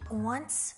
Once.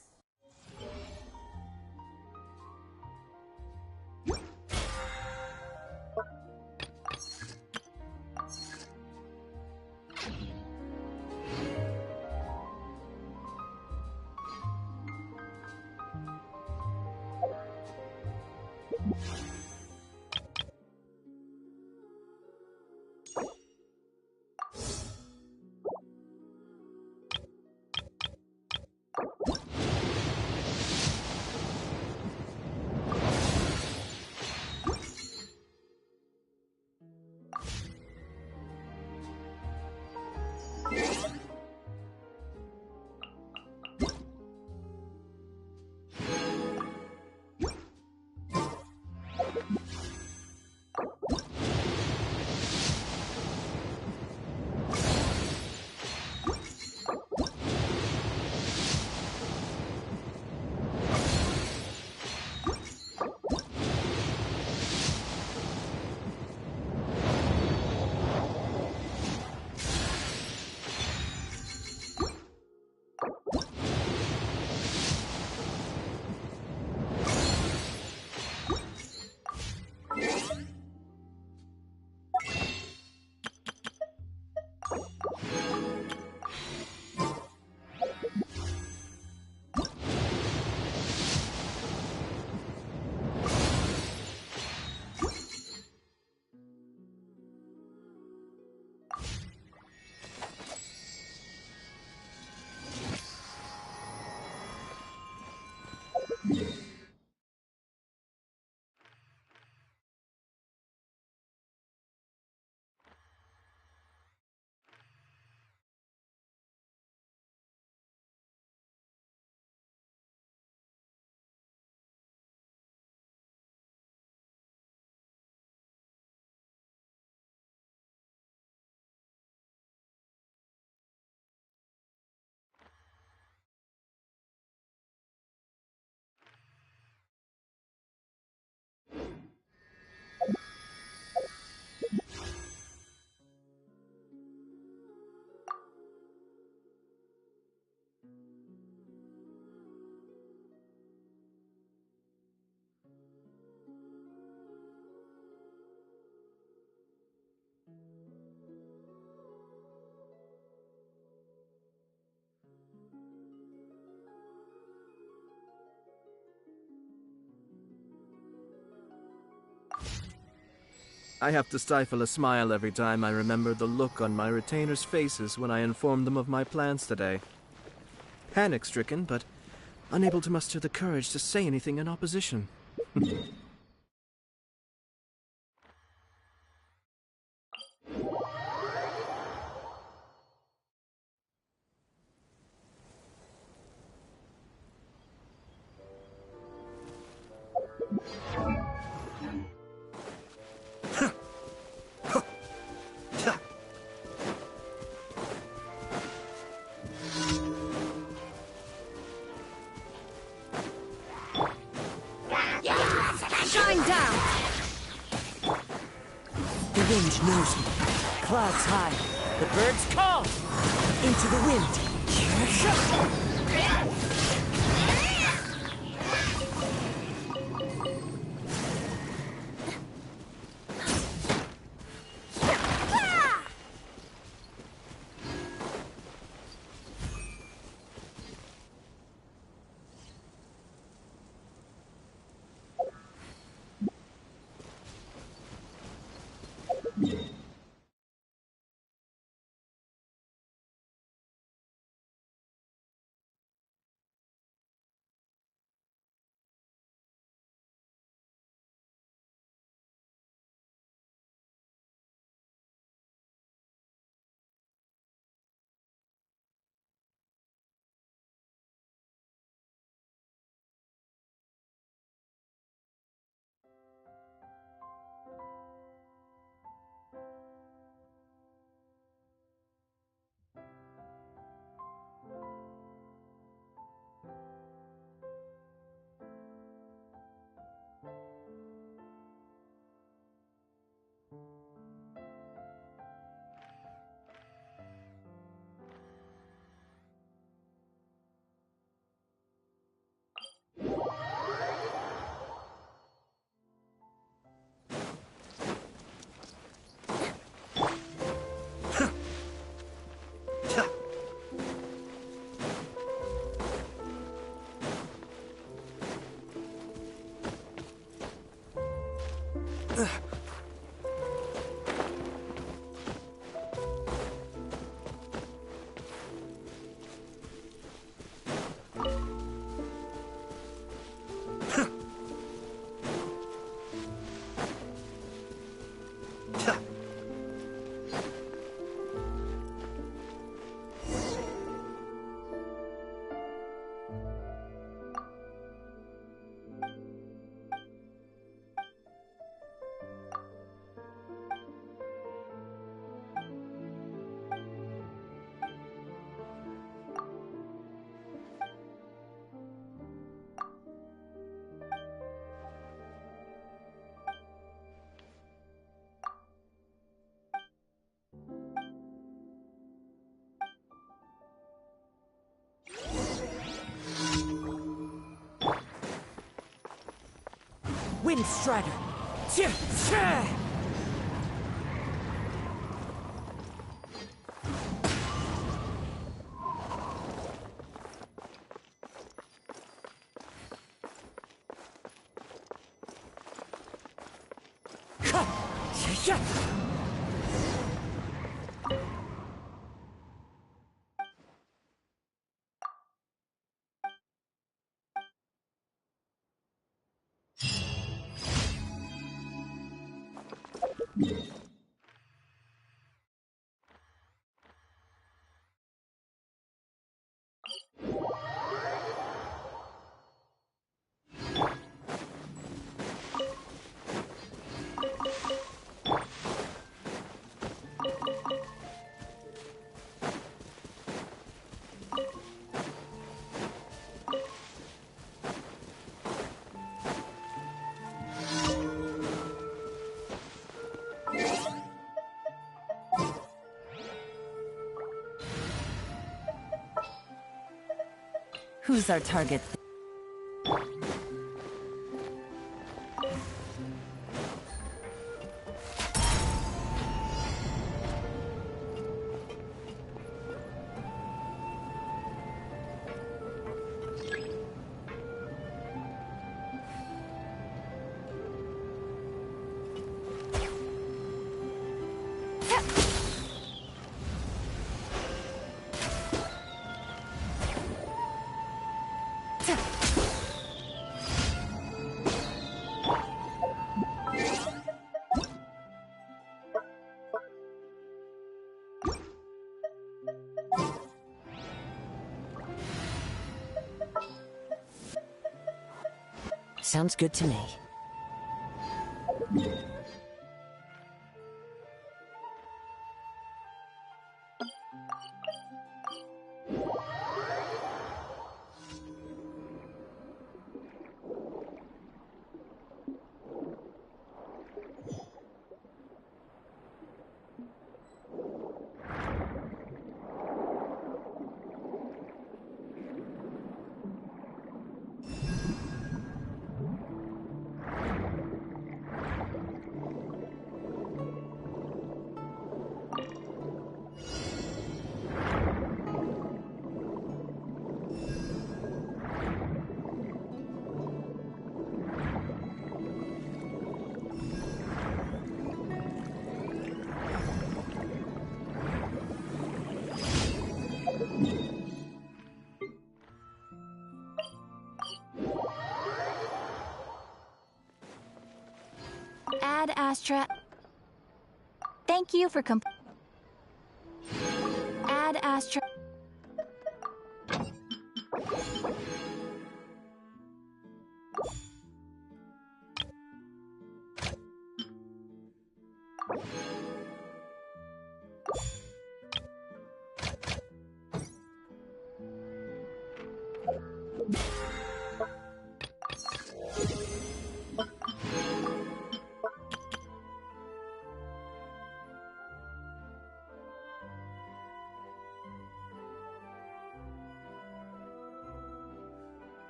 I have to stifle a smile every time I remember the look on my retainers' faces when I informed them of my plans today. Panic-stricken, but unable to muster the courage to say anything in opposition. Shine down! The wind knows me. Clouds high. The birds call. Into the wind. Wind Strider! Tch, tch! Who's our target? Sounds good to me. Ad Astra. Thank you for Ad Astra.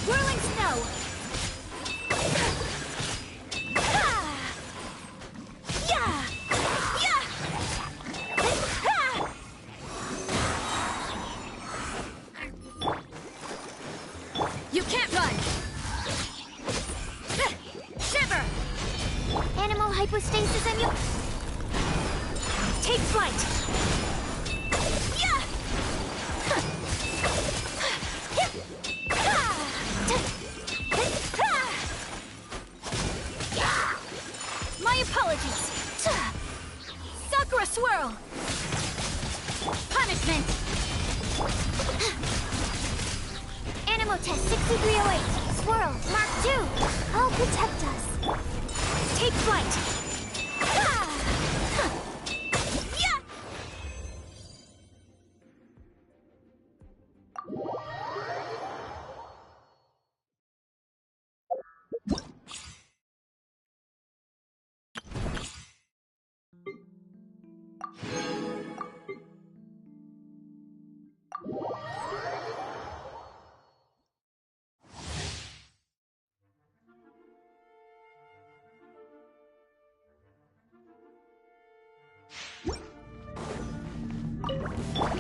Whirling snow. Yeah. Yeah. flight! Yeah! My apologies! Sakura Swirl! Punishment! Animal Test 6308! Swirl, Mark 2! I'll protect us! Take flight!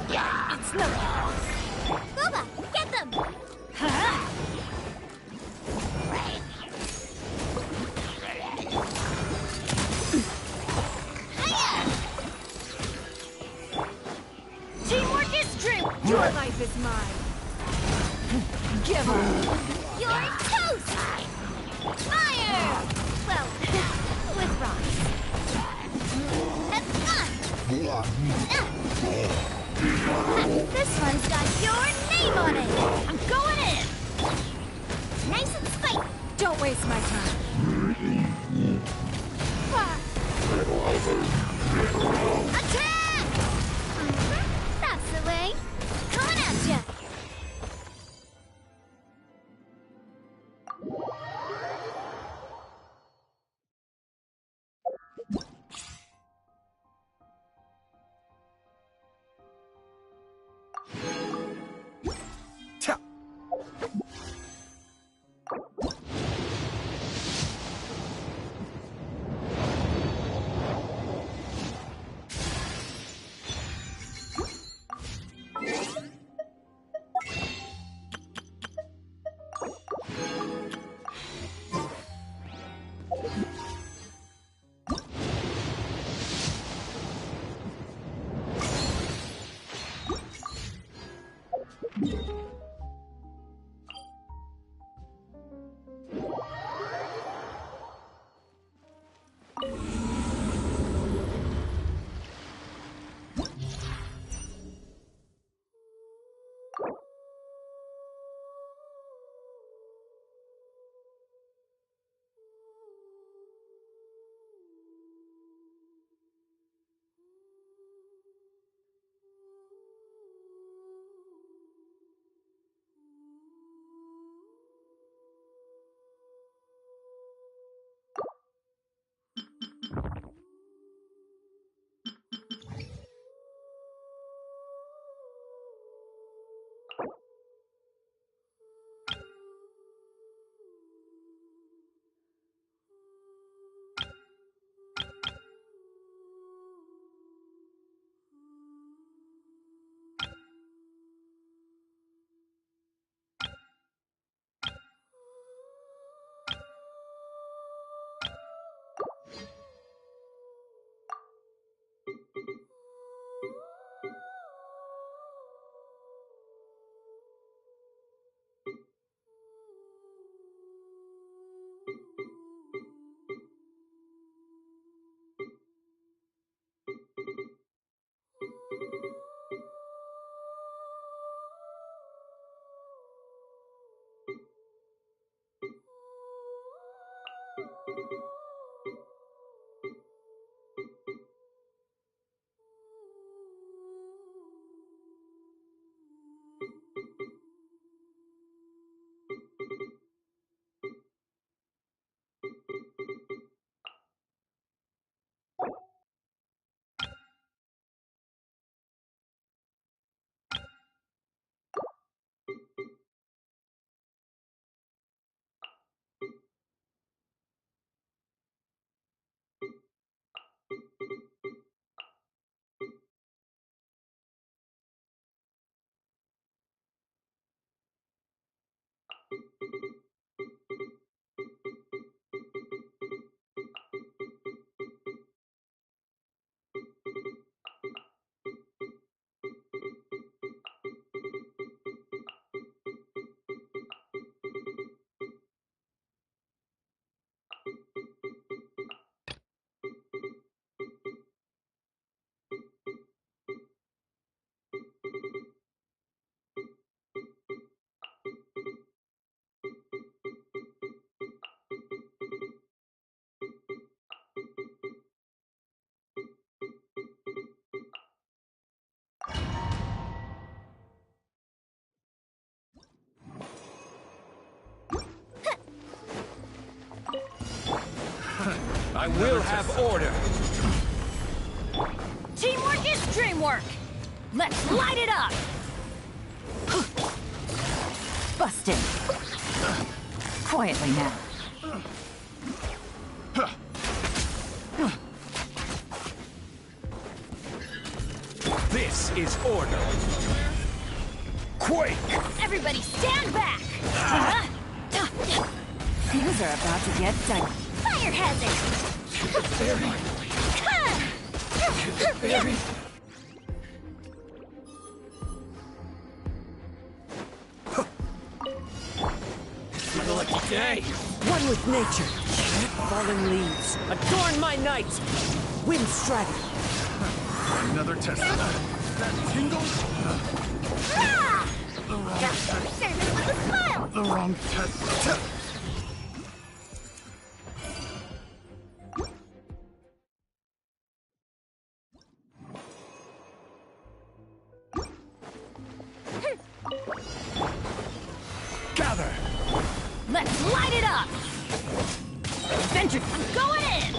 Yeah! It's Navia! Booba, get them! Teamwork is dream! Your life is mine! Give up! You're toast! Fire! Well, with rocks. This one's got your name on it! I'm going in! Nice and spiky! Don't waste my time! Attack! That's the way! Coming at ya! I will have order. Teamwork is dreamwork! Let's light it up! Busted. Quietly now. This is order. Quake! Everybody stand back! Things are about to get dicey. Fire hazard! It's my lucky day. One with nature. Fallen leaves. Adorn my night. Wind strider. Another test. That tingle? Ah! The wrong Serve test. it with a smile! The wrong test. Gather. Let's light it up! Adventure, I'm going in!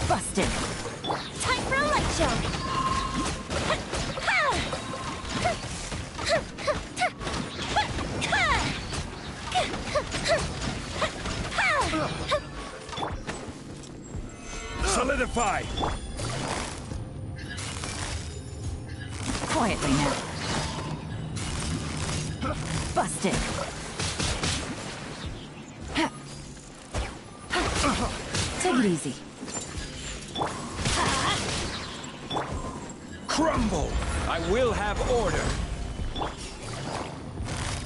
Busted. Time for a light show! Solidify. Quietly now. Busted. Take it easy. Crumble. I will have order.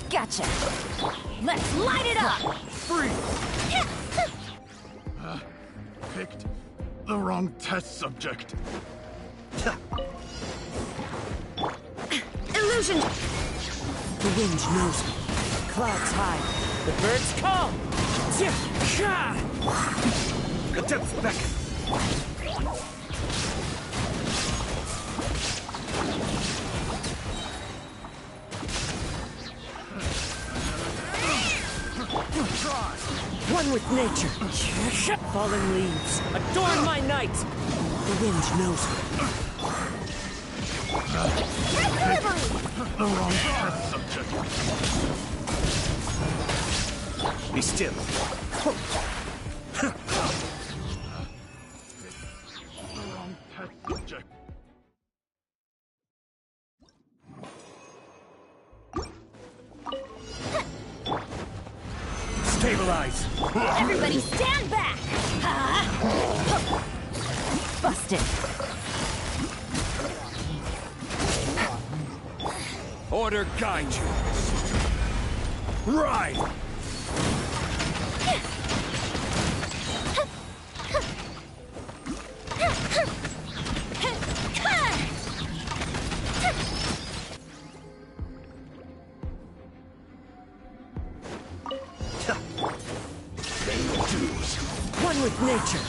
Gotcha. Let's light it up! Free. Picked the wrong test subject. Illusion! The wind knows me. Clouds high. The birds call. The depths beckon. One with nature. Fallen leaves. Adorn my night. The wind knows me. The wrong test subject. Be still. The wrong test subject. Stabilize. Everybody stand back! Busted. Order guide you. Ride. One with nature.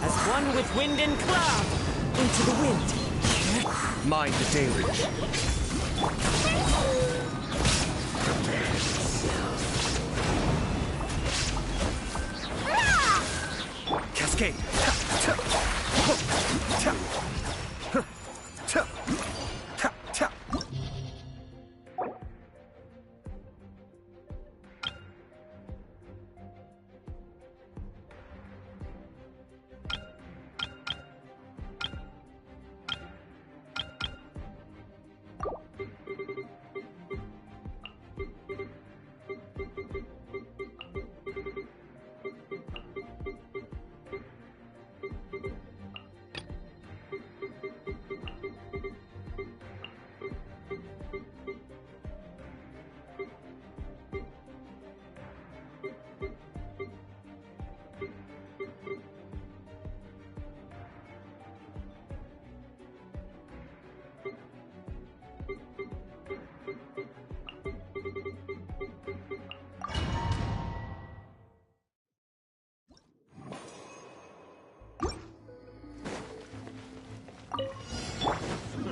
As one with wind and cloud. Into the wind. Mind the deluge. Cascade.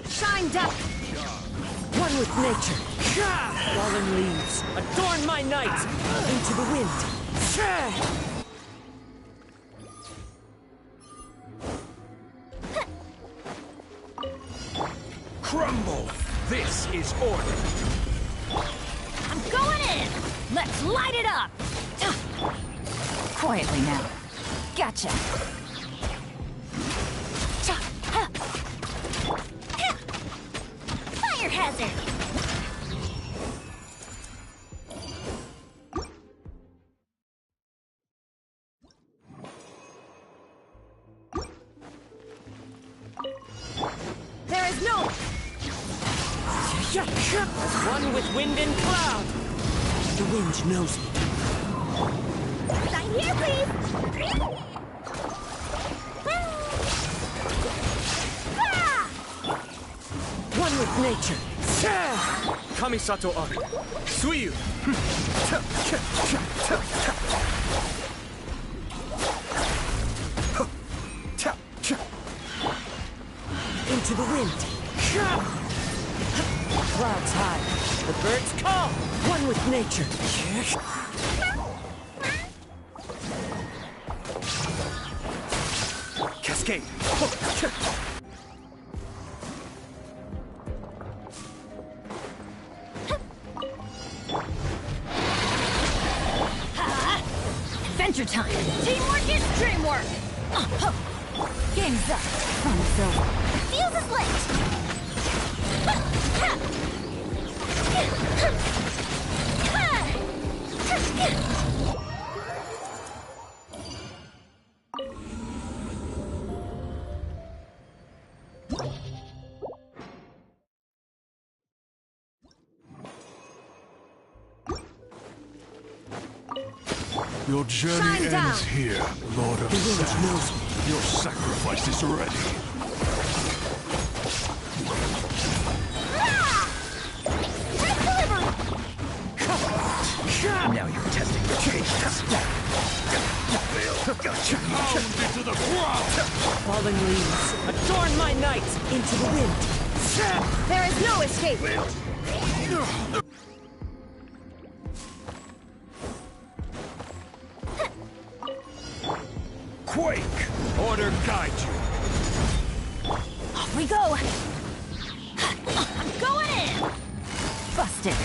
Shine down! One with nature. Fallen leaves. Adorn my night. Into the wind. Crumble! This is order! I'm going in! Let's light it up! Quietly now. Gotcha! Fire hazard! There is no... One with wind and cloud. The wind knows me. Sign here, please! Ah! One with nature. Kamisato Ari. Suiyu! Into the wind. Clouds high. The birds call. One with nature. Cascade! Adventure time! Teamwork is dreamwork! Game's up. Fun's over. Fuse is lit! Your journey Shine ends down. here, Lord of Sand. Your sacrifice is ready. Take delivery! Now you're testing your patience. Pound into the ground! Fallen leaves. Adorn my night. Into the wind. There is no escape! Quake! Order guide you! Off we go! I'm going in! Busted!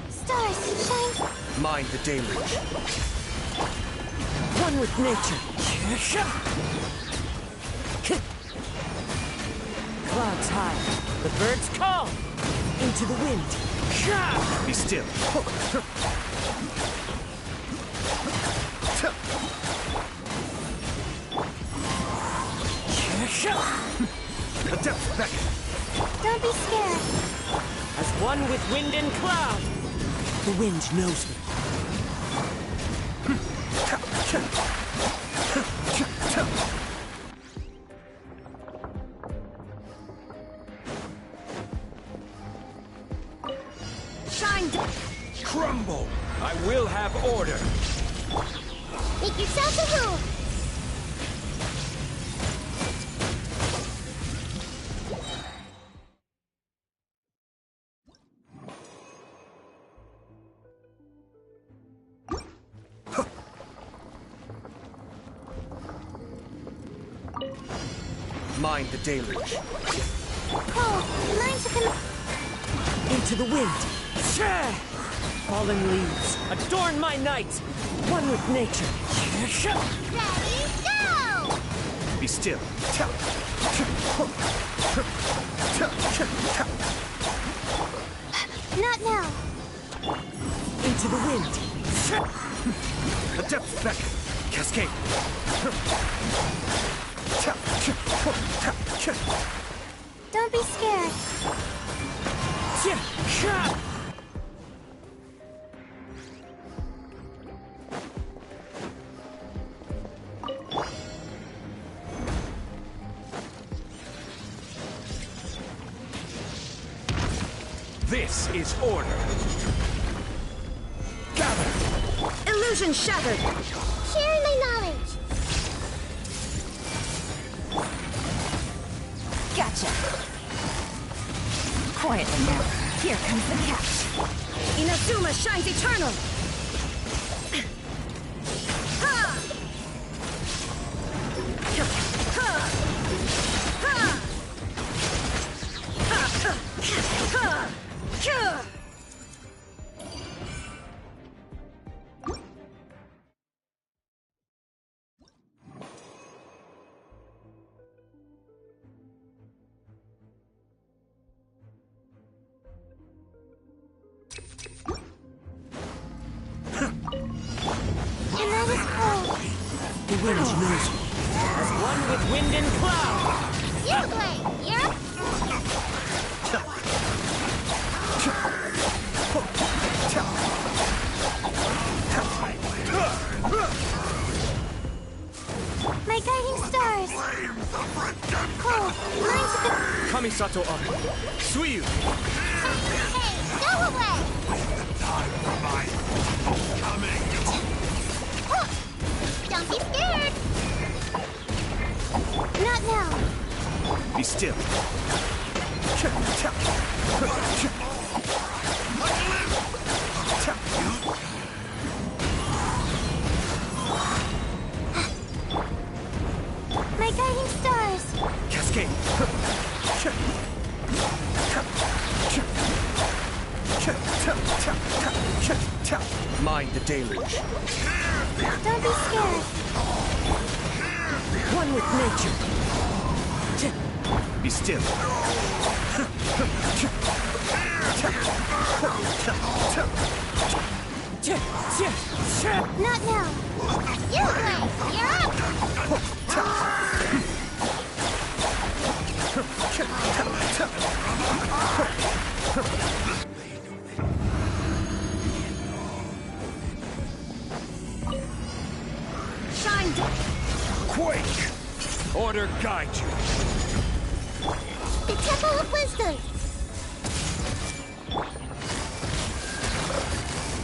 Stars, shine. Mind the deluge. One with nature. Clouds high. The birds call. Into the wind. Be still. beckon. Don't be scared. As one with wind and cloud. The wind knows me. Shine down. Crumble! I will have order. Make yourself a move. Mind the deluge. Cold. Mine to come. Into the wind. Share! Fallen leaves, adorn my night. One with nature. Ready, go! Be still. Not now. Into the wind. The depth beckon. Cascade. Don't be scared. This is order. Gather. Illusion shattered. Sharing my knowledge. Gotcha. Quietly now. Here comes the catch. Inazuma shines eternal. Ha! Ha! Ha! Ha! Ha! And that is cold. The wind knows me. As one with wind and cloud. You play, yeah? My guiding stars. Cold. Mine to the... Kamisato up. Suiyu. Hey, go away! Don't be scared! Not now. Be still. My guiding stars. Cascade. Mind the deluge. Don't be scared. One with nature. Be still. Not now. You play. You're up. Shine down. Quake! Order guide you. The Temple of Wisdom.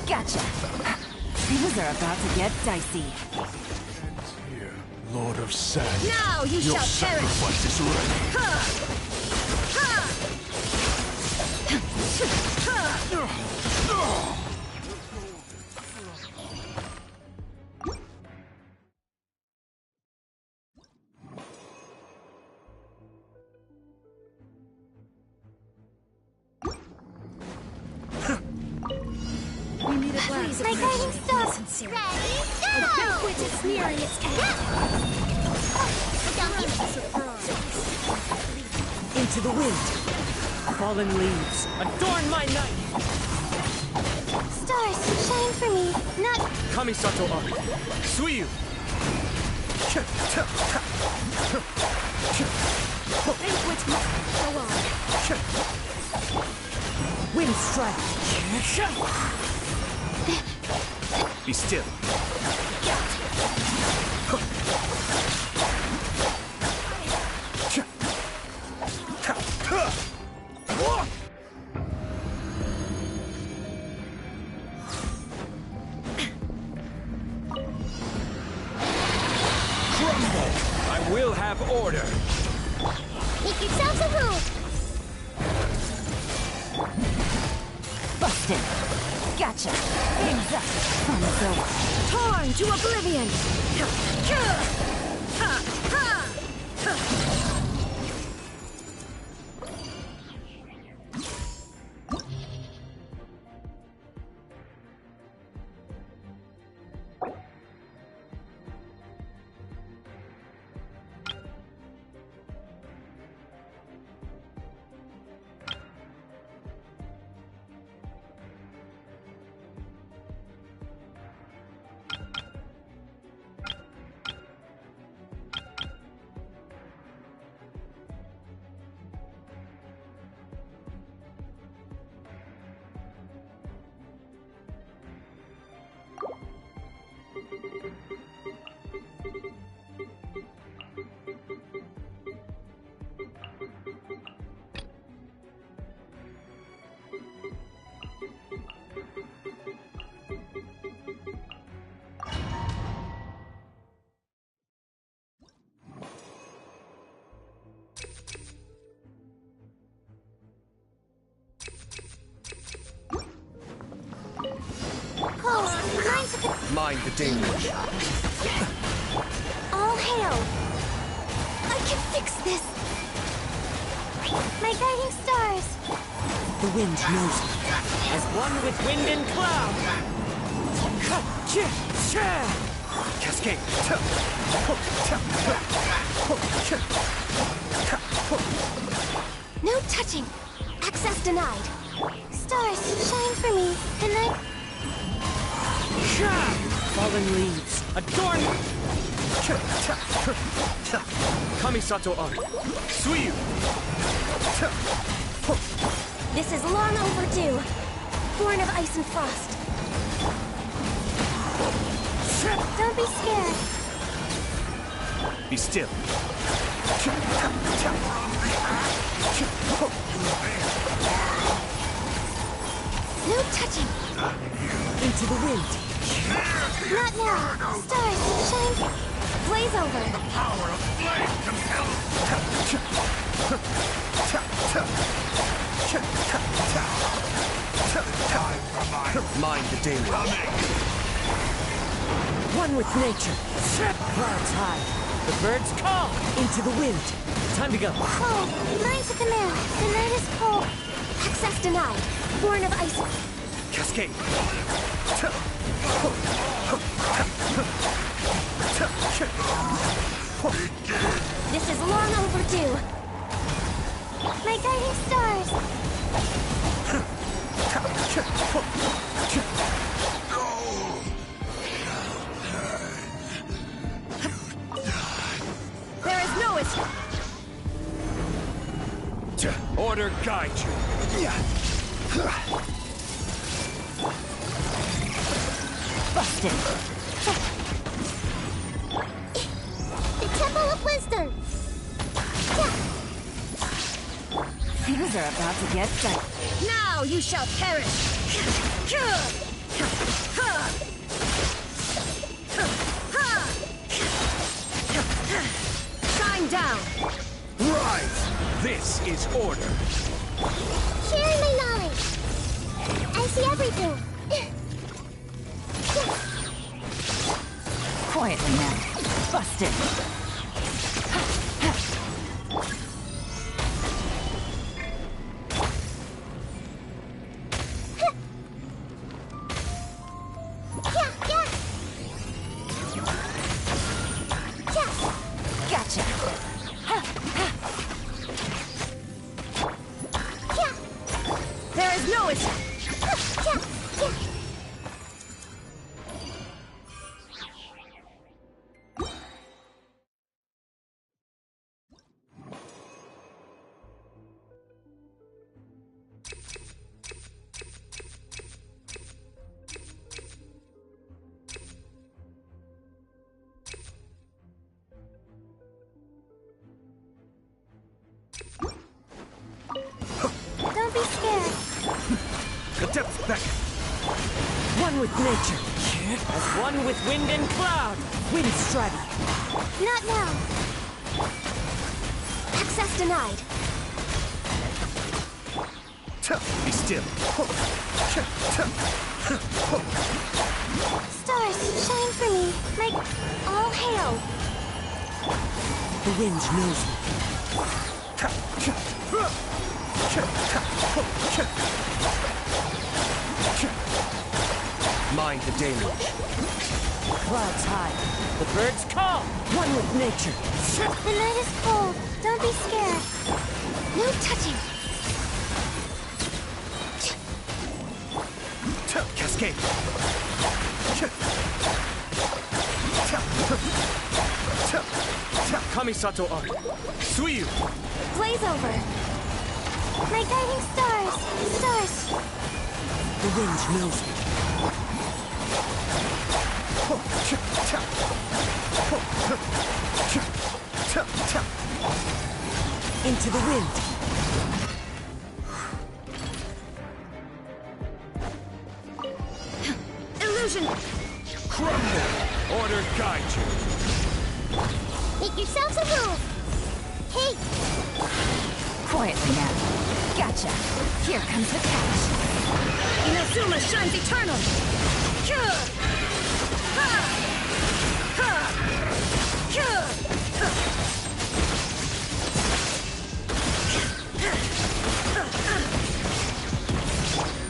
Gotcha. Things are about to get dicey. Here, Lord of Sand. Now you Your shall perish. sacrifice is ready. We need a glass. My guiding stars. Sincere. Ready, go! Which is nearing its end. Don't be Into the wind. Fallen leaves, adorn my night. stars, shine for me. Not Kamisato up. Suiyu. Banquet must go on. Wind strike. Be still. I will have order. Make yourselves a room. Busted. Gotcha. Hands up. Fun's over. Torn to oblivion. Mind the deluge. All hail! I can fix this! My guiding stars! The wind knows me. As one with wind and cloud. Cascade. No touching! Access denied! Stars, shine for me, and I... Fallen leaves. Adorn. Kamisato Ari. Suiyu. This is long overdue. Born of ice and frost. Don't be scared. Be still. No touching. Into the wind. Not now. Stars, shine. Blaze over. Power of flame compels. Mind the deluge. One with nature. Clouds high. The birds call. Into the wind. Time to go. Cold. Mine to command. The night is cold. Access denied. Born of ice. Cascade. This is long overdue. My guiding stars. There is no escape. Order guide you. Busted. The Temple of Wisdom. Things are about to get done. Now you shall perish. Shine down. Rise. This is order. Sharing my knowledge. I see everything. Quietly now. Busted. Gotcha. There is no escape. beckon. One with nature. As one with wind and cloud. Wind striving. Not now. Access denied. Be still. Stars, shine for me. Like all hail. The wind knows me. Mind the deluge. Clouds high. The birds call. One with nature. The night is cold. Don't be scared. No touching. Cascade. Kamisato art. Suiyu. Blaze over. My guiding stars. Stars. The wind knows me. Into the wind. Illusion. Crumble. Order guide you. Make yourselves a move. Hey, Quietly now. Gotcha. Here comes the catch. Inazuma shines eternal. Kyur. Ha. Ha. Kyur.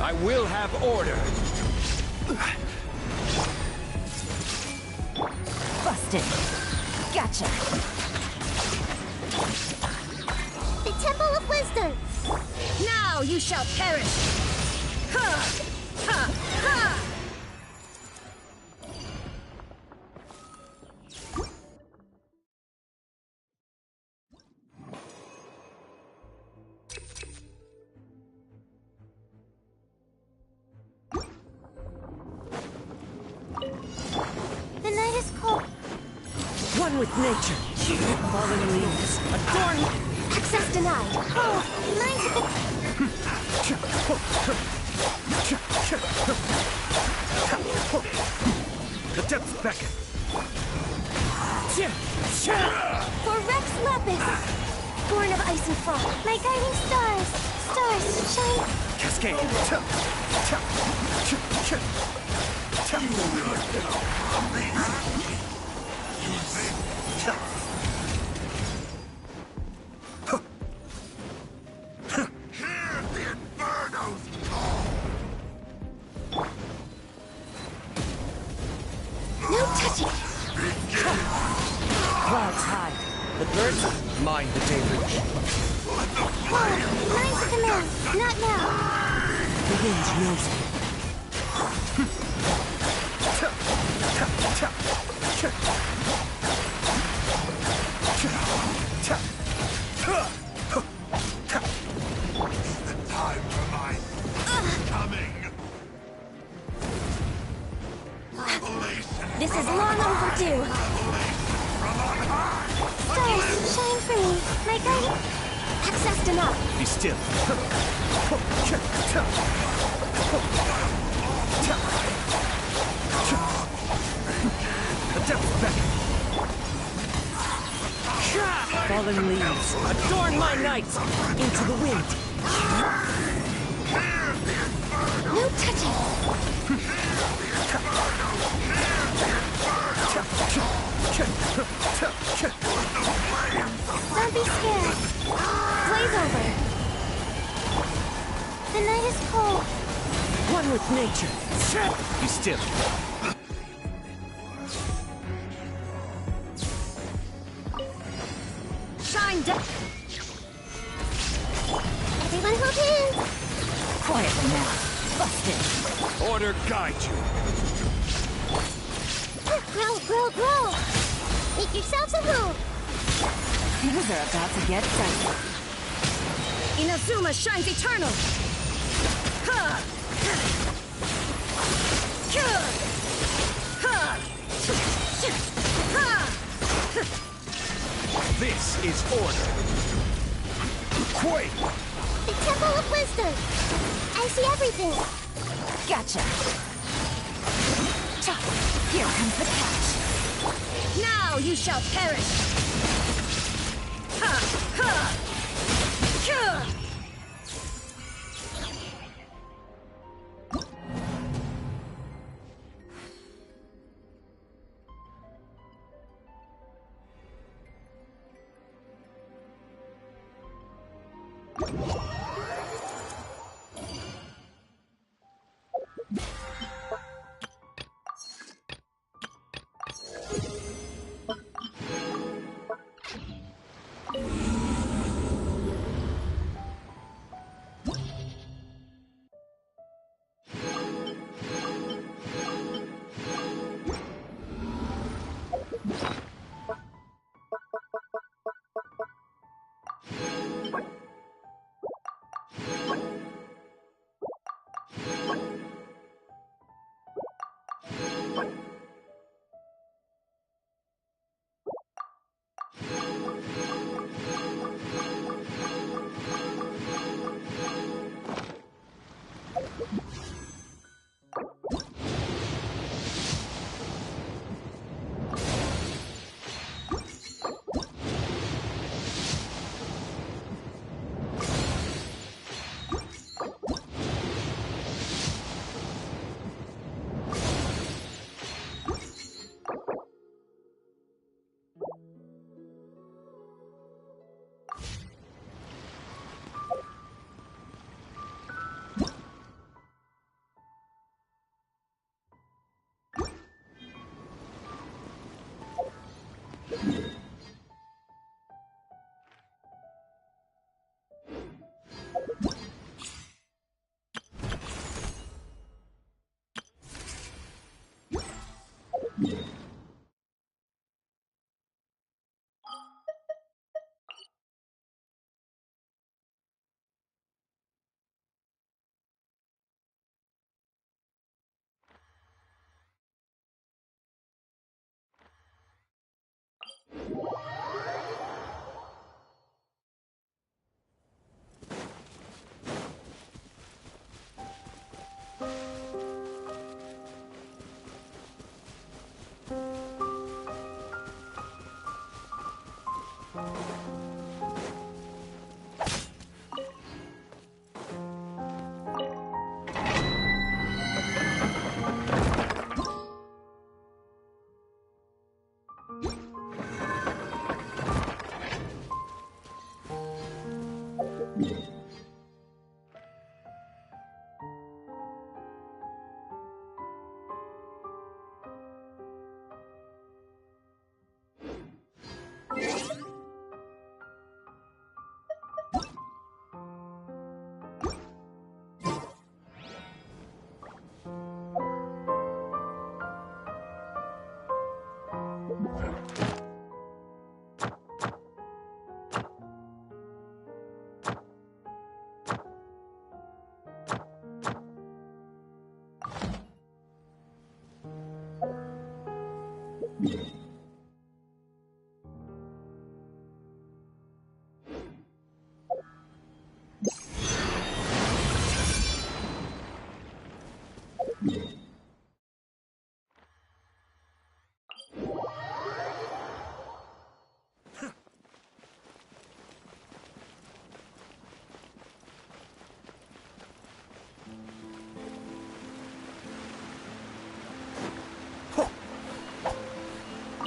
I will have order. Busted. Gotcha. The Temple of Wisdom. Now you shall perish. Ha. Ha. Ha. The night is cold. One with nature. Fallen leaves. Adorn. Access denied. Oh, mine's a bit... The depths beckon. For Rex Lapis. Born of ice and frost. My guiding stars. Stars, shine. Cascade. No touching. Clouds high. The birds. Mind the deluge. Mine's a command. Not now. The wind knows me. Time for my coming. Revelation. This is long overdue. Stars, shine for me. My guiding... Access denied. Be still. The depths beckon. Fallen leaves. Adorn my night. Into the wind. No touching. Don't be scared. Blaze over. The night is cold. One with nature. Be still. Shine down. Everyone hold hands. Quietly now. Busted. Order guide you. Grow, grow, grow. Make yourselves a move. Things are about to get dicey. Inazuma shines eternal. Ha! Kyur! Ha! Ha! This is order. Quake! The Temple of Wisdom. I see everything. Gotcha. Here comes the catch. Now you shall perish! Ha! Ha! Ka!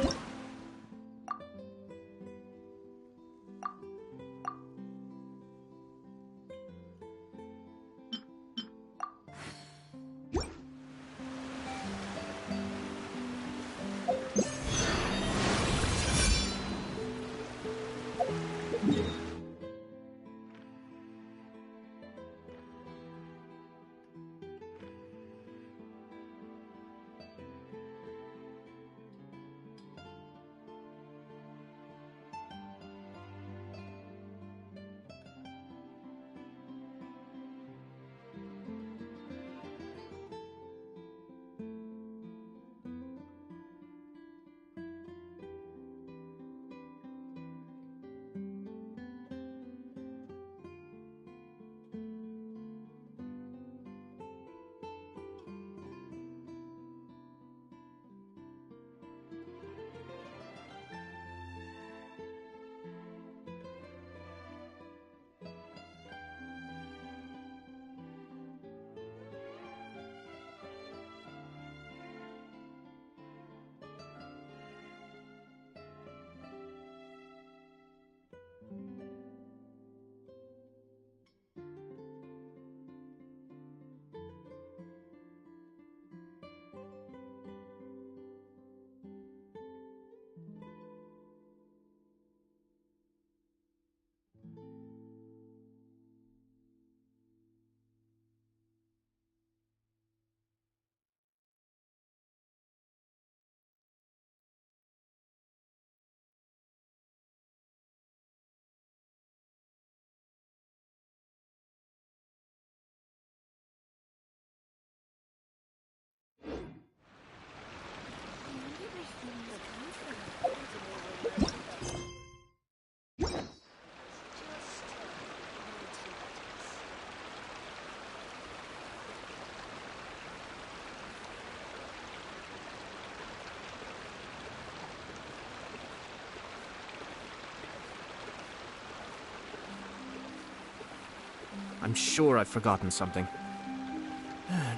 I'm sure I've forgotten something.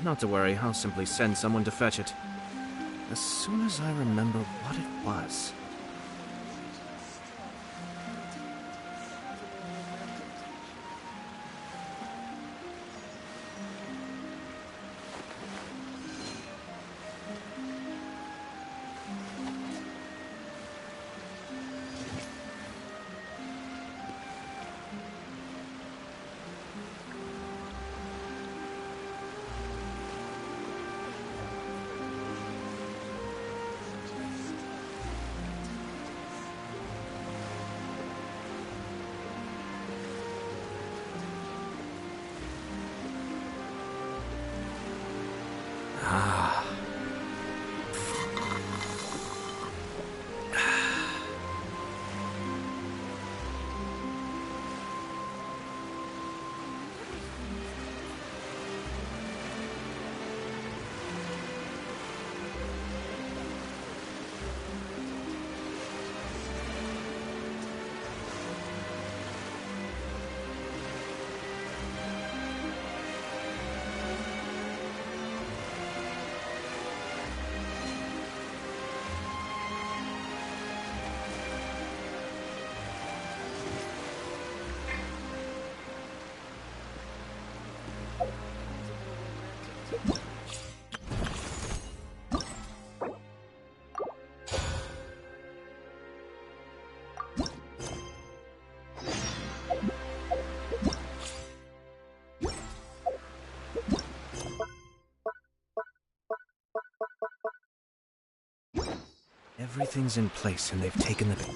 Not to worry, I'll simply send someone to fetch it. As soon as I remember what it was. Everything's in place and they've taken the bait.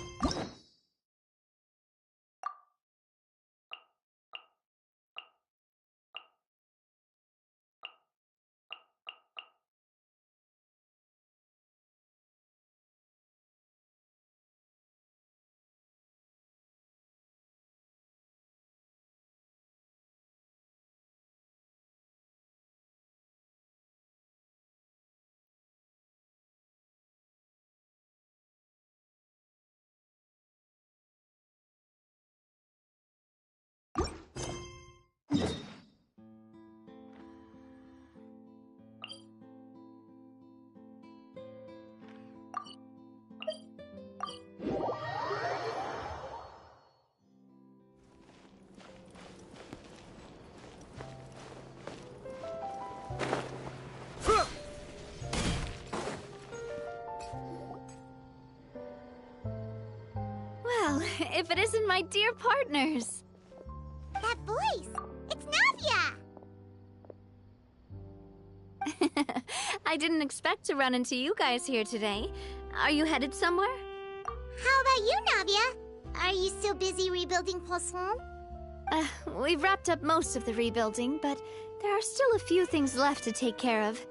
Well, if it isn't my dear partners. That voice! It's Navia! I didn't expect to run into you guys here today. Are you headed somewhere? How about you, Navia? Are you still busy rebuilding Poisson? We've wrapped up most of the rebuilding, but there are still a few things left to take care of.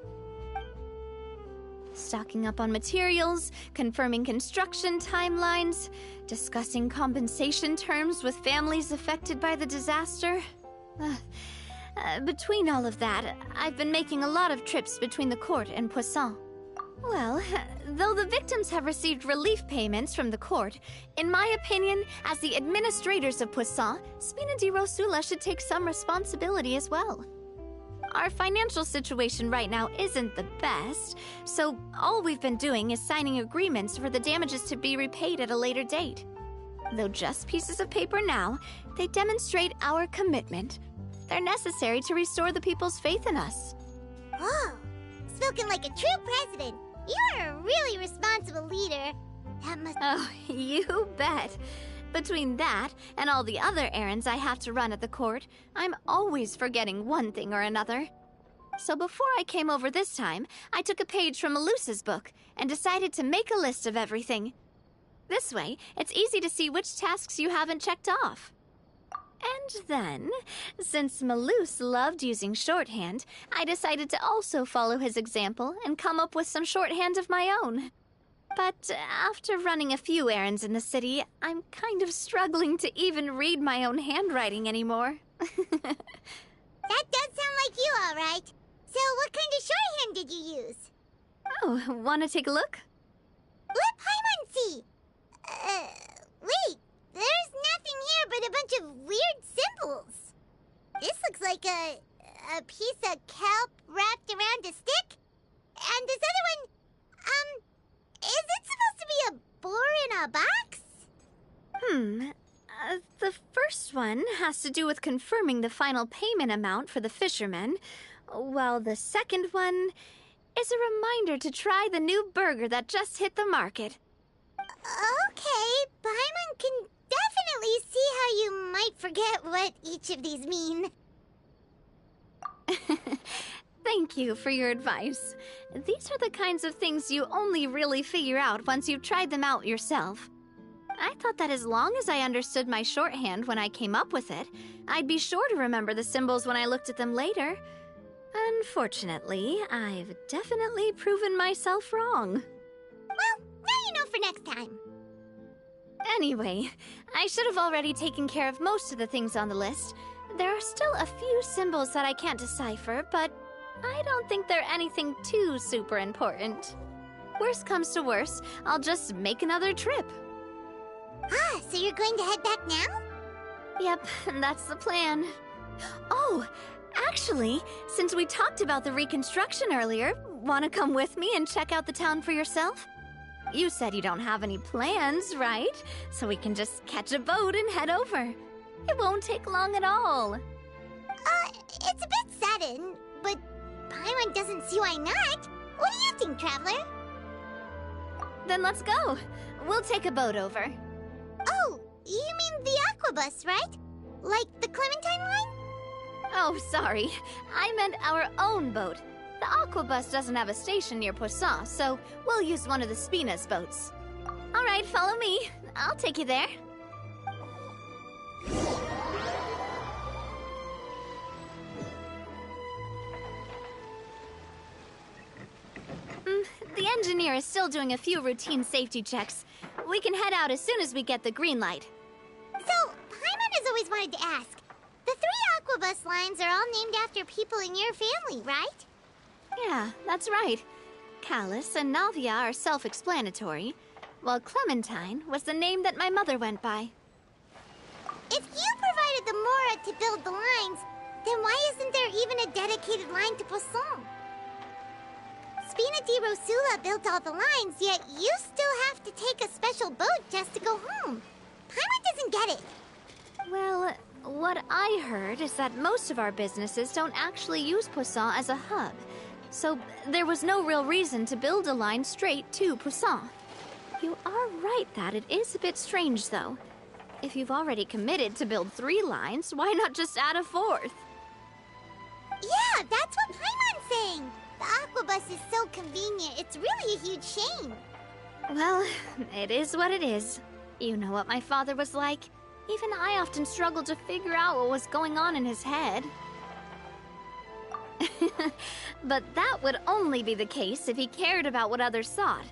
Stocking up on materials, confirming construction timelines, discussing compensation terms with families affected by the disaster. Between all of that, I've been making a lot of trips between the court and Poisson. Well, though the victims have received relief payments from the court, in my opinion, as the administrators of Poisson, Spina di Rosula should take some responsibility as well. Our financial situation right now isn't the best, so all we've been doing is signing agreements for the damages to be repaid at a later date. Though just pieces of paper now, they demonstrate our commitment. They're necessary to restore the people's faith in us. Oh, spoken like a true president. You're a really responsible leader. That must... Oh, you bet. Between that and all the other errands I have to run at the court, I'm always forgetting one thing or another. So before I came over this time, I took a page from Melusa's book and decided to make a list of everything. This way, it's easy to see which tasks you haven't checked off. And then, since Melus loved using shorthand, I decided to also follow his example and come up with some shorthand of my own. But after running a few errands in the city, I'm kind of struggling to even read my own handwriting anymore. That does sound like you, all right. So what kind of shorthand did you use? Oh, want to take a look? Let Paimon see. Wait. There's nothing here but a bunch of weird symbols. This looks like a piece of kelp wrapped around a stick. And this other one, is it supposed to be a boar in a box? The first one has to do with confirming the final payment amount for the fishermen, while the second one is a reminder to try the new burger that just hit the market. Okay, Paimon can definitely see how you might forget what each of these mean. Thank you for your advice. These are the kinds of things you only really figure out once you've tried them out yourself. I thought that as long as I understood my shorthand when I came up with it, I'd be sure to remember the symbols when I looked at them later. Unfortunately, I've definitely proven myself wrong. Well, now you know for next time. Anyway, I should have already taken care of most of the things on the list. There are still a few symbols that I can't decipher, but I don't think they're anything too super important. Worst comes to worst, I'll just make another trip. Ah, so you're going to head back now? Yep, that's the plan. Oh, actually, since we talked about the reconstruction earlier, want to come with me and check out the town for yourself? You said you don't have any plans, right? So we can just catch a boat and head over. It won't take long at all. It's a bit sudden, but Paimon doesn't see why not. What do you think, Traveler? Then let's go. We'll take a boat over. Oh, you mean the Aquabus, right? Like the Clementine line? Oh, sorry. I meant our own boat. The Aquabus doesn't have a station near Poisson, so we'll use one of the Spina's boats. All right, follow me. I'll take you there. The engineer is still doing a few routine safety checks. We can head out as soon as we get the green light. So, Paimon has always wanted to ask. The 3 Aquabus lines are all named after people in your family, right? Yeah, that's right. Callus and Navia are self-explanatory, while Clementine was the name that my mother went by. If you provided the Mora to build the lines, then why isn't there even a dedicated line to Poisson? Spina di Rosula built all the lines, yet you still have to take a special boat just to go home. Paimon doesn't get it. Well, what I heard is that most of our businesses don't actually use Poisson as a hub, so there was no real reason to build a line straight to Poisson. You are right that it is a bit strange, though. If you've already committed to build 3 lines, why not just add a 4th? Yeah, that's what Paimon's saying. The Aquabus is so convenient, it's really a huge shame. Well, it is what it is. You know what my father was like. Even I often struggled to figure out what was going on in his head. But that would only be the case if he cared about what others thought.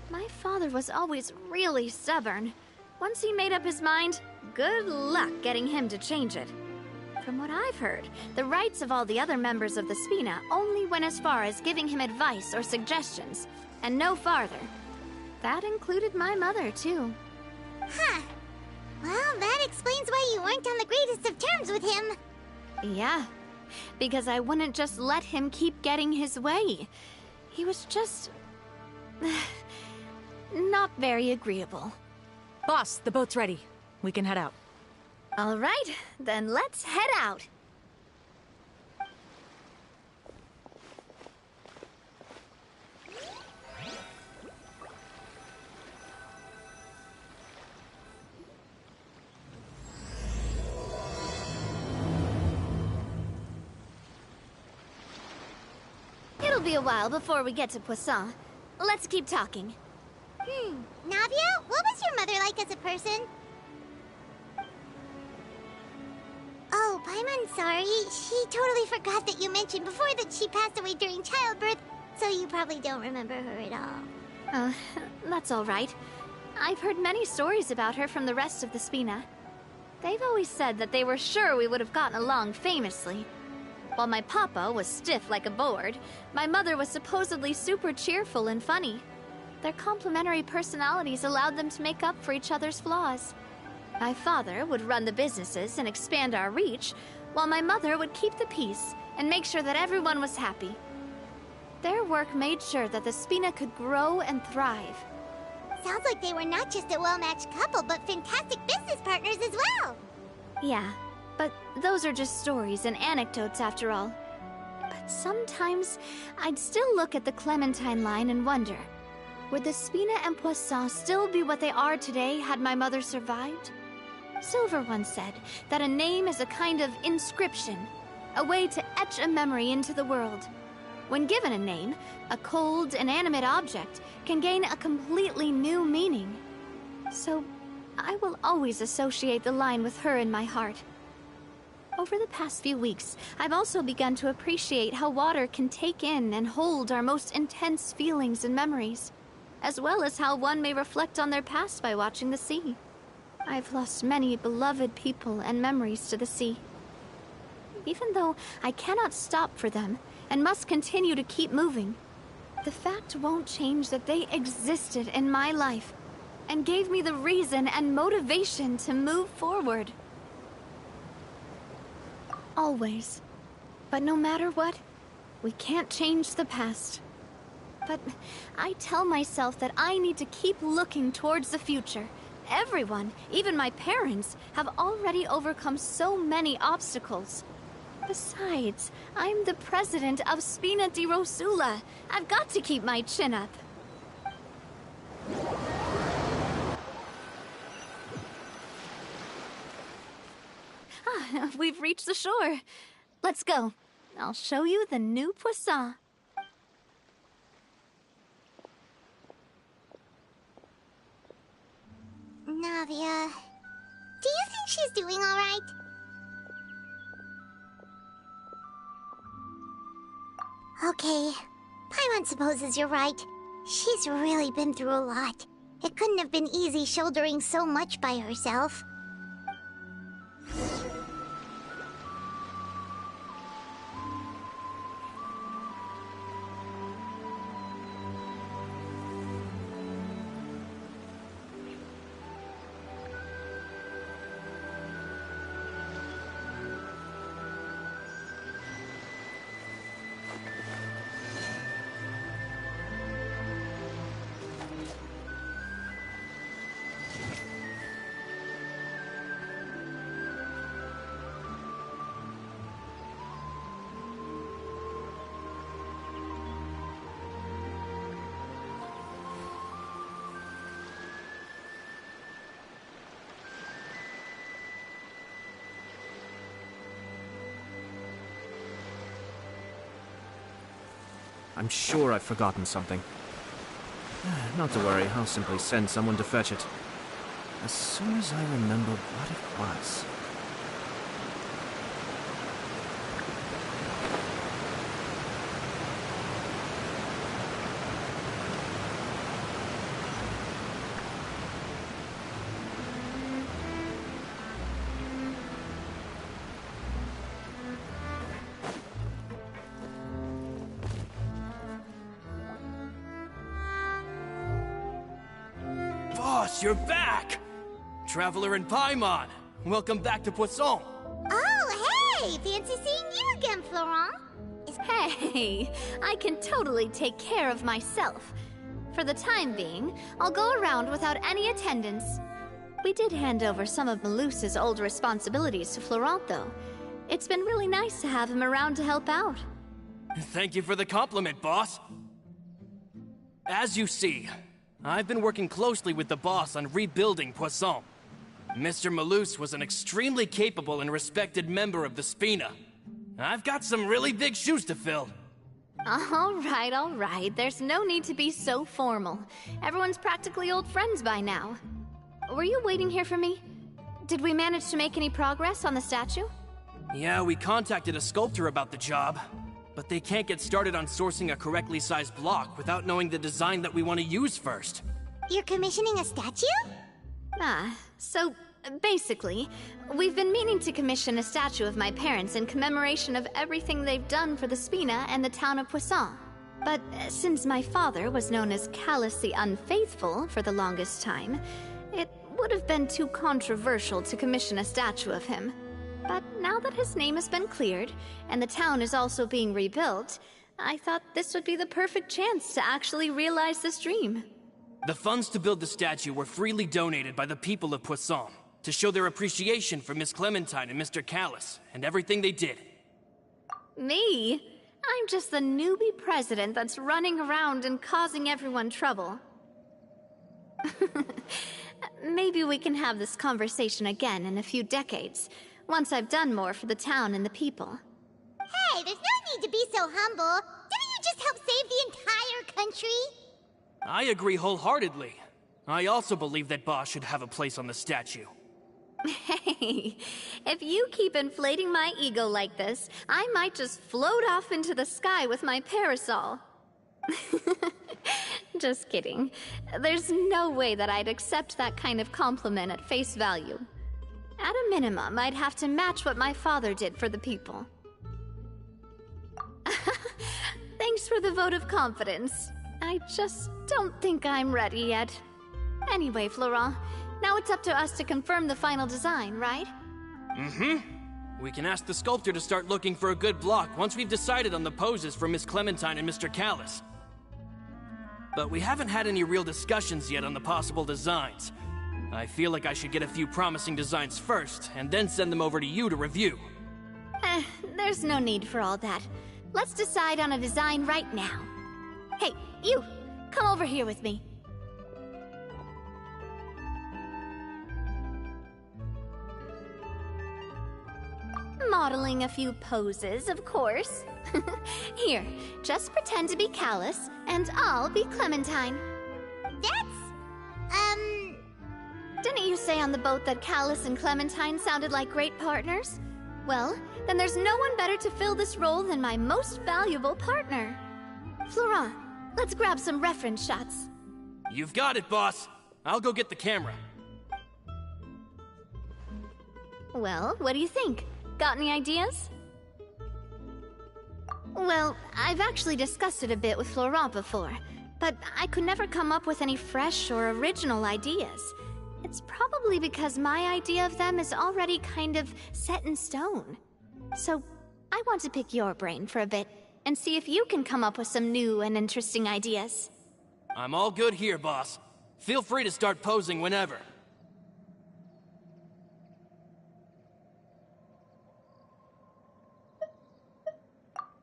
My father was always really stubborn. Once he made up his mind, good luck getting him to change it. From what I've heard, the rights of all the other members of the Spina only went as far as giving him advice or suggestions, and no farther. That included my mother, too. Huh. Well, that explains why you weren't on the greatest of terms with him. Yeah, because I wouldn't just let him keep getting his way. He was just... not very agreeable. Boss, the boat's ready. We can head out. All right, then let's head out. It'll be a while before we get to Poisson. Let's keep talking. Navia, what was your mother like as a person? Oh, Paimon, sorry. She totally forgot that you mentioned before that she passed away during childbirth, so you probably don't remember her at all. Oh, that's all right. I've heard many stories about her from the rest of the Spina. They've always said that they were sure we would have gotten along famously. While my papa was stiff like a board, my mother was supposedly super cheerful and funny. Their complementary personalities allowed them to make up for each other's flaws. My father would run the businesses and expand our reach, while my mother would keep the peace and make sure that everyone was happy. Their work made sure that the Spina could grow and thrive. Sounds like they were not just a well-matched couple, but fantastic business partners as well. Yeah, but those are just stories and anecdotes after all. But sometimes, I'd still look at the Clementine line and wonder, would the Spina and Poisson still be what they are today had my mother survived? Silver once said that a name is a kind of inscription, a way to etch a memory into the world. When given a name, a cold, inanimate object can gain a completely new meaning. So, I will always associate the line with her in my heart. Over the past few weeks, I've also begun to appreciate how water can take in and hold our most intense feelings and memories, as well as how one may reflect on their past by watching the sea. I've lost many beloved people and memories to the sea. Even though I cannot stop for them and must continue to keep moving, the fact won't change that they existed in my life and gave me the reason and motivation to move forward. Always. But no matter what, we can't change the past. But I tell myself that I need to keep looking towards the future. Everyone, even my parents, have already overcome so many obstacles. Besides, I'm the president of Spina di Rosula. I've got to keep my chin up. We've reached the shore. Let's go. I'll show you the new Poisson. Navia, do you think she's doing all right? Okay, Paimon supposes you're right. She's really been through a lot. It couldn't have been easy shouldering so much by herself. I'm sure I've forgotten something. Not to worry, I'll simply send someone to fetch it. As soon as I remember what it was. Boss, you're back! Traveler and Paimon, welcome back to Poisson. Oh, hey! Fancy seeing you again, Florent. Hey, I can totally take care of myself. For the time being, I'll go around without any attendance. We did hand over some of Malus's old responsibilities to Florent, though. It's been really nice to have him around to help out. Thank you for the compliment, boss. As you see, I've been working closely with the boss on rebuilding Poisson. Mr. Malus was an extremely capable and respected member of the Spina. I've got some really big shoes to fill. All right. There's no need to be so formal. Everyone's practically old friends by now. Were you waiting here for me? Did we manage to make any progress on the statue? Yeah, we contacted a sculptor about the job, but they can't get started on sourcing a correctly sized block without knowing the design that we want to use first. You're commissioning a statue? So basically, we've been meaning to commission a statue of my parents in commemoration of everything they've done for the Spina and the town of Poisson. But since my father was known as Callus the Unfaithful for the longest time, it would have been too controversial to commission a statue of him. But now that his name has been cleared, and the town is also being rebuilt, I thought this would be the perfect chance to actually realize this dream. The funds to build the statue were freely donated by the people of Poisson to show their appreciation for Miss Clementine and Mr. Callis and everything they did. Me? I'm just the newbie president that's running around and causing everyone trouble. Maybe we can have this conversation again in a few decades, once I've done more for the town and the people. Hey, there's no need to be so humble. Didn't you just help save the entire country? I agree wholeheartedly. I also believe that Boss should have a place on the statue. Hey, if you keep inflating my ego like this, I might just float off into the sky with my parasol. Just kidding. There's no way that I'd accept that kind of compliment at face value. At a minimum, I'd have to match what my father did for the people. Thanks for the vote of confidence. I just don't think I'm ready yet. Anyway, Florent, now it's up to us to confirm the final design, right? Mm-hmm. We can ask the sculptor to start looking for a good block once we've decided on the poses for Miss Clementine and Mr. Callis. But we haven't had any real discussions yet on the possible designs. I feel like I should get a few promising designs first, and then send them over to you to review. There's no need for all that. Let's decide on a design right now. Hey, you! Come over here with me. Modeling a few poses, of course. Here, just pretend to be Callis, and I'll be Clementine. Didn't you say on the boat that Callis and Clementine sounded like great partners? Well, then there's no one better to fill this role than my most valuable partner. Florent, let's grab some reference shots. You've got it, boss. I'll go get the camera. Well, what do you think? Got any ideas? Well, I've actually discussed it a bit with Florent before, but I could never come up with any fresh or original ideas. It's probably because my idea of them is already kind of set in stone. So, I want to pick your brain for a bit, and see if you can come up with some new and interesting ideas. I'm all good here, boss. Feel free to start posing whenever.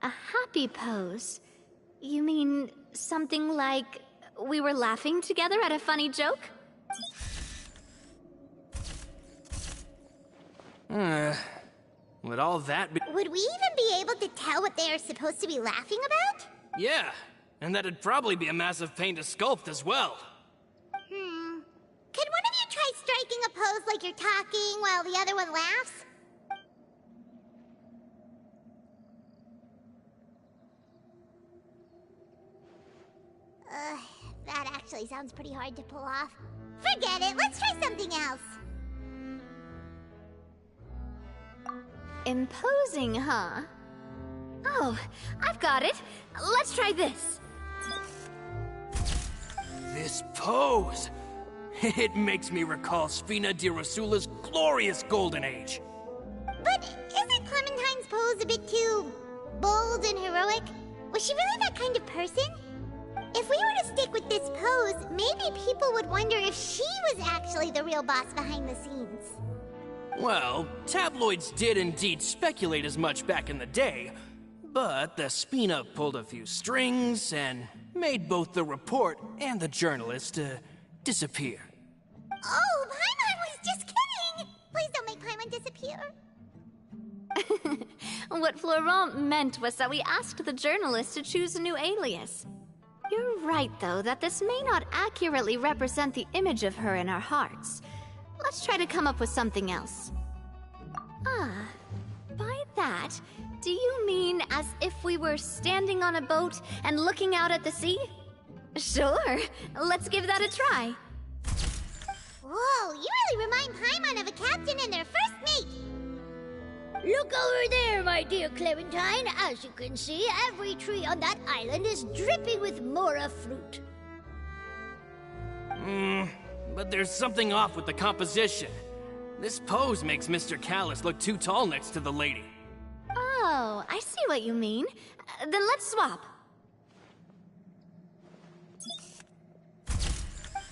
A happy pose? You mean something like we were laughing together at a funny joke? Would all that be— Would we even be able to tell what they are supposed to be laughing about? Yeah, and that'd probably be a massive pain to sculpt as well. Could one of you try striking a pose like you're talking while the other one laughs? That actually sounds pretty hard to pull off. Forget it, let's try something else. Imposing, huh? Oh, I've got it. Let's try this. This pose! It makes me recall Spina di Rosula's glorious golden age. But isn't Clementine's pose a bit too bold and heroic? Was she really that kind of person? If we were to stick with this pose, maybe people would wonder if she was actually the real boss behind the scenes. Well, tabloids did indeed speculate as much back in the day, but the Spina pulled a few strings and made both the report and the journalist disappear. Oh, Paimon was just kidding! Please don't make Paimon disappear. What Florent meant was that we asked the journalist to choose a new alias. You're right, though, that this may not accurately represent the image of her in our hearts. Let's try to come up with something else. By that, do you mean as if we were standing on a boat and looking out at the sea? Sure, let's give that a try. Whoa, you really remind Paimon of a captain and their first mate. Look over there, my dear Clementine. As you can see, every tree on that island is dripping with mora fruit. But there's something off with the composition. This pose makes Mr. Callus look too tall next to the lady. Oh, I see what you mean. Then let's swap.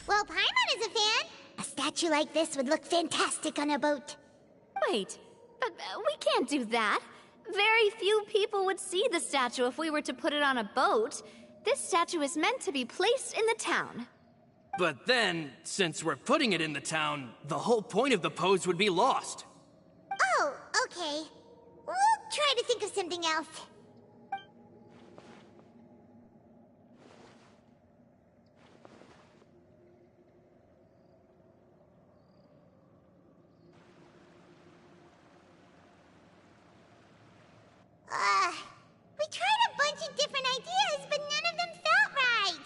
Well, Paimon is a fan. A statue like this would look fantastic on a boat. Wait, but we can't do that. Very few people would see the statue if we were to put it on a boat. This statue is meant to be placed in the town. But then, since we're putting it in the town, the whole point of the pose would be lost. Oh, okay. We'll try to think of something else. We tried a bunch of different ideas, but none of them felt right.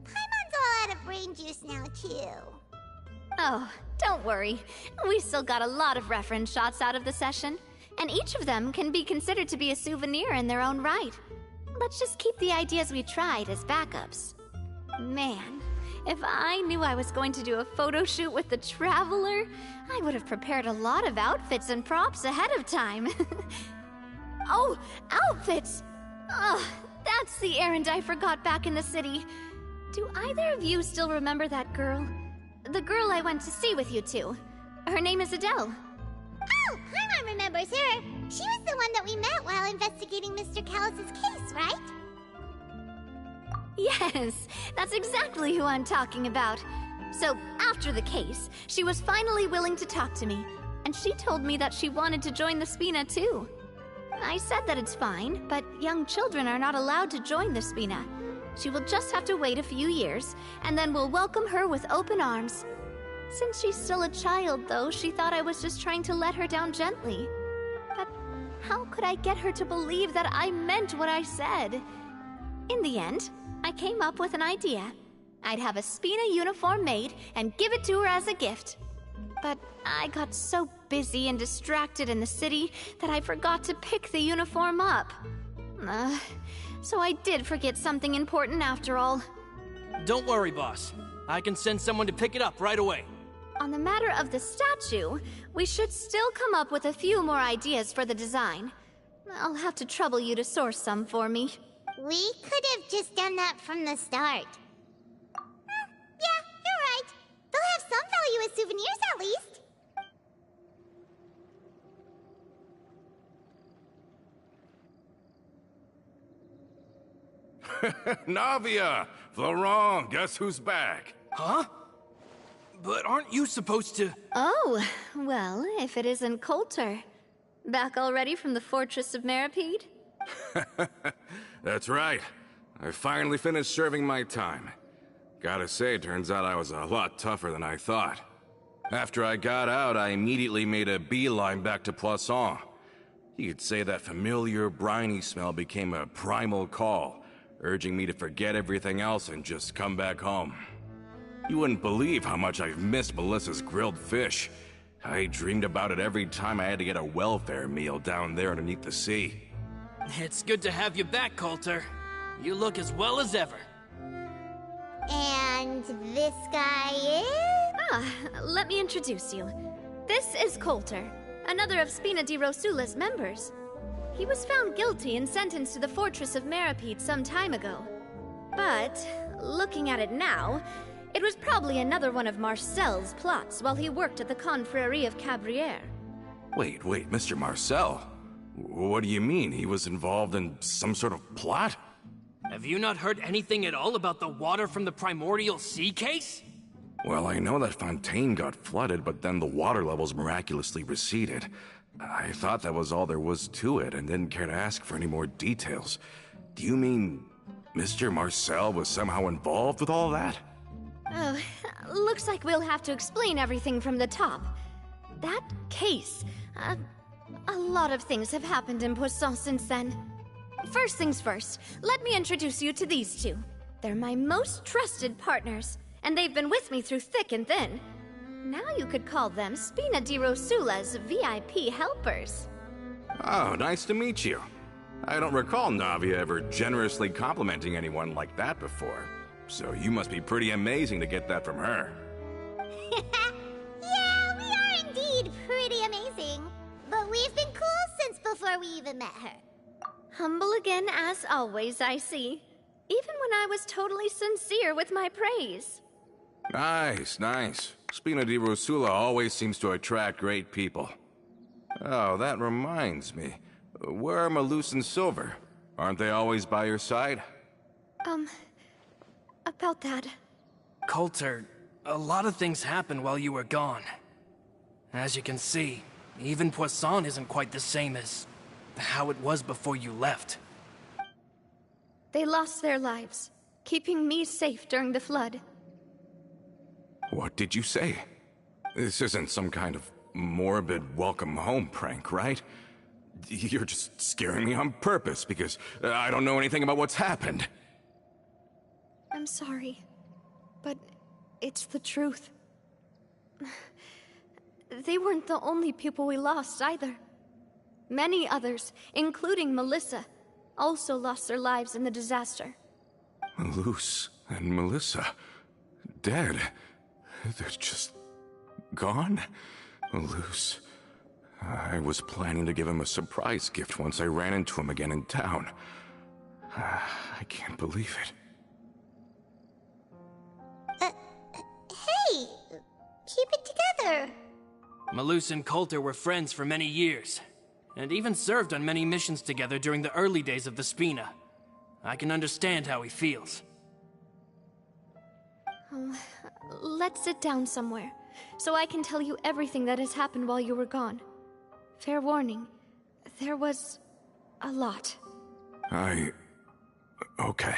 Paimon's all out of brain juice now, too. Oh, don't worry. We still got a lot of reference shots out of the session, and each of them can be considered to be a souvenir in their own right. Let's just keep the ideas we tried as backups. Man, if I knew I was going to do a photo shoot with the Traveler, I would have prepared a lot of outfits and props ahead of time. Oh, outfits! Ugh, that's the errand I forgot back in the city. Do either of you still remember that girl? The girl I went to see with you two. Her name is Adele. Oh, Paimon remembers her. She was the one that we met while investigating Mr. Callus's case, right? Yes, that's exactly who I'm talking about. So, after the case, she was finally willing to talk to me, and she told me that she wanted to join the Spina too. I said that it's fine, but young children are not allowed to join the Spina. She will just have to wait a few years, and then we'll welcome her with open arms. Since she's still a child, though, she thought I was just trying to let her down gently. But how could I get her to believe that I meant what I said? In the end, I came up with an idea. I'd have a Spina uniform made and give it to her as a gift. But I got so busy and distracted in the city that I forgot to pick the uniform up. So I did forget something important after all. Don't worry, boss. I can send someone to pick it up right away. On the matter of the statue, we should still come up with a few more ideas for the design. I'll have to trouble you to source some for me. We could have just done that from the start. Yeah, you're right. They'll have some value as souvenirs at least. Navia! Florent, guess who's back? Huh? But aren't you supposed to... Oh, well, if it isn't Coulter. Back already from the Fortress of Meripede? That's right. I finally finished serving my time. Gotta say, turns out I was a lot tougher than I thought. After I got out, I immediately made a beeline back to Poisson. You could say that familiar, briny smell became a primal call, urging me to forget everything else and just come back home. You wouldn't believe how much I've missed Melissa's grilled fish. I dreamed about it every time I had to get a welfare meal down there underneath the sea. It's good to have you back, Coulter. You look as well as ever. And this guy is? Let me introduce you. This is Coulter, another of Spina di Rosula's members. He was found guilty and sentenced to the Fortress of Meripede some time ago. But, looking at it now, it was probably another one of Marcel's plots while he worked at the Confrérie of Cabrières. Wait, Mr. Marcel? What do you mean? He was involved in some sort of plot? Have you not heard anything at all about the water from the Primordial Sea case? Well, I know that Fontaine got flooded, but then the water levels miraculously receded. I thought that was all there was to it and didn't care to ask for any more details. Do you mean Mr. Marcel was somehow involved with all that? Oh, looks like we'll have to explain everything from the top. That case, a lot of things have happened in Poisson since then. First things first, let me introduce you to these two. They're my most trusted partners, and they've been with me through thick and thin. Now you could call them Spina di Rosula's VIP helpers. Oh, nice to meet you. I don't recall Navia ever generously complimenting anyone like that before. So you must be pretty amazing to get that from her. Yeah, we are indeed pretty amazing. But we've been cool since before we even met her. Humble again as always, I see. Even when I was totally sincere with my praise. Nice, nice. Spina di Rosula always seems to attract great people. Oh, that reminds me. Where are Malus and Silver? Aren't they always by your side? About that. Coulter, a lot of things happened while you were gone. As you can see, even Poisson isn't quite the same as how it was before you left. They lost their lives, keeping me safe during the flood. What did you say? This isn't some kind of morbid welcome home prank, right? You're just scaring me on purpose because I don't know anything about what's happened. I'm sorry, but it's the truth. They weren't the only people we lost either. Many others, including Melissa, also lost their lives in the disaster. Malus and Melissa, dead. They're just gone? Malus. I was planning to give him a surprise gift once I ran into him again in town. I can't believe it. Hey! Keep it together! Malus and Coulter were friends for many years, and even served on many missions together during the early days of the Spina. I can understand how he feels. Let's sit down somewhere, so I can tell you everything that has happened while you were gone. Fair warning, there was a lot. Okay.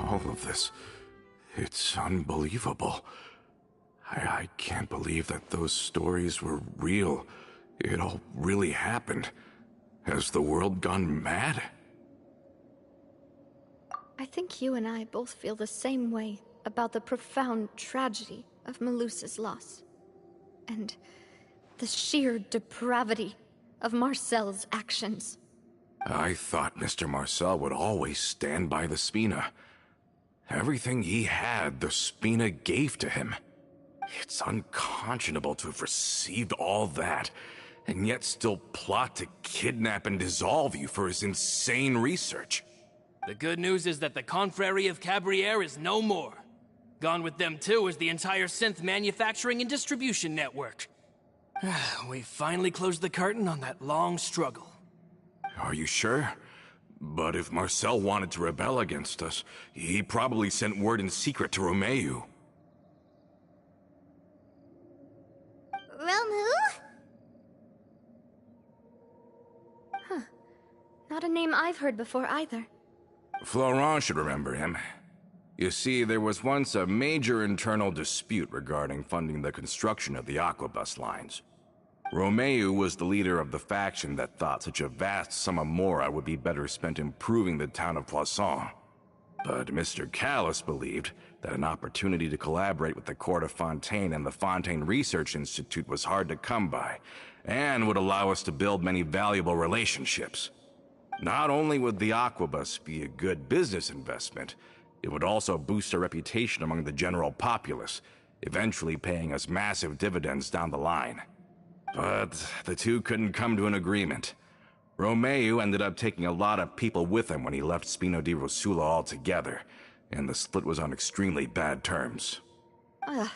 All of this, it's unbelievable. I can't believe that those stories were real. It all really happened. Has the world gone mad? I think you and I both feel the same way about the profound tragedy of Melusa's loss. And the sheer depravity of Marcel's actions. I thought Mr. Marcel would always stand by the Spina. Everything he had, the Spina gave to him. It's unconscionable to have received all that, and yet still plot to kidnap and dissolve you for his insane research. The good news is that the Confrérie of Cabriere is no more. Gone with them too is the entire synth manufacturing and distribution network. We finally closed the curtain on that long struggle. Are you sure? But if Marcel wanted to rebel against us, he probably sent word in secret to Romeu. Romu? Huh. Not a name I've heard before either. Florent should remember him. You see, there was once a major internal dispute regarding funding the construction of the Aquabus lines. Romeu was the leader of the faction that thought such a vast sum of mora would be better spent improving the town of Poisson. But Mr. Callis believed that an opportunity to collaborate with the Court of Fontaine and the Fontaine Research Institute was hard to come by, and would allow us to build many valuable relationships. Not only would the Aquabus be a good business investment, it would also boost our reputation among the general populace, eventually paying us massive dividends down the line. But the two couldn't come to an agreement. Romeo ended up taking a lot of people with him when he left Spino di Rosula altogether, and the split was on extremely bad terms. Ugh.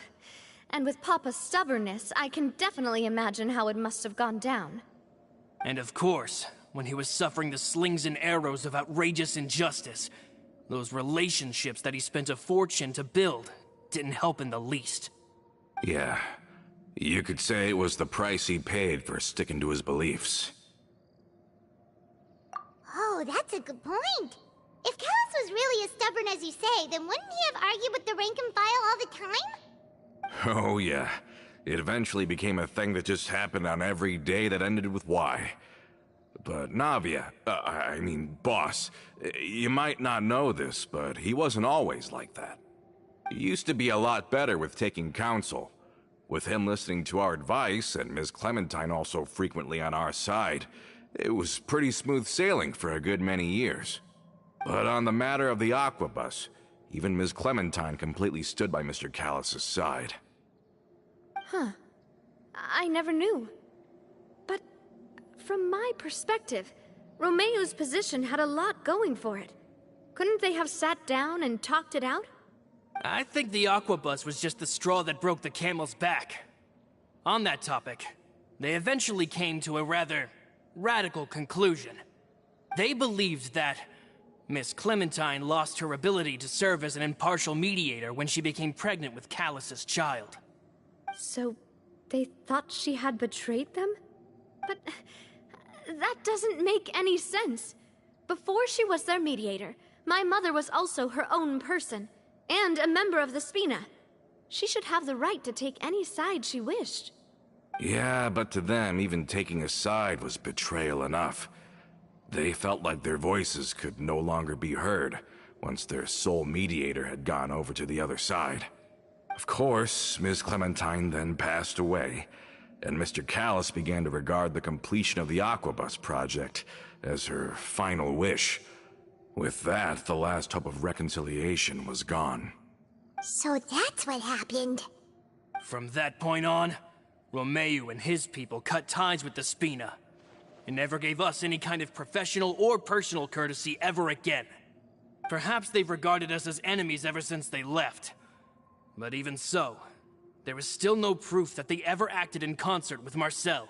And with Papa's stubbornness, I can definitely imagine how it must have gone down. And of course, when he was suffering the slings and arrows of outrageous injustice, those relationships that he spent a fortune to build didn't help in the least. Yeah, you could say it was the price he paid for sticking to his beliefs. Oh, that's a good point. If Callus was really as stubborn as you say, then wouldn't he have argued with the rank and file all the time? Oh yeah, it eventually became a thing that just happened on every day that ended with Y. But Navia, boss, you might not know this, but he wasn't always like that. He used to be a lot better with taking counsel. With him listening to our advice, and Ms. Clementine also frequently on our side, it was pretty smooth sailing for a good many years. But on the matter of the Aquabus, even Ms. Clementine completely stood by Mr. Callus's side. Huh. I never knew. But from my perspective, Romeo's position had a lot going for it. Couldn't they have sat down and talked it out? I think the Aquabus was just the straw that broke the camel's back. On that topic, they eventually came to a rather radical conclusion. They believed that Miss Clementine lost her ability to serve as an impartial mediator when she became pregnant with Callus's child. So, they thought she had betrayed them? But that doesn't make any sense. Before she was their mediator, my mother was also her own person, and a member of the Spina. She should have the right to take any side she wished. Yeah, but to them, even taking a side was betrayal enough. They felt like their voices could no longer be heard once their sole mediator had gone over to the other side. Of course, Ms. Clementine then passed away, and Mr. Callus began to regard the completion of the Aquabus project as her final wish. With that, the last hope of reconciliation was gone. So that's what happened. From that point on, Romeo and his people cut ties with the Spina, and never gave us any kind of professional or personal courtesy ever again. Perhaps they've regarded us as enemies ever since they left. But even so, there is still no proof that they ever acted in concert with Marcel.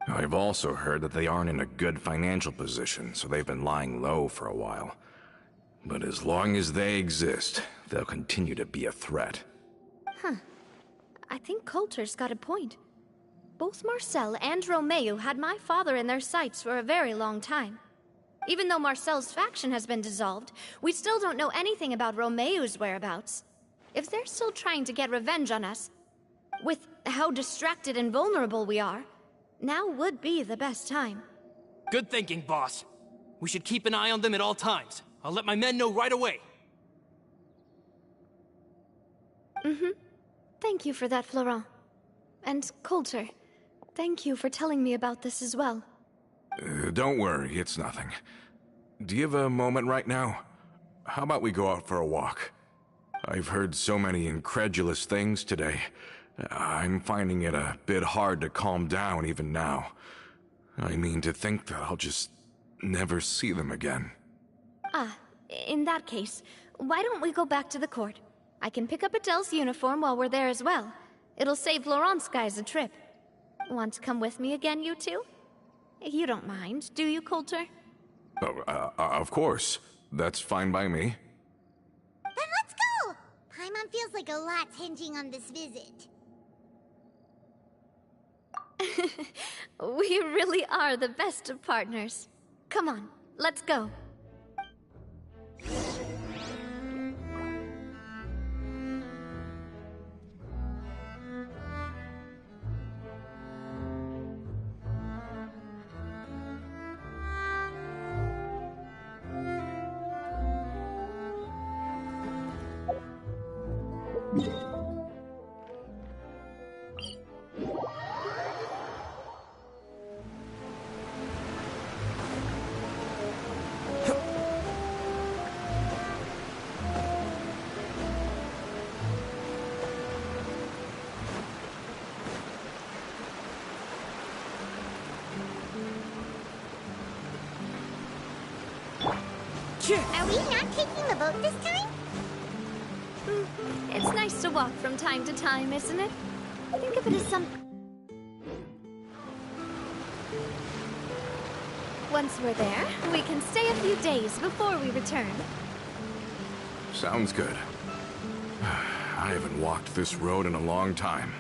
I've also heard that they aren't in a good financial position, so they've been lying low for a while. But as long as they exist, they'll continue to be a threat. Huh. I think Coulter's got a point. Both Marcel and Romeo had my father in their sights for a very long time. Even though Marcel's faction has been dissolved, we still don't know anything about Romeo's whereabouts. If they're still trying to get revenge on us, with how distracted and vulnerable we are, now would be the best time. Good thinking, boss. We should keep an eye on them at all times. I'll let my men know right away. Thank you for that, Florent. And Coulter, thank you for telling me about this as well. Don't worry, it's nothing. Do you have a moment right now? How about we go out for a walk? I've heard so many incredulous things today. I'm finding it a bit hard to calm down even now. I mean, to think that I'll just never see them again. Ah, in that case, why don't we go back to the court? I can pick up Adele's uniform while we're there as well. It'll save Laurent's guys a trip. Want to come with me again, you two? You don't mind, do you, Coulter? Of course. That's fine by me. Then let's go! Paimon feels like a lot's hinging on this visit. We really are the best of partners. Come on, let's go. Are we not taking the boat this time? It's nice to walk from time to time, isn't it? Think of it as some... Once we're there, we can stay a few days before we return. Sounds good. I haven't walked this road in a long time.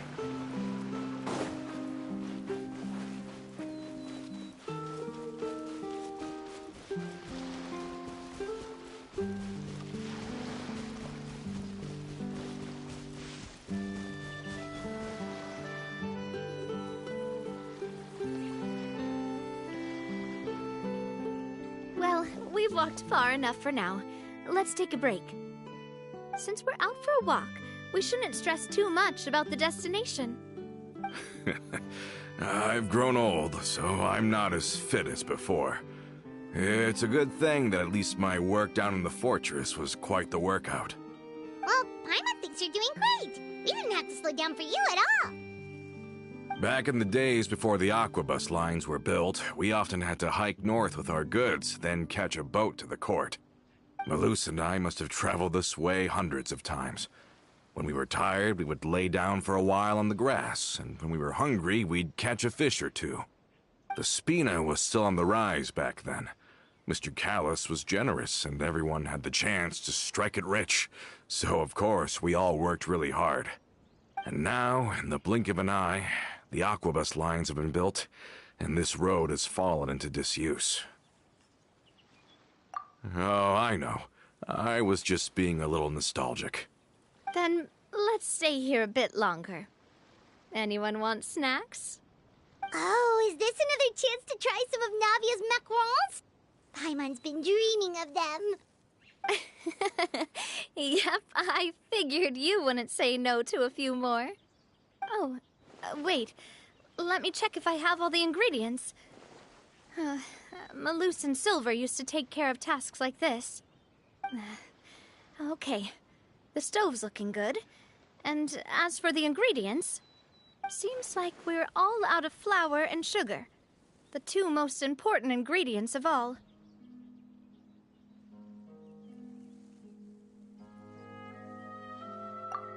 Well, we've walked far enough for now. Let's take a break. Since we're out for a walk, we shouldn't stress too much about the destination. I've grown old, so I'm not as fit as before. It's a good thing that at least my work down in the fortress was quite the workout. Well, Paimon thinks you're doing great. We didn't have to slow down for you at all. Back in the days before the aquabus lines were built, we often had to hike north with our goods, then catch a boat to the court. Malus and I must have traveled this way hundreds of times. When we were tired, we would lay down for a while on the grass, and when we were hungry, we'd catch a fish or two. The spina was still on the rise back then. Mr. Callus was generous, and everyone had the chance to strike it rich. So, of course, we all worked really hard. And now, in the blink of an eye, the aquabus lines have been built, and this road has fallen into disuse. Oh, I know. I was just being a little nostalgic. Then let's stay here a bit longer. Anyone want snacks? Oh, is this another chance to try some of Navia's macarons? Paimon's been dreaming of them. Yep, I figured you wouldn't say no to a few more. Oh, wait. Let me check if I have all the ingredients. Malus and Silver used to take care of tasks like this. Okay, the stove's looking good. And as for the ingredients, seems like we're all out of flour and sugar, the two most important ingredients of all.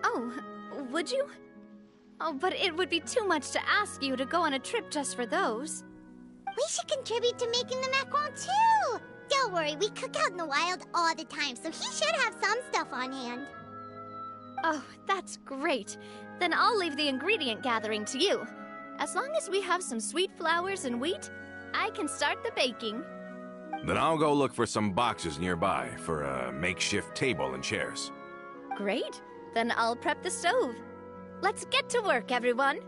Oh, would you? Oh, but it would be too much to ask you to go on a trip just for those. We should contribute to making the macaron too! Don't worry, we cook out in the wild all the time, so he should have some stuff on hand. Oh, that's great. Then I'll leave the ingredient gathering to you. As long as we have some sweet flours and wheat, I can start the baking. Then I'll go look for some boxes nearby for a makeshift table and chairs. Great. Then I'll prep the stove. Let's get to work, everyone.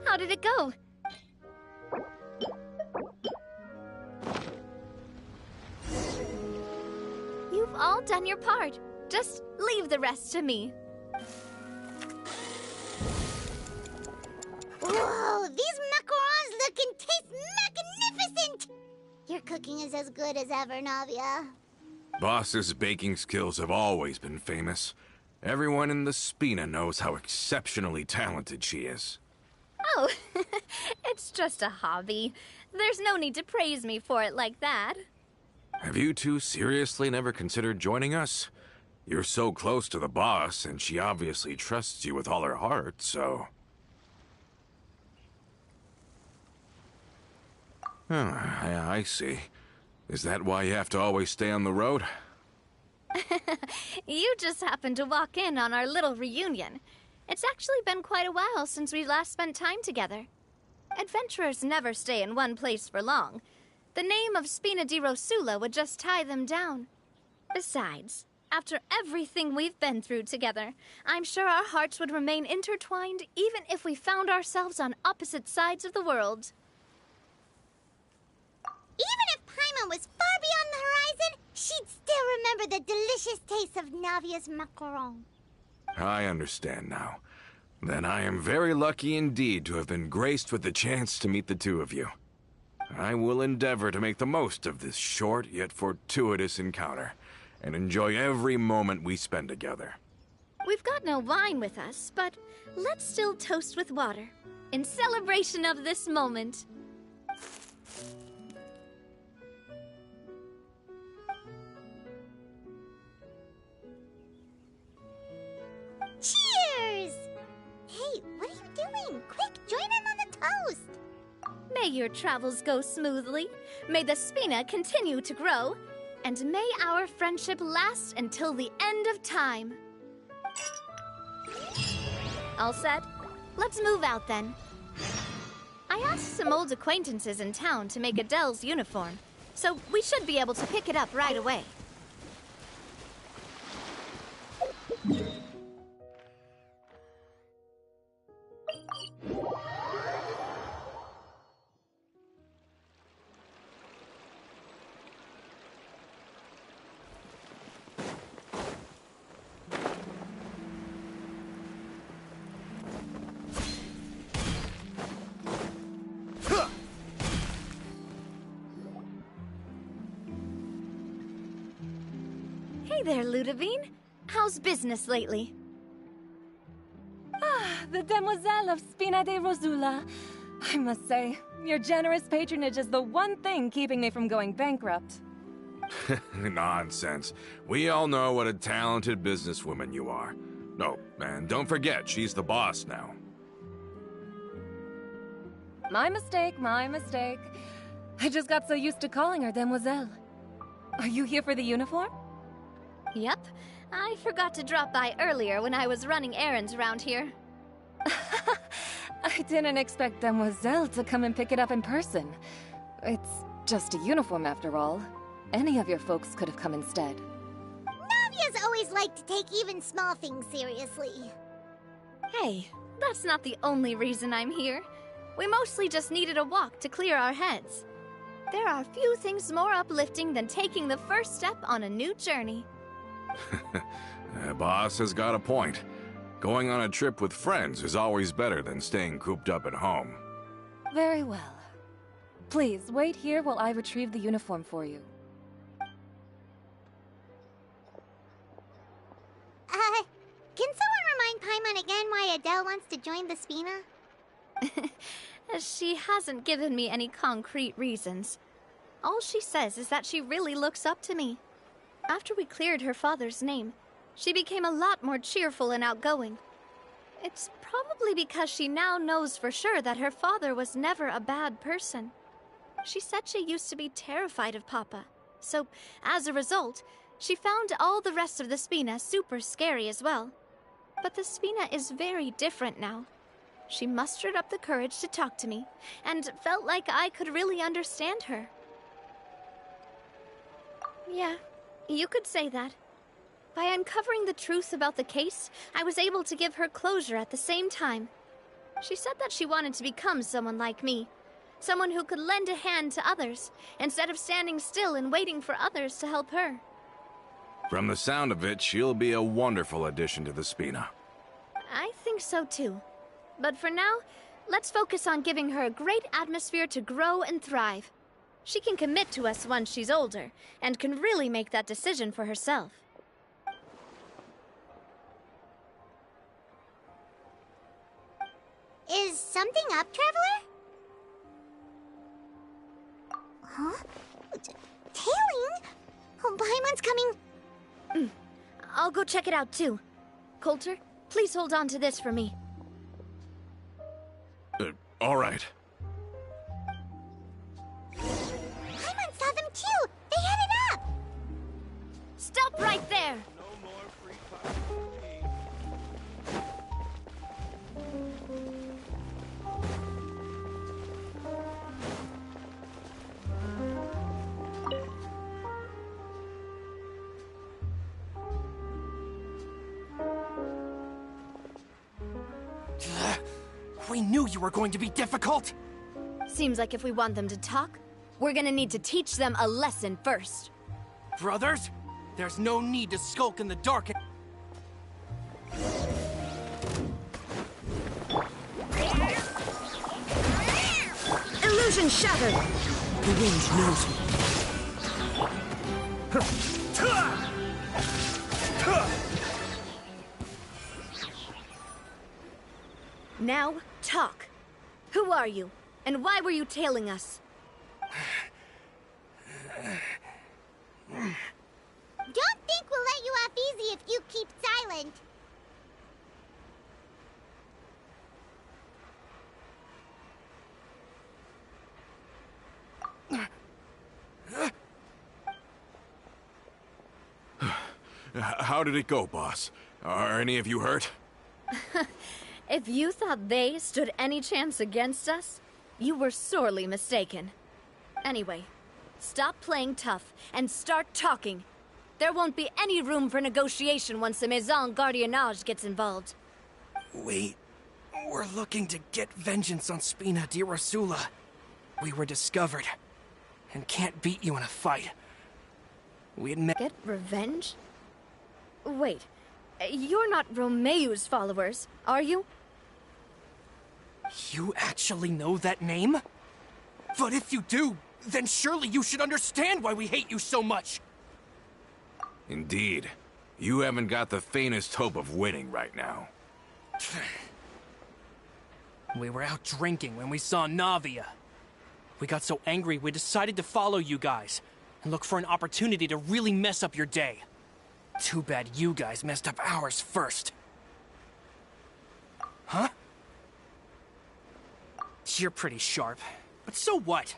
How did it go? You've all done your part. Just leave the rest to me. Whoa, these macarons look and taste magnificent! Your cooking is as good as ever, Navia. Boss's baking skills have always been famous. Everyone in the Spina knows how exceptionally talented she is. Oh, it's just a hobby. There's no need to praise me for it like that. Have you two seriously never considered joining us? You're so close to the boss, and she obviously trusts you with all her heart, so... Oh, I see. Is that why you have to always stay on the road? You just happened to walk in on our little reunion. It's actually been quite a while since we last spent time together. Adventurers never stay in one place for long. The name of Spina di Rosula would just tie them down. Besides, after everything we've been through together, I'm sure our hearts would remain intertwined even if we found ourselves on opposite sides of the world. Even if Paimon was far beyond the horizon, she'd still remember the delicious taste of Navia's macaron. I understand now. Then I am very lucky indeed to have been graced with the chance to meet the two of you. I will endeavor to make the most of this short yet fortuitous encounter, and enjoy every moment we spend together. We've got no wine with us, but let's still toast with water, in celebration of this moment. Cheers! Hey, what are you doing? Quick, join in on the toast! May your travels go smoothly, may the Spina continue to grow, and may our friendship last until the end of time. All set? Let's move out then. I asked some old acquaintances in town to make Adele's uniform, so we should be able to pick it up right away. Hey there, Ludovine. How's business lately? The Demoiselle of Spina de Rosula. I must say, your generous patronage is the one thing keeping me from going bankrupt. Nonsense. We all know what a talented businesswoman you are. No, and don't forget, she's the boss now. My mistake, my mistake. I just got so used to calling her Demoiselle. Are you here for the uniform? Yep. I forgot to drop by earlier when I was running errands around here. I didn't expect Demoiselle to come and pick it up in person. It's just a uniform after all. Any of your folks could have come instead. Navia's always liked to take even small things seriously. Hey, that's not the only reason I'm here. We mostly just needed a walk to clear our heads. There are few things more uplifting than taking the first step on a new journey. Boss has got a point. Going on a trip with friends is always better than staying cooped up at home. Very well. Please, wait here while I retrieve the uniform for you. Can someone remind Paimon again why Adele wants to join the Spina? She hasn't given me any concrete reasons. All she says is that she really looks up to me. After we cleared her father's name, she became a lot more cheerful and outgoing. It's probably because she now knows for sure that her father was never a bad person. She said she used to be terrified of Papa, so as a result, she found all the rest of the Spina super scary as well. But the Spina is very different now. She mustered up the courage to talk to me, and felt like I could really understand her. Yeah, you could say that. By uncovering the truth about the case, I was able to give her closure at the same time. She said that she wanted to become someone like me. Someone who could lend a hand to others, instead of standing still and waiting for others to help her. From the sound of it, she'll be a wonderful addition to the Spina. I think so too. But for now, let's focus on giving her a great atmosphere to grow and thrive. She can commit to us once she's older, and can really make that decision for herself. Is something up, Traveler? Huh? Tailing? Oh, Paimon's coming. I'll go check it out too. Coulter, please hold on to this for me. All right. Paimon saw them too! They headed up! Stop right there! We knew you were going to be difficult! Seems like if we want them to talk, we're gonna need to teach them a lesson first. Brothers, there's no need to skulk in the dark. Vision shattered! The wind knows me. Now, talk. Who are you? And why were you tailing us? Don't think we'll let you off easy if you keep silent. How did it go, boss? Are any of you hurt? If you thought they stood any chance against us, you were sorely mistaken. Anyway, stop playing tough and start talking. There won't be any room for negotiation once the Maison Gardiennage gets involved. We're looking to get vengeance on Spina di Rosula. We were discovered, and can't beat you in a fight. We admit— Get revenge? Wait, you're not Romeu's followers, are you? You actually know that name? But if you do, then surely you should understand why we hate you so much! Indeed. You haven't got the faintest hope of winning right now. We were out drinking when we saw Navia. We got so angry we decided to follow you guys and look for an opportunity to really mess up your day. Too bad you guys messed up ours first. Huh? You're pretty sharp, but so what?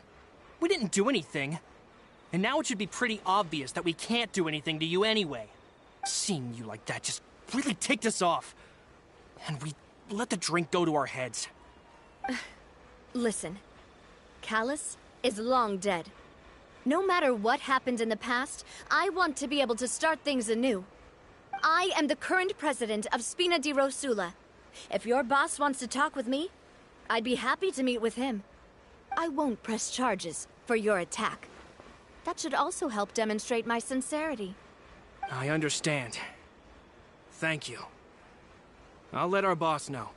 We didn't do anything. And now it should be pretty obvious that we can't do anything to you anyway. Seeing you like that just really ticked us off. And we let the drink go to our heads. Listen, Callus is long dead. No matter what happened in the past, I want to be able to start things anew. I am the current president of Spina di Rosula. If your boss wants to talk with me, I'd be happy to meet with him. I won't press charges for your attack. That should also help demonstrate my sincerity. I understand. Thank you. I'll let our boss know.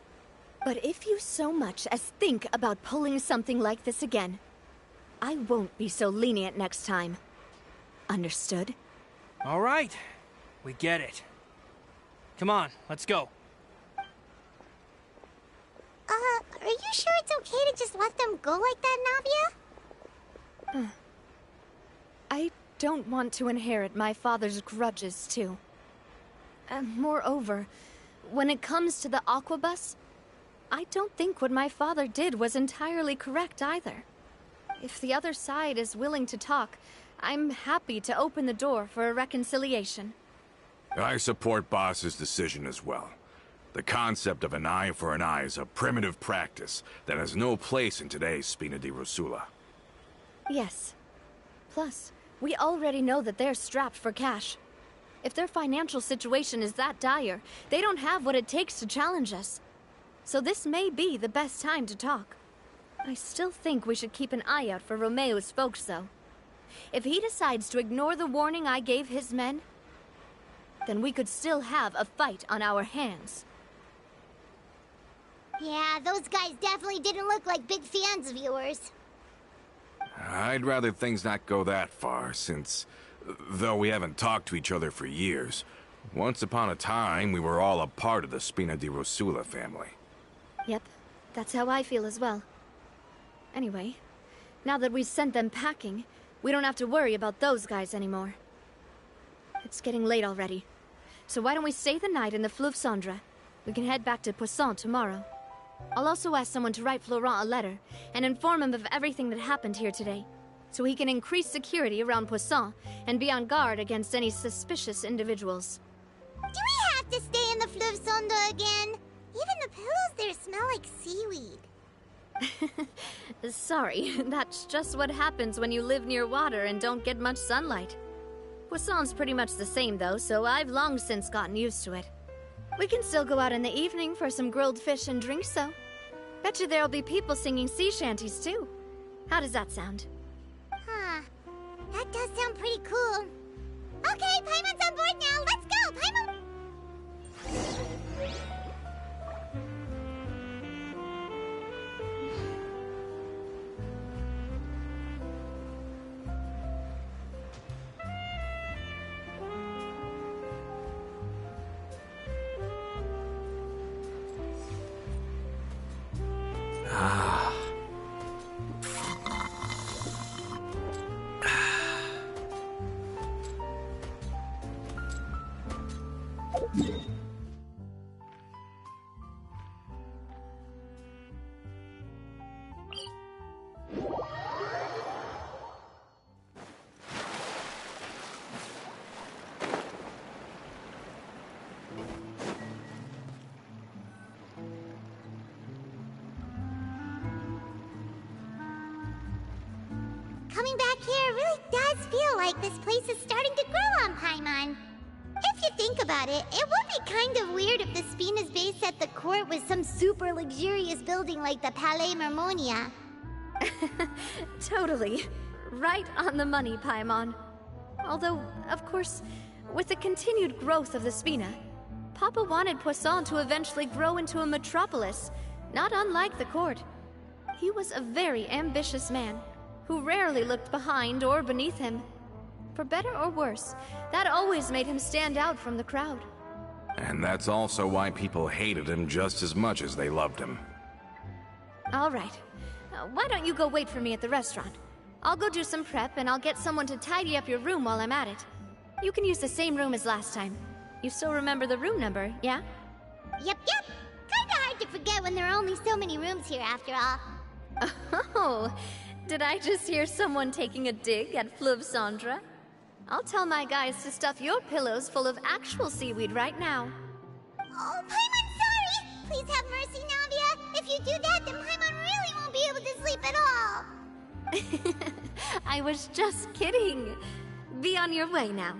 But if you so much as think about pulling something like this again, I won't be so lenient next time. Understood? All right. We get it. Come on, let's go. Are you sure it's okay to just let them go like that, Navia? I don't want to inherit my father's grudges, too. Moreover, when it comes to the Aquabus, I don't think what my father did was entirely correct either. If the other side is willing to talk, I'm happy to open the door for a reconciliation. I support Boss's decision as well. The concept of an eye for an eye is a primitive practice that has no place in today's Spina di Rosula. Yes. Plus, we already know that they're strapped for cash. If their financial situation is that dire, they don't have what it takes to challenge us. So this may be the best time to talk. I still think we should keep an eye out for Romeu's folks, though. If he decides to ignore the warning I gave his men, then we could still have a fight on our hands. Yeah, those guys definitely didn't look like big fans of yours. I'd rather things not go that far, since, though we haven't talked to each other for years, once upon a time we were all a part of the Spina di Rosula family. Yep, that's how I feel as well. Anyway, now that we've sent them packing, we don't have to worry about those guys anymore. It's getting late already, so why don't we stay the night in the Fleuve Cendre? We can head back to Poisson tomorrow. I'll also ask someone to write Florent a letter and inform him of everything that happened here today, so he can increase security around Poisson and be on guard against any suspicious individuals. Do we have to stay in the Fleuve Cendre again? Even the pillows there smell like seaweed. Sorry, that's just what happens when you live near water and don't get much sunlight. Poisson's pretty much the same though, so I've long since gotten used to it. We can still go out in the evening for some grilled fish and drinks, though. Bet you there'll be people singing sea shanties, too. How does that sound? Huh. That does sound pretty cool. Okay, Paimon's on board now. Let's go, Paimon! Coming back here really does feel like this place is starting to grow on Paimon. If you think about it, it would be kind of weird if the Spina's base at the court was some super luxurious building like the Palais Mermonia. Totally. Right on the money, Paimon. Although, of course, with the continued growth of the Spina, Papa wanted Poisson to eventually grow into a metropolis, not unlike the court. He was a very ambitious man, who rarely looked behind or beneath him. For better or worse, that always made him stand out from the crowd. And that's also why people hated him just as much as they loved him. All right. Why don't you go wait for me at the restaurant? I'll go do some prep, and I'll get someone to tidy up your room while I'm at it. You can use the same room as last time. You still remember the room number, yeah? Yep. Kinda hard to forget when there are only so many rooms here after all. Oh, did I just hear someone taking a dig at Fleuve Cendra? I'll tell my guys to stuff your pillows full of actual seaweed right now. Oh, Paimon, sorry! Please have mercy, Navia. If you do that, then Paimon really won't be able to sleep at all. I was just kidding. Be on your way now.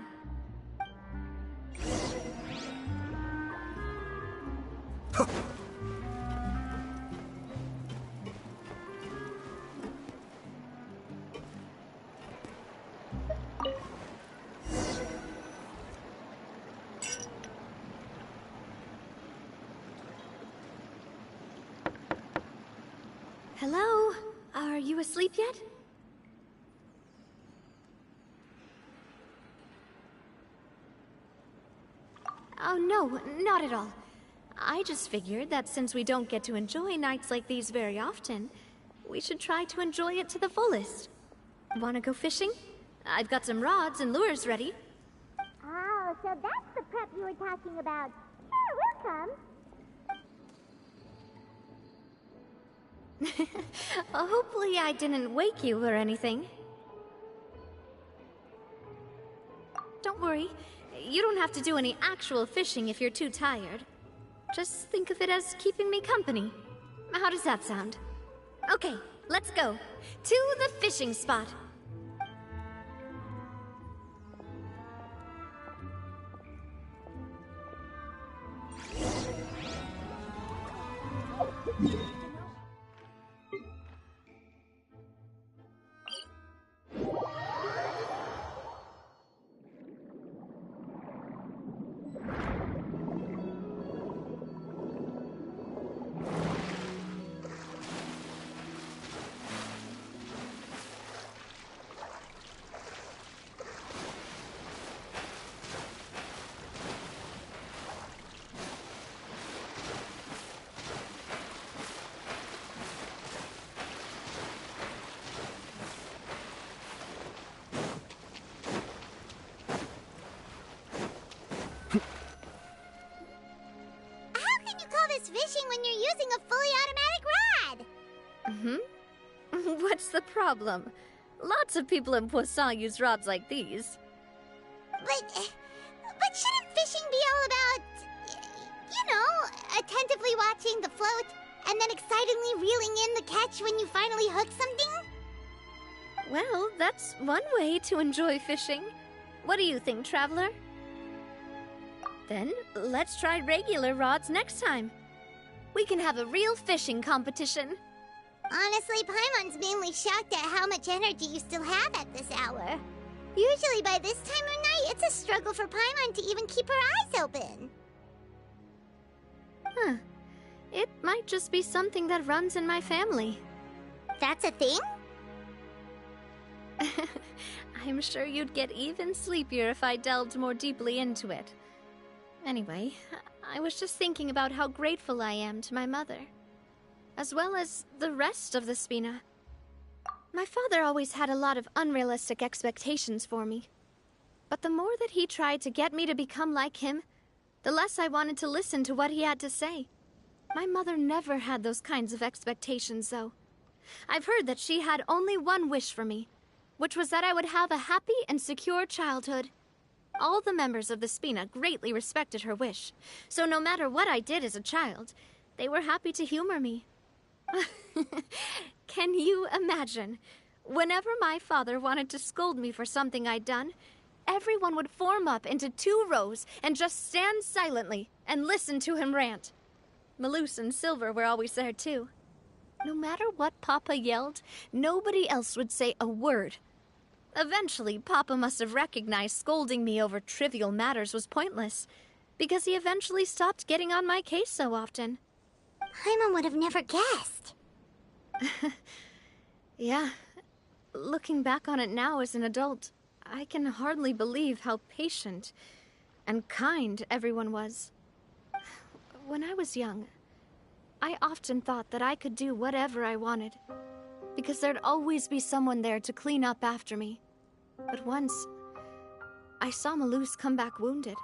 Hello? Are you asleep yet? Oh, no, not at all. I just figured that since we don't get to enjoy nights like these very often, we should try to enjoy it to the fullest. Wanna go fishing? I've got some rods and lures ready. Oh, so that's the prep you were talking about. Sure, we'll come. Hopefully I didn't wake you or anything. Don't worry. You don't have to do any actual fishing if you're too tired. Just think of it as keeping me company. How does that sound? Okay, let's go. To the fishing spot. Fishing when you're using a fully automatic rod! What's the problem? Lots of people in Poisson use rods like these. But shouldn't fishing be all about, you know, attentively watching the float and then excitedly reeling in the catch when you finally hook something? Well, that's one way to enjoy fishing. What do you think, Traveler? Then, let's try regular rods next time. We can have a real fishing competition. Honestly, Paimon's mainly shocked at how much energy you still have at this hour. Usually by this time of night, it's a struggle for Paimon to even keep her eyes open. Huh. It might just be something that runs in my family. That's a thing? I'm sure you'd get even sleepier if I delved more deeply into it. Anyway, I was just thinking about how grateful I am to my mother. as well as the rest of the Spina. My father always had a lot of unrealistic expectations for me. But the more that he tried to get me to become like him, the less I wanted to listen to what he had to say. My mother never had those kinds of expectations, though. I've heard that she had only one wish for me, which was that I would have a happy and secure childhood. All the members of the Spina greatly respected her wish, so no matter what I did as a child, they were happy to humor me. Can you imagine? Whenever my father wanted to scold me for something I'd done, everyone would form up into 2 rows and just stand silently and listen to him rant. Malus and Silver were always there too. No matter what Papa yelled, nobody else would say a word. Eventually, Papa must have recognized scolding me over trivial matters was pointless, because he eventually stopped getting on my case so often. Paimon would have never guessed. Yeah. Looking back on it now as an adult, I can hardly believe how patient and kind everyone was. When I was young, I often thought that I could do whatever I wanted, because there'd always be someone there to clean up after me. But once, I saw Malus come back wounded.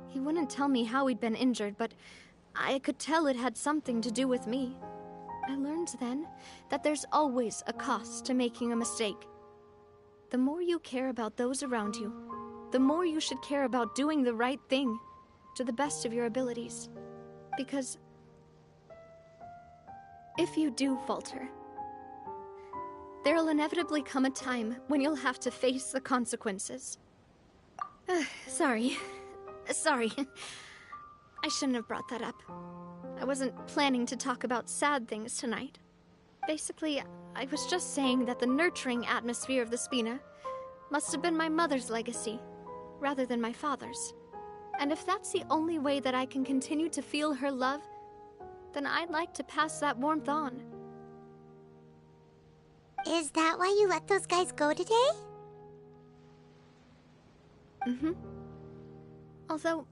He wouldn't tell me how he'd been injured, but I could tell it had something to do with me. I learned then that there's always a cost to making a mistake. The more you care about those around you, the more you should care about doing the right thing to the best of your abilities. Because if you do falter, there'll inevitably come a time when you'll have to face the consequences. Sorry. I shouldn't have brought that up. I wasn't planning to talk about sad things tonight. Basically, I was just saying that the nurturing atmosphere of the Spina must have been my mother's legacy, rather than my father's. And if that's the only way that I can continue to feel her love, then I'd like to pass that warmth on. Is that why you let those guys go today? Mm-hmm. Although,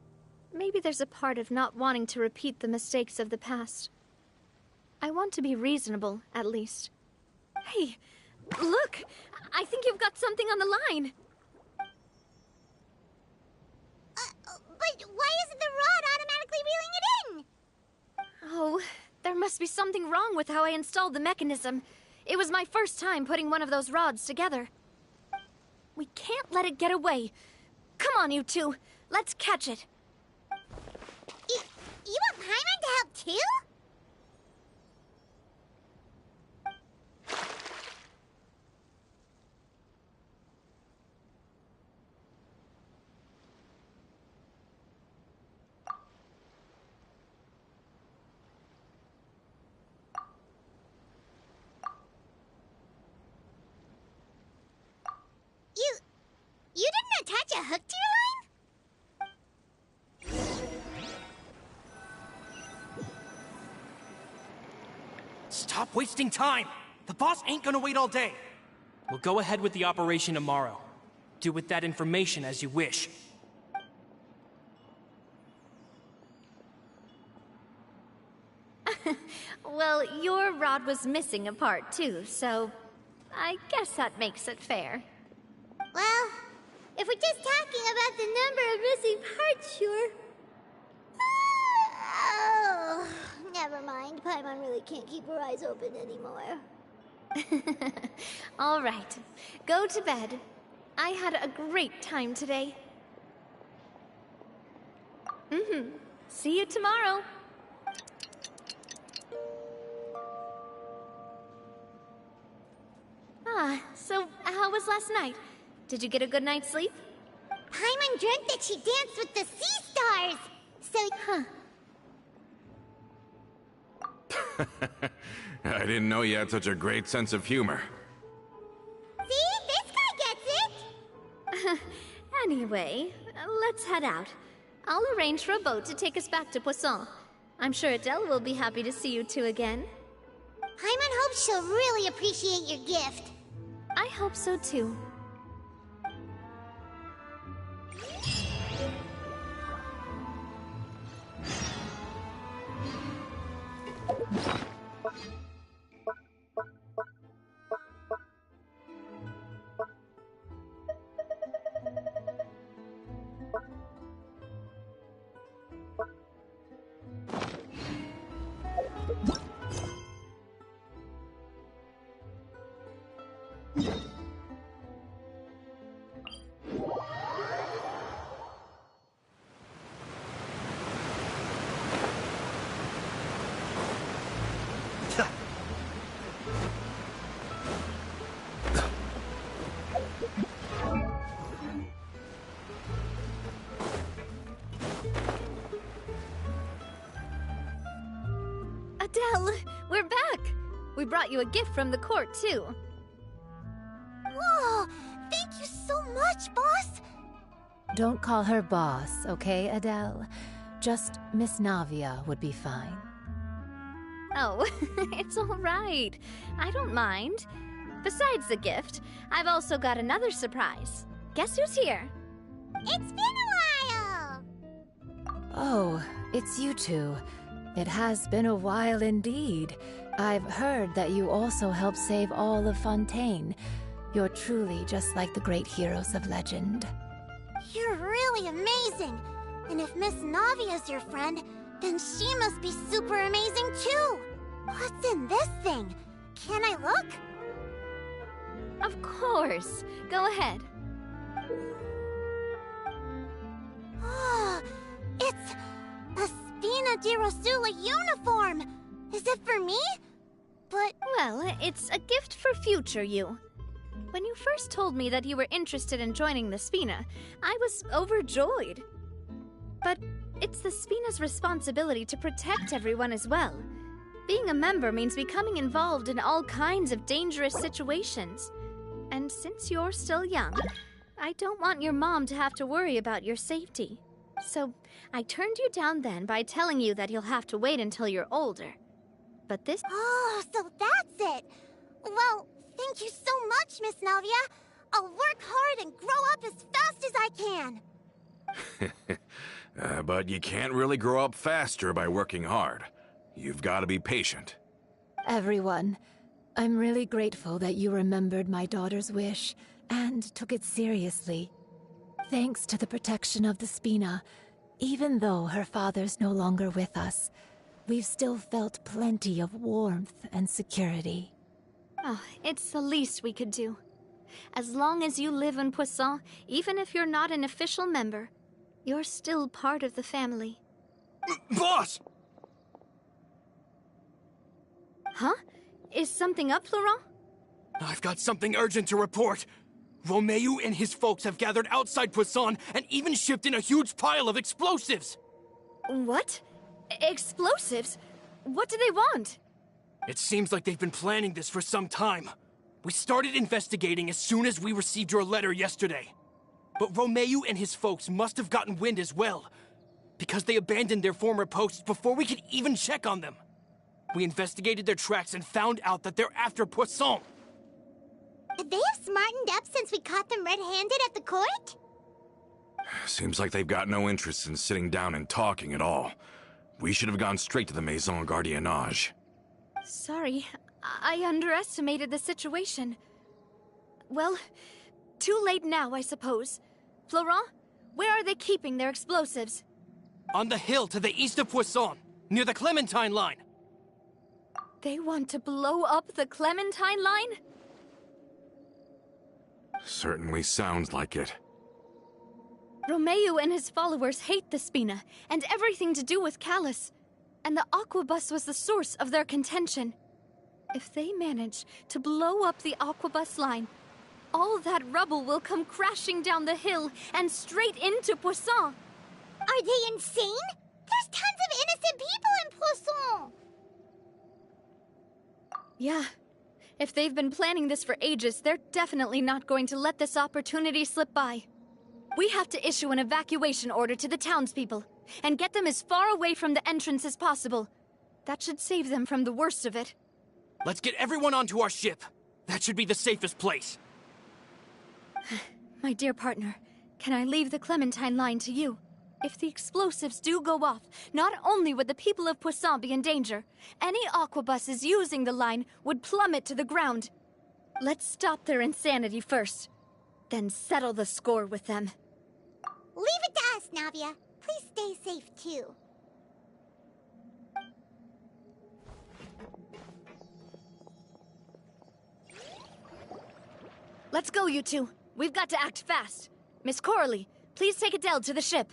maybe there's a part of not wanting to repeat the mistakes of the past. I want to be reasonable, at least. Hey, look! I think you've got something on the line! But why isn't the rod automatically reeling it in? Oh, there must be something wrong with how I installed the mechanism. It was my first time putting one of those rods together. We can't let it get away. Come on, you two. Let's catch it. You want Paimon to help too? You didn't attach a hook to your line? Stop wasting time! The boss ain't gonna wait all day. We'll go ahead with the operation tomorrow. Do with that information as you wish. Well, your rod was missing a part too, so I guess that makes it fair. Well, if we're just talking about the number of missing parts, sure. Oh, never mind. Paimon really can't keep her eyes open anymore. All right, go to bed. I had a great time today. See you tomorrow. So how was last night? Did you get a good night's sleep? Paimon dreamt that she danced with the sea stars. So, I didn't know you had such a great sense of humor. See? This guy gets it. Anyway, let's head out. I'll arrange for a boat to take us back to Poisson. I'm sure Adele will be happy to see you two again. Paimon hopes she'll really appreciate your gift. I hope so too. Adele, we're back! We brought you a gift from the court, too. Whoa! Thank you so much, boss! Don't call her boss, okay, Adele? Just Miss Navia would be fine. Oh, it's all right. I don't mind. Besides the gift, I've also got another surprise. Guess who's here? It's been a while! Oh, it's you two. It has been a while indeed. I've heard that you also helped save all of Fontaine. You're truly just like the great heroes of legend. You're really amazing! And if Miss Navia's your friend, then she must be super amazing too! What's in this thing? Can I look? Of course. Go ahead. Oh, it's a Spina di Rosula uniform! Is it for me? But... Well, it's a gift for future you. When you first told me that you were interested in joining the Spina, I was overjoyed. But it's the Spina's responsibility to protect everyone as well. Being a member means becoming involved in all kinds of dangerous situations. And since you're still young, I don't want your mom to have to worry about your safety. So I turned you down then by telling you that you'll have to wait until you're older. But this... Oh, so that's it! Well, thank you so much, Miss Navia. I'll work hard and grow up as fast as I can. But you can't really grow up faster by working hard. You've got to be patient. Everyone, I'm really grateful that you remembered my daughter's wish and took it seriously. Thanks to the protection of the Spina, even though her father's no longer with us, we've still felt plenty of warmth and security. Oh, it's the least we could do. As long as you live in Poisson, even if you're not an official member, you're still part of the family. Boss! Huh? Is something up, Florent? I've got something urgent to report. Romeu and his folks have gathered outside Poisson and even shipped in a huge pile of explosives. What? Explosives? What do they want? It seems like they've been planning this for some time. We started investigating as soon as we received your letter yesterday. But Romeu and his folks must have gotten wind as well, because they abandoned their former posts before we could even check on them. We investigated their tracks and found out that they're after Poisson. They have smartened up since we caught them red-handed at the court? Seems like they've got no interest in sitting down and talking at all. We should have gone straight to the Maison Gardiennage. Sorry, I underestimated the situation. Well, too late now, I suppose. Florent, where are they keeping their explosives? On the hill to the east of Poisson, near the Clementine line. They want to blow up the Clementine line? Certainly sounds like it. Romeu and his followers hate the Spina and everything to do with Callus. And the Aquabus was the source of their contention. If they manage to blow up the Aquabus line, all that rubble will come crashing down the hill and straight into Poisson. Are they insane? There's tons of innocent people in Poisson! Yeah. If they've been planning this for ages, they're definitely not going to let this opportunity slip by. We have to issue an evacuation order to the townspeople and get them as far away from the entrance as possible. That should save them from the worst of it. Let's get everyone onto our ship. That should be the safest place. My dear partner, can I leave the Clementine line to you? If the explosives do go off, not only would the people of Poisson be in danger, any aquabuses using the line would plummet to the ground. Let's stop their insanity first, then settle the score with them. Leave it to us, Navia. Please stay safe, too. Let's go, you two. We've got to act fast. Miss Coralie, please take Adele to the ship.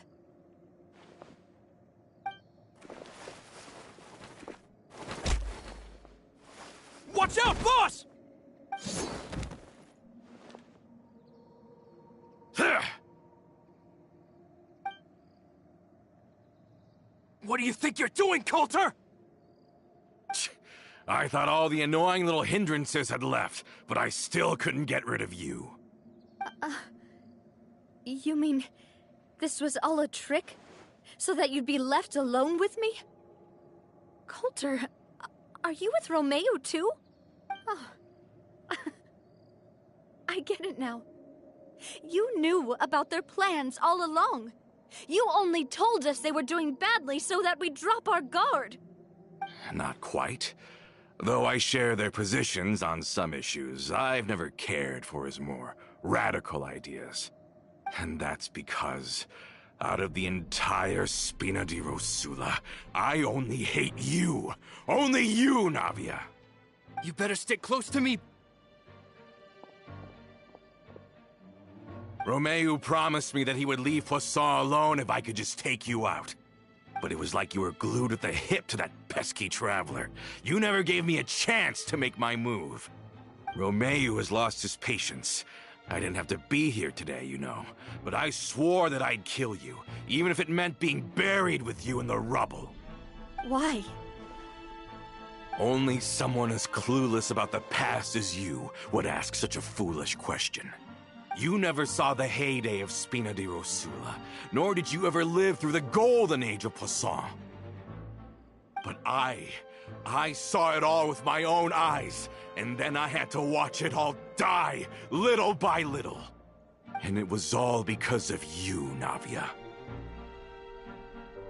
Watch out, boss! What do you think you're doing, Coulter? I thought all the annoying little hindrances had left, but I still couldn't get rid of you. You mean this was all a trick? So that you'd be left alone with me? Coulter, are you with Romeo too? Oh. I get it now. You knew about their plans all along. You only told us they were doing badly so that we'd drop our guard. Not quite. Though I share their positions on some issues, I've never cared for his more radical ideas. And that's because, out of the entire Spina di Rosula, I only hate you. Only you, Navia. You better stick close to me. Romeo promised me that he would leave Poisson alone if I could just take you out. But it was like you were glued at the hip to that pesky traveler. You never gave me a chance to make my move. Romeo has lost his patience. I didn't have to be here today, you know. But I swore that I'd kill you, even if it meant being buried with you in the rubble. Why? Only someone as clueless about the past as you would ask such a foolish question. You never saw the heyday of Spina di Rosula, nor did you ever live through the golden age of Poisson. But I saw it all with my own eyes, and then I had to watch it all die, little by little. And it was all because of you, Navia.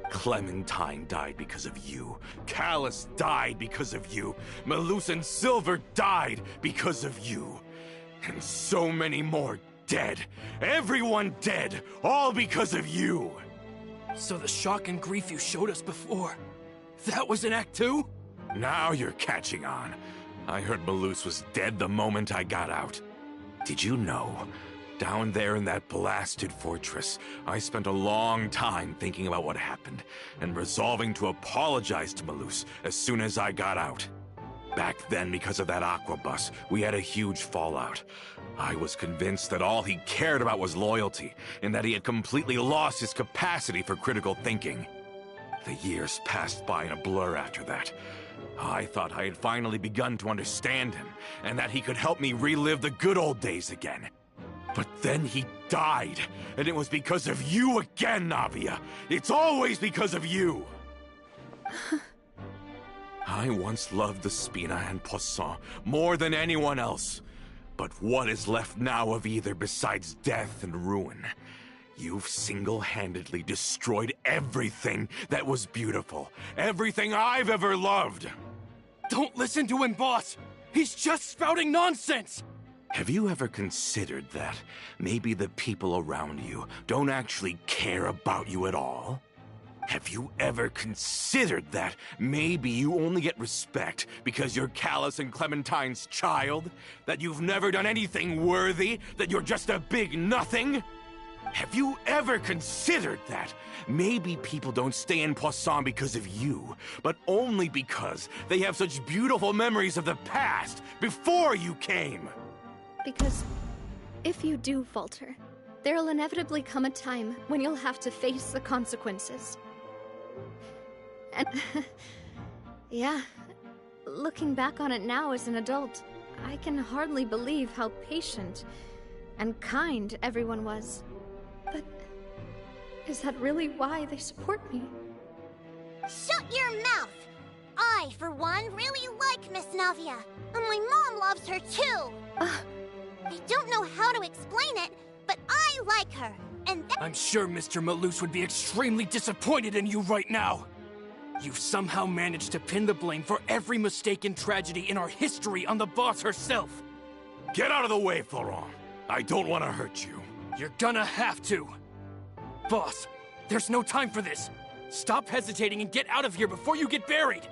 Clementine died because of you. Callus died because of you. Malus and Silver died because of you. And so many more dead. Everyone dead, all because of you. So the shock and grief you showed us before, that was in Act 2? Now you're catching on. I heard Malus was dead the moment I got out. Did you know? Down there in that blasted fortress, I spent a long time thinking about what happened, and resolving to apologize to Malus as soon as I got out. Back then, because of that aqua bus, we had a huge fallout. I was convinced that all he cared about was loyalty, and that he had completely lost his capacity for critical thinking. The years passed by in a blur after that. I thought I had finally begun to understand him, and that he could help me relive the good old days again. But then he died, and it was because of you again, Navia. It's always because of you. I once loved the Spina and Poisson more than anyone else. But what is left now of either besides death and ruin? You've single-handedly destroyed everything that was beautiful. Everything I've ever loved. Don't listen to him, boss! He's just spouting nonsense! Have you ever considered that maybe the people around you don't actually care about you at all? Have you ever considered that maybe you only get respect because you're Callus and Clementine's child? That you've never done anything worthy? That you're just a big nothing? Have you ever considered that maybe people don't stay in Poisson because of you, but only because they have such beautiful memories of the past before you came? Because if you do falter, there'll inevitably come a time when you'll have to face the consequences. And yeah, looking back on it now as an adult, I can hardly believe how patient and kind everyone was. But is that really why they support me? Shut your mouth! I, for one, really like Miss Navia, and my mom loves her too! I don't know how to explain it, but I like her, and I'm sure Mr. Malus would be extremely disappointed in you right now! You've somehow managed to pin the blame for every mistake and tragedy in our history on the boss herself! Get out of the way, Florent! I don't want to hurt you. You're gonna have to! Boss, there's no time for this! Stop hesitating and get out of here before you get buried!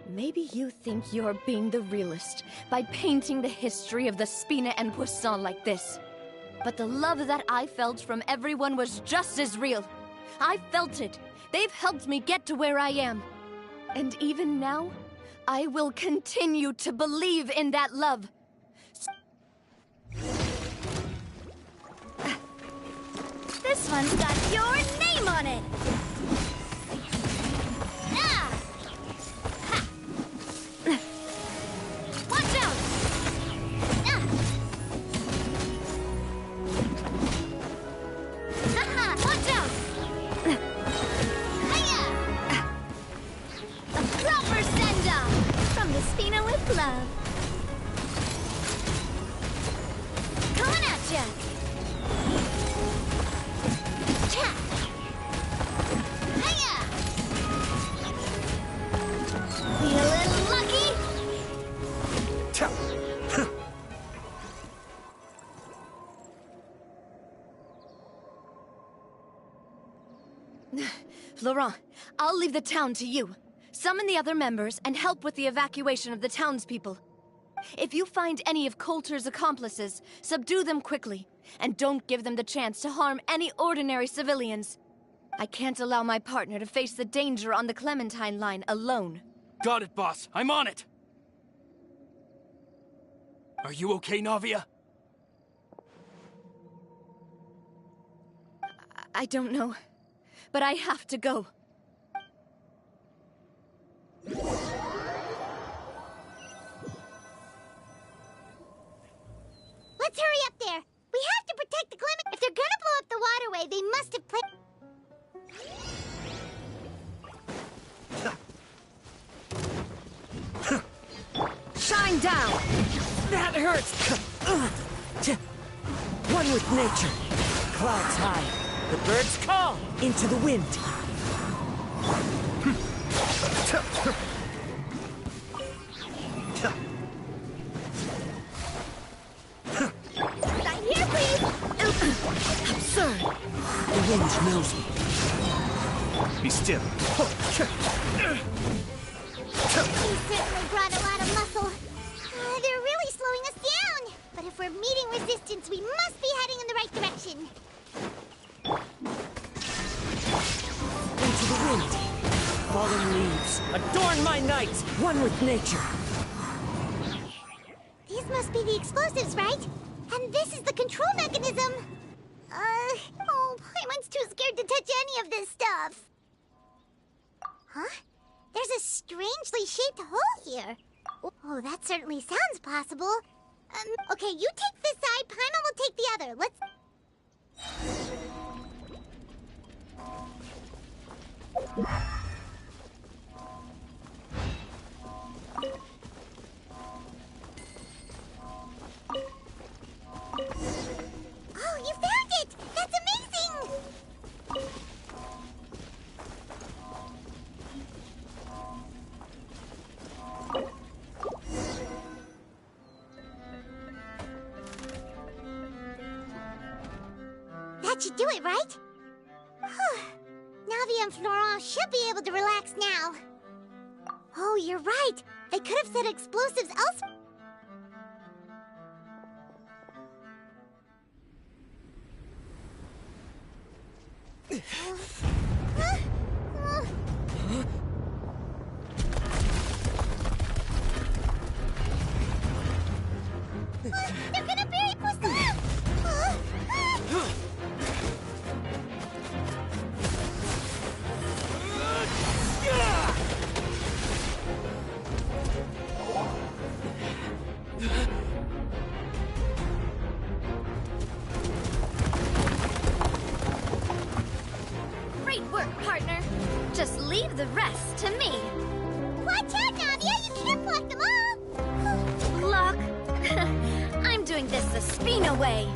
Maybe you think you're being the realist by painting the history of the Spina and Poisson like this. But the love that I felt from everyone was just as real. I felt it. They've helped me get to where I am. And even now, I will continue to believe in that love. This one's got your name on it! Ah! Ha! Watch out! Ah! Haha! Watch out! Hiya! A proper send-off from the Spina with love. Coming at ya! Feeling lucky? Florent, I'll leave the town to you. Summon the other members and help with the evacuation of the townspeople. If you find any of Coulter's accomplices, subdue them quickly, and don't give them the chance to harm any ordinary civilians. I can't allow my partner to face the danger on the Clementine line alone. Got it, boss. I'm on it. Are you okay, Navia? I don't know, but I have to go. Let's hurry up there. We have to protect the Clement. If they're gonna blow up the waterway, they must have played. Shine down! That hurts! One with nature. Clouds high. The birds call into the wind. Right here, please! Absurd! The wind knows me. Be still. He certainly brought a lot of muscle. They're really slowing us down. But if we're meeting resistance, we must be heading in the right direction. Into the wind. Fallen leaves. Adorn my night! One with nature. These must be the explosives, right? And this is the control mechanism. Oh, Paimon's too scared to touch any of this stuff. Huh? There's a strangely shaped hole here. Oh, that certainly sounds possible. Okay, you take this side, Paimon will take the other. Let's... Oh, you found it! That's amazing! That should do it, right? Navia and Florent should be able to relax now. Oh, you're right. They could have set explosives elsewhere. They're gonna bury Poisson! Great work, partner. Just leave the rest to me. Watch out, Navia! You can't block them all! Block? I'm doing this the Spina way.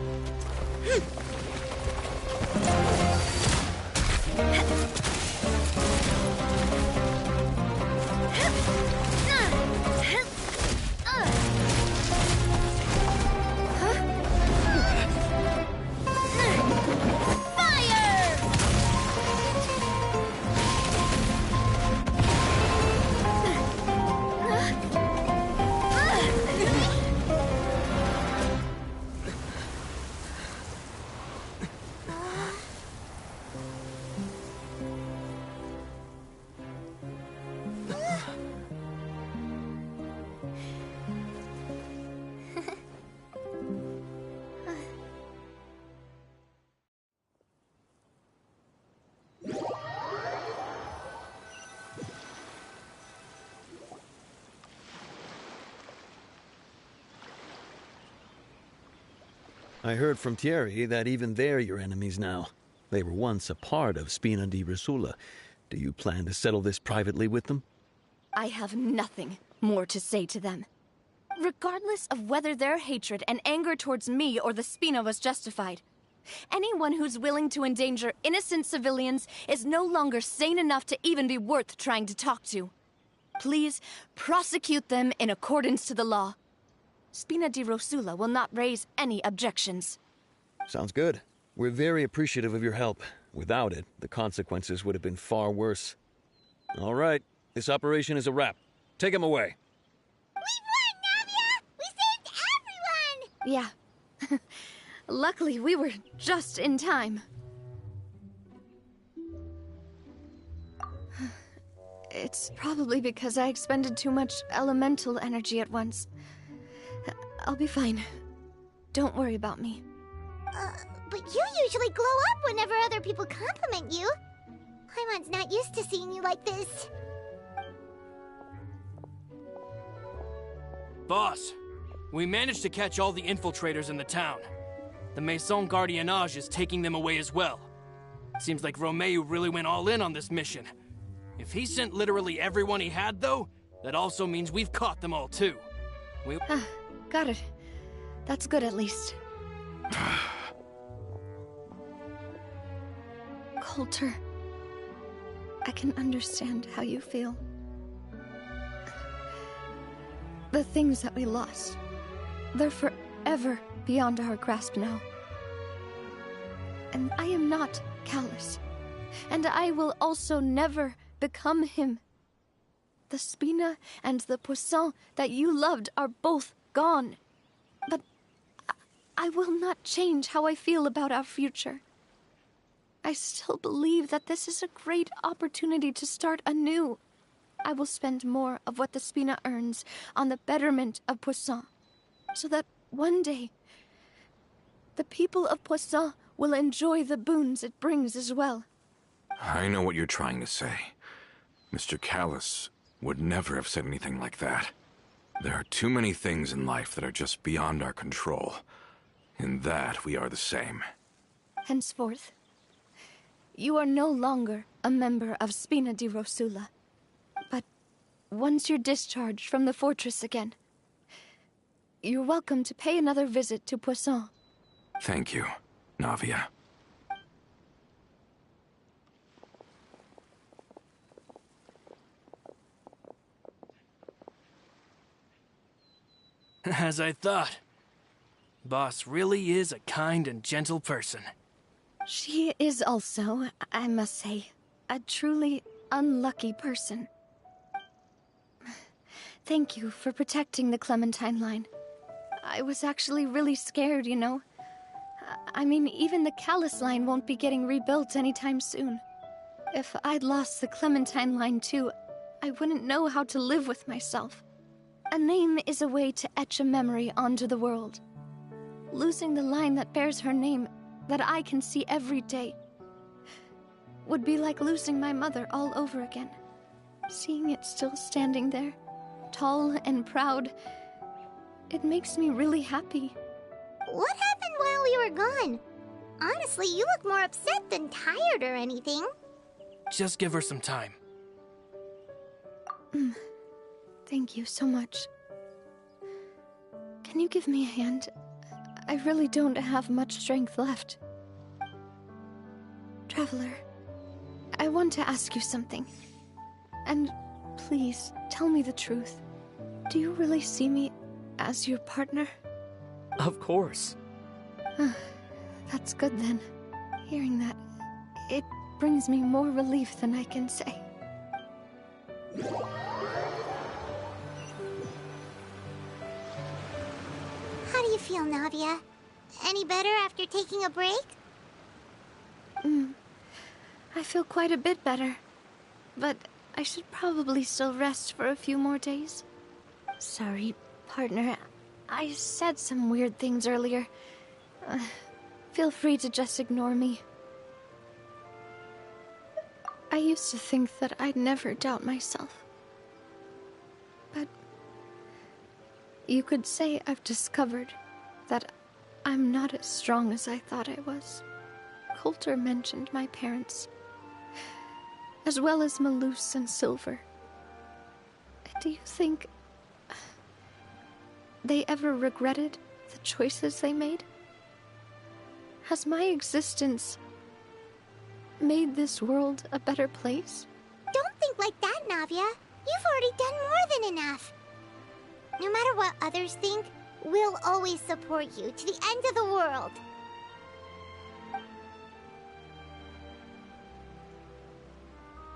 I heard from Thierry that even they're your enemies now. They were once a part of Spina di Rosula. Do you plan to settle this privately with them? I have nothing more to say to them. Regardless of whether their hatred and anger towards me or the Spina was justified, anyone who's willing to endanger innocent civilians is no longer sane enough to even be worth trying to talk to. Please prosecute them in accordance to the law. Spina di Rosula will not raise any objections. Sounds good. We're very appreciative of your help. Without it, the consequences would have been far worse. All right, this operation is a wrap. Take him away. We won, Navia! We saved everyone! Yeah. Luckily, we were just in time. It's probably because I expended too much elemental energy at once. I'll be fine. Don't worry about me. But you usually glow up whenever other people compliment you. Paimon's not used to seeing you like this. Boss, we managed to catch all the infiltrators in the town. The Maison Gardiennage is taking them away as well. Seems like Romeu really went all in on this mission. If he sent literally everyone he had, though, that also means we've caught them all, too. Got it. That's good, at least. Coulter, I can understand how you feel. The things that we lost, they're forever beyond our grasp now. And I am not callous. And I will also never become him. The Spina and the Poisson that you loved are both gone. But I will not change how I feel about our future. I still believe that this is a great opportunity to start anew. I will spend more of what the Spina earns on the betterment of Poisson, so that one day, the people of Poisson will enjoy the boons it brings as well. I know what you're trying to say. Mr. Callus would never have said anything like that. There are too many things in life that are just beyond our control. In that, we are the same. Henceforth, you are no longer a member of Spina di Rosula. But once you're discharged from the fortress again, you're welcome to pay another visit to Poisson. Thank you, Navia. As I thought. Boss really is a kind and gentle person. She is also, I must say, a truly unlucky person. Thank you for protecting the Clementine line. I was actually really scared, you know. I mean, even the Callus line won't be getting rebuilt anytime soon. If I'd lost the Clementine line too, I wouldn't know how to live with myself. A name is a way to etch a memory onto the world. Losing the line that bears her name, that I can see every day, would be like losing my mother all over again. Seeing it still standing there, tall and proud, it makes me really happy. What happened while we were gone? Honestly, you look more upset than tired or anything. Just give her some time. Thank you so much. Can you give me a hand? I really don't have much strength left. Traveler, I want to ask you something. And please, tell me the truth. Do you really see me as your partner? Of course. That's good then. Hearing that, it brings me more relief than I can say. How do you feel, Navia? Any better after taking a break? I feel quite a bit better. But I should probably still rest for a few more days. Sorry, partner. I said some weird things earlier. Feel free to just ignore me. I used to think that I'd never doubt myself. But you could say I've discovered that I'm not as strong as I thought I was. Coulter mentioned my parents, as well as Malus and Silver. Do you think they ever regretted the choices they made? Has my existence made this world a better place? Don't think like that, Navia. You've already done more than enough. No matter what others think, we'll always support you to the end of the world.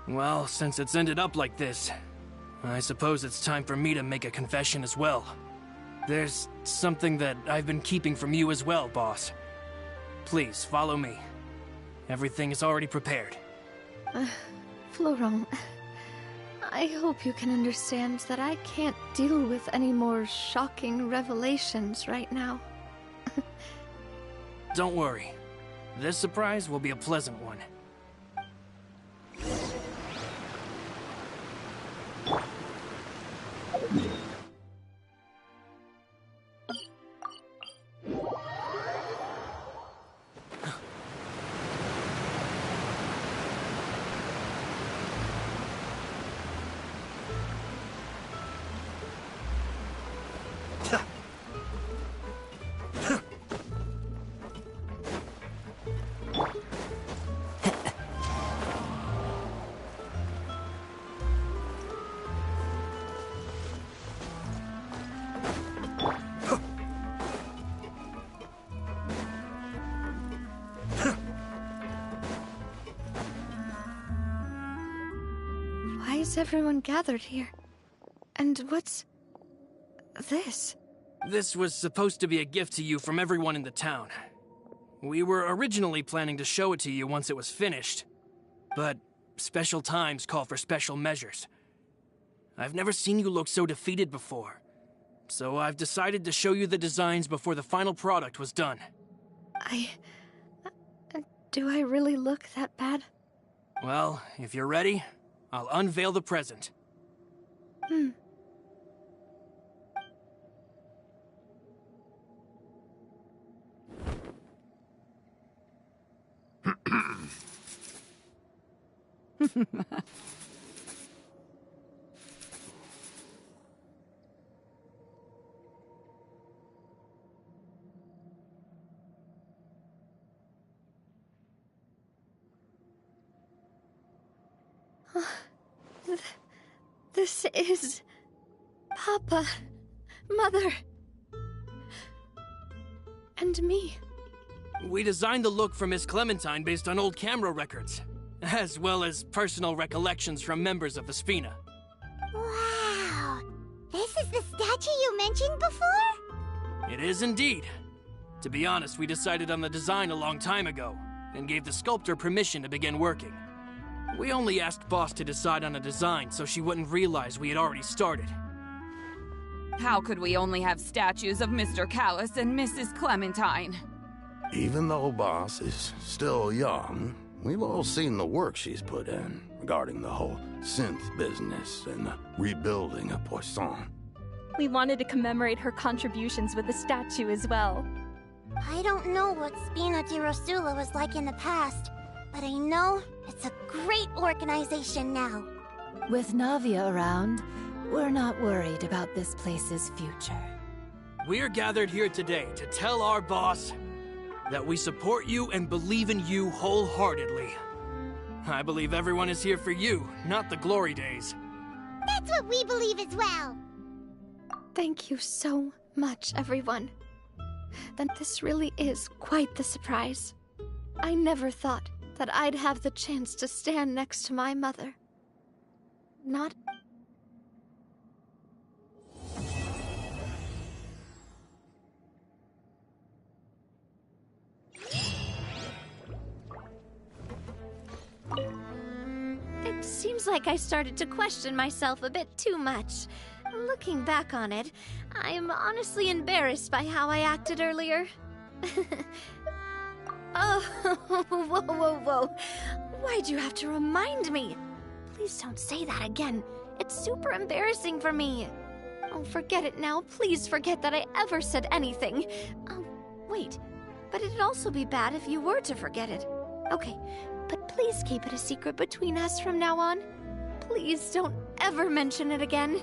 Well, since it's ended up like this, I suppose it's time for me to make a confession as well. There's something that I've been keeping from you as well, boss. Please, follow me. Everything is already prepared. Florent, I hope you can understand that I can't deal with any more shocking revelations right now. Don't worry. This surprise will be a pleasant one. Why is everyone gathered here? And what's this? This was supposed to be a gift to you from everyone in the town. We were originally planning to show it to you once it was finished, but special times call for special measures. I've never seen you look so defeated before, so I've decided to show you the designs before the final product was done. Do I really look that bad? Well, if you're ready, I'll unveil the present. This is... Papa, Mother, and me. We designed the look for Miss Clementine based on old camera records, as well as personal recollections from members of the Spina. Wow! This is the statue you mentioned before? It is indeed. To be honest, we decided on the design a long time ago, and gave the sculptor permission to begin working. We only asked Boss to decide on a design so she wouldn't realize we had already started. How could we only have statues of Mr. Callus and Mrs. Clementine? Even though Boss is still young, we've all seen the work she's put in regarding the whole synth business and the rebuilding of Poisson. We wanted to commemorate her contributions with a statue as well. I don't know what Spina di Rosula was like in the past, but I know it's a great organization now. With Navia around, we're not worried about this place's future. We're gathered here today to tell our boss that we support you and believe in you wholeheartedly. I believe everyone is here for you, not the glory days. That's what we believe as well. Thank you so much, everyone. Then this really is quite the surprise. I never thought that I'd have the chance to stand next to my mother. Not... It seems like I started to question myself a bit too much. Looking back on it, I'm honestly embarrassed by how I acted earlier. Oh, whoa. Why'd you have to remind me? Please don't say that again. It's super embarrassing for me. Oh, forget it now. Please forget that I ever said anything. Wait, but it'd also be bad if you were to forget it. Okay, but please keep it a secret between us from now on. Please don't ever mention it again.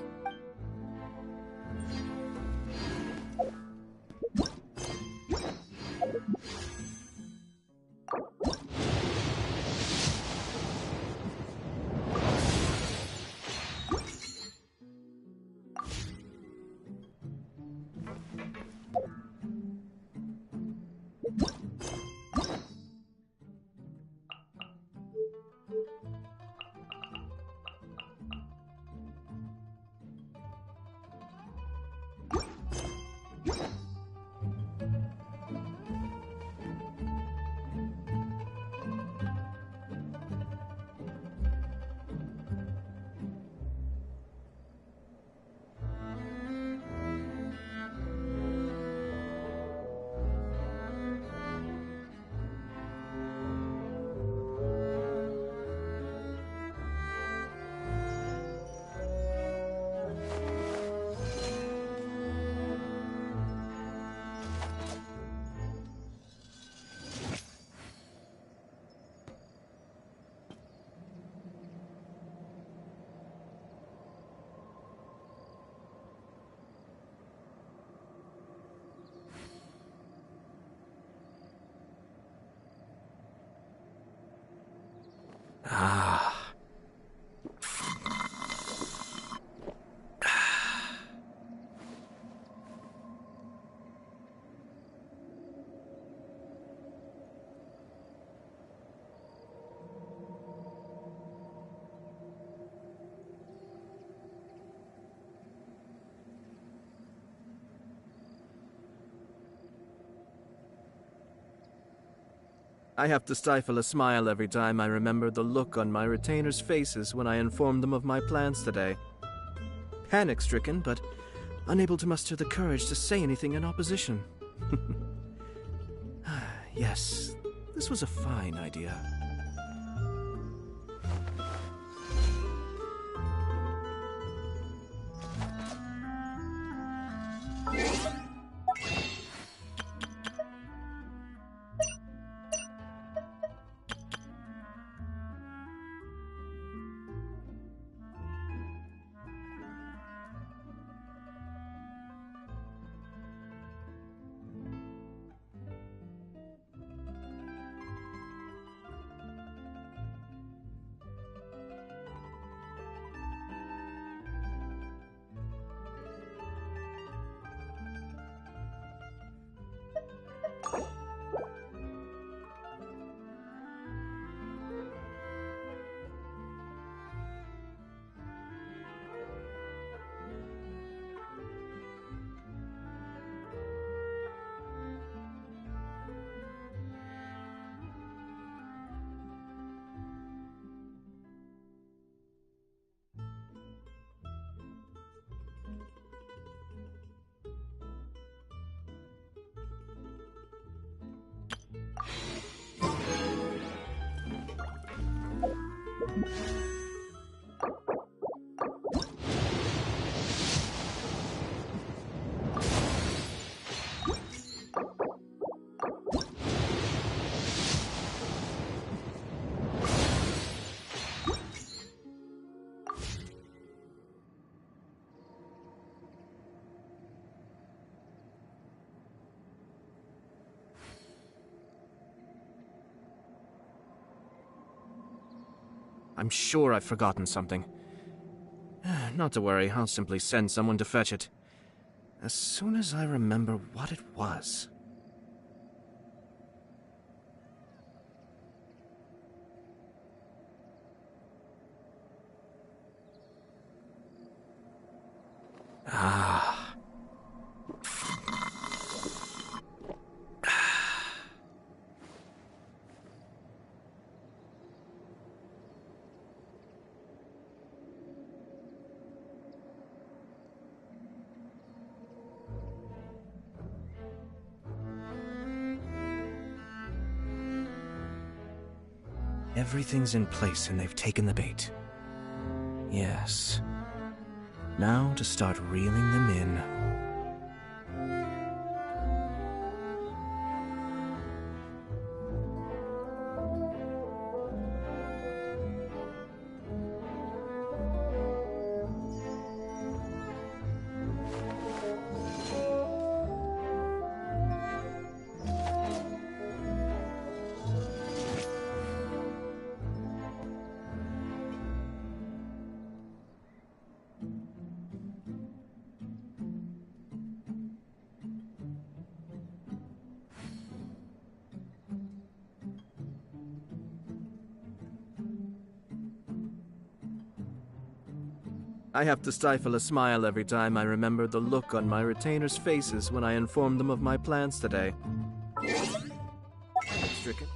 I have to stifle a smile every time I remember the look on my retainers' faces when I informed them of my plans today. Panic-stricken, but unable to muster the courage to say anything in opposition. Yes, this was a fine idea. I'm sure I've forgotten something. Not to worry, I'll simply send someone to fetch it. As soon as I remember what it was. Everything's in place and they've taken the bait. Yes. Now to start reeling them in. I have to stifle a smile every time I remember the look on my retainers' faces when I informed them of my plans today. Stricken.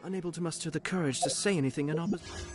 Unable to muster the courage to say anything in opposition.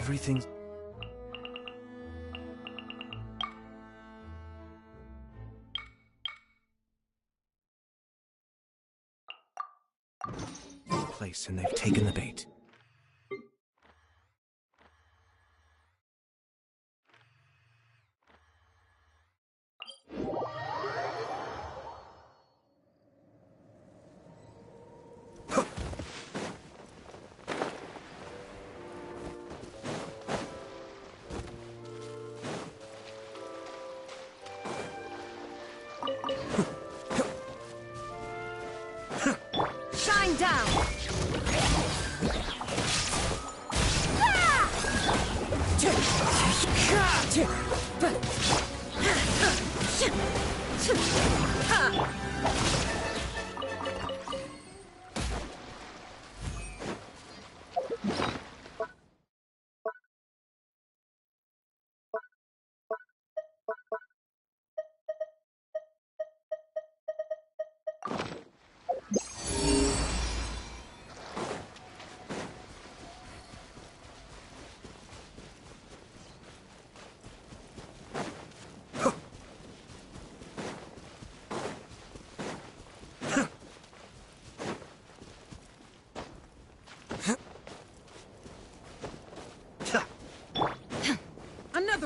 Everything's... place, and they've taken the bait. Shine down!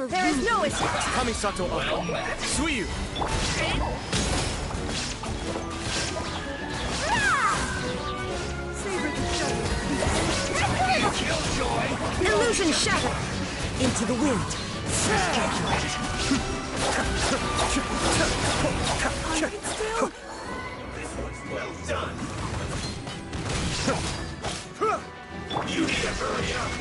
There is no escape! Kamisato Suyu! Illusion shatter! Into the wind! Well done! You need to hurry up!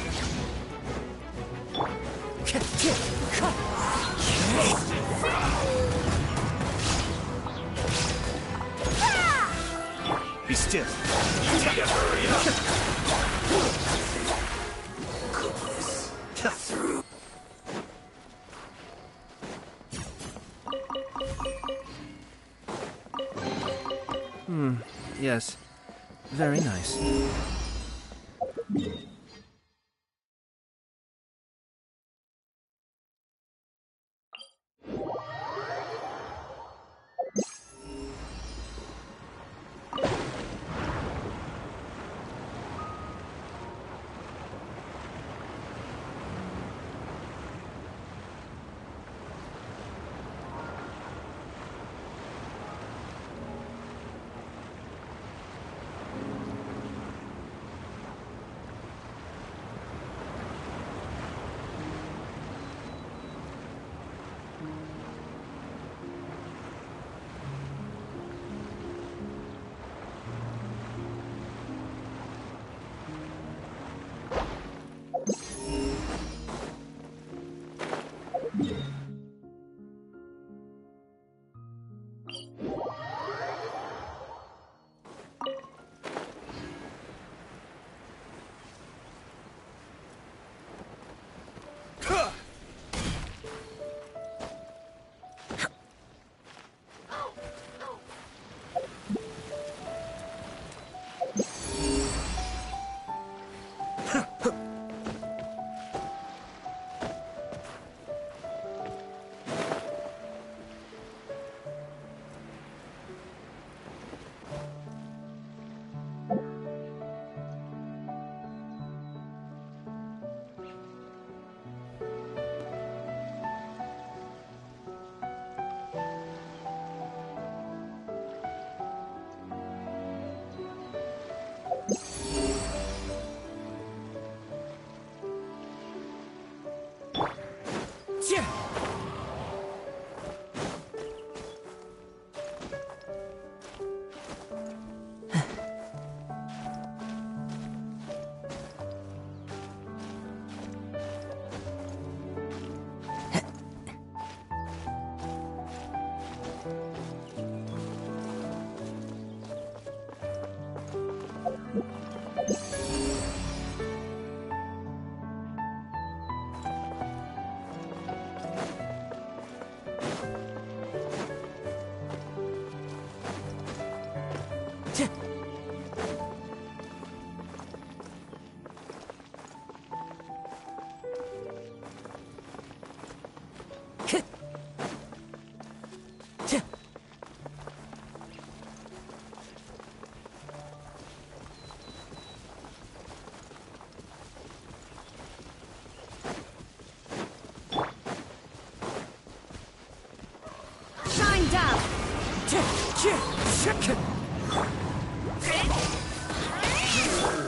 Be still. You need to hurry up! Yes. Very nice.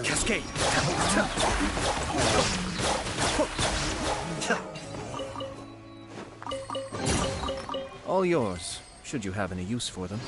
Cascade! All yours, should you have any use for them.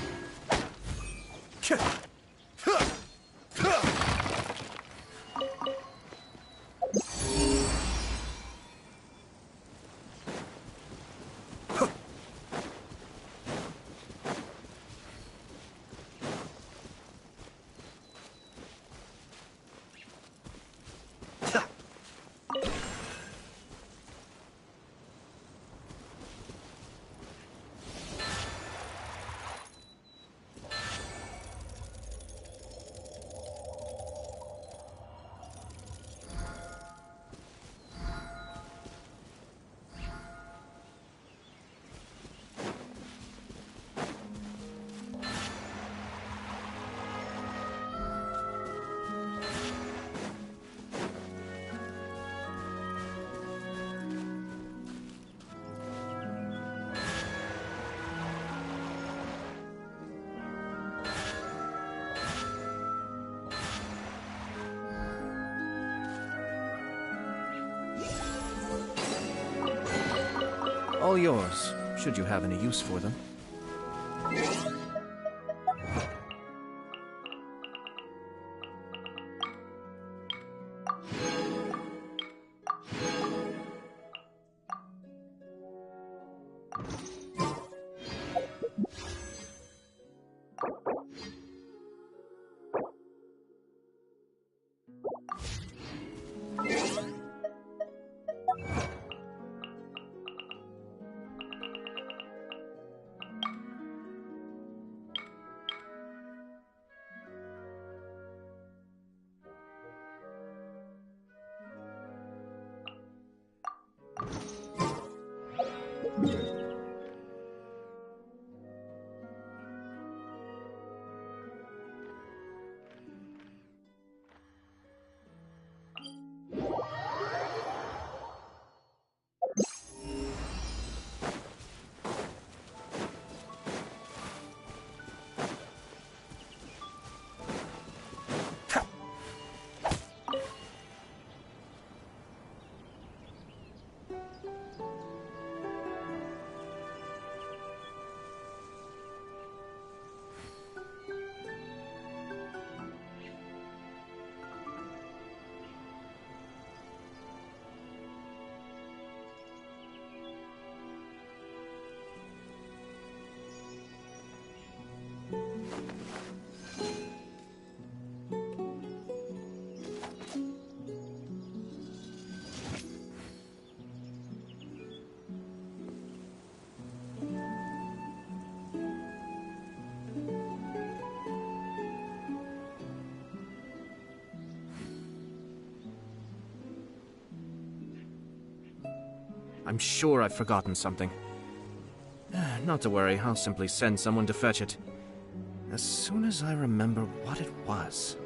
All yours, should you have any use for them. I'm sure I've forgotten something. Not to worry, I'll simply send someone to fetch it. As soon as I remember what it was.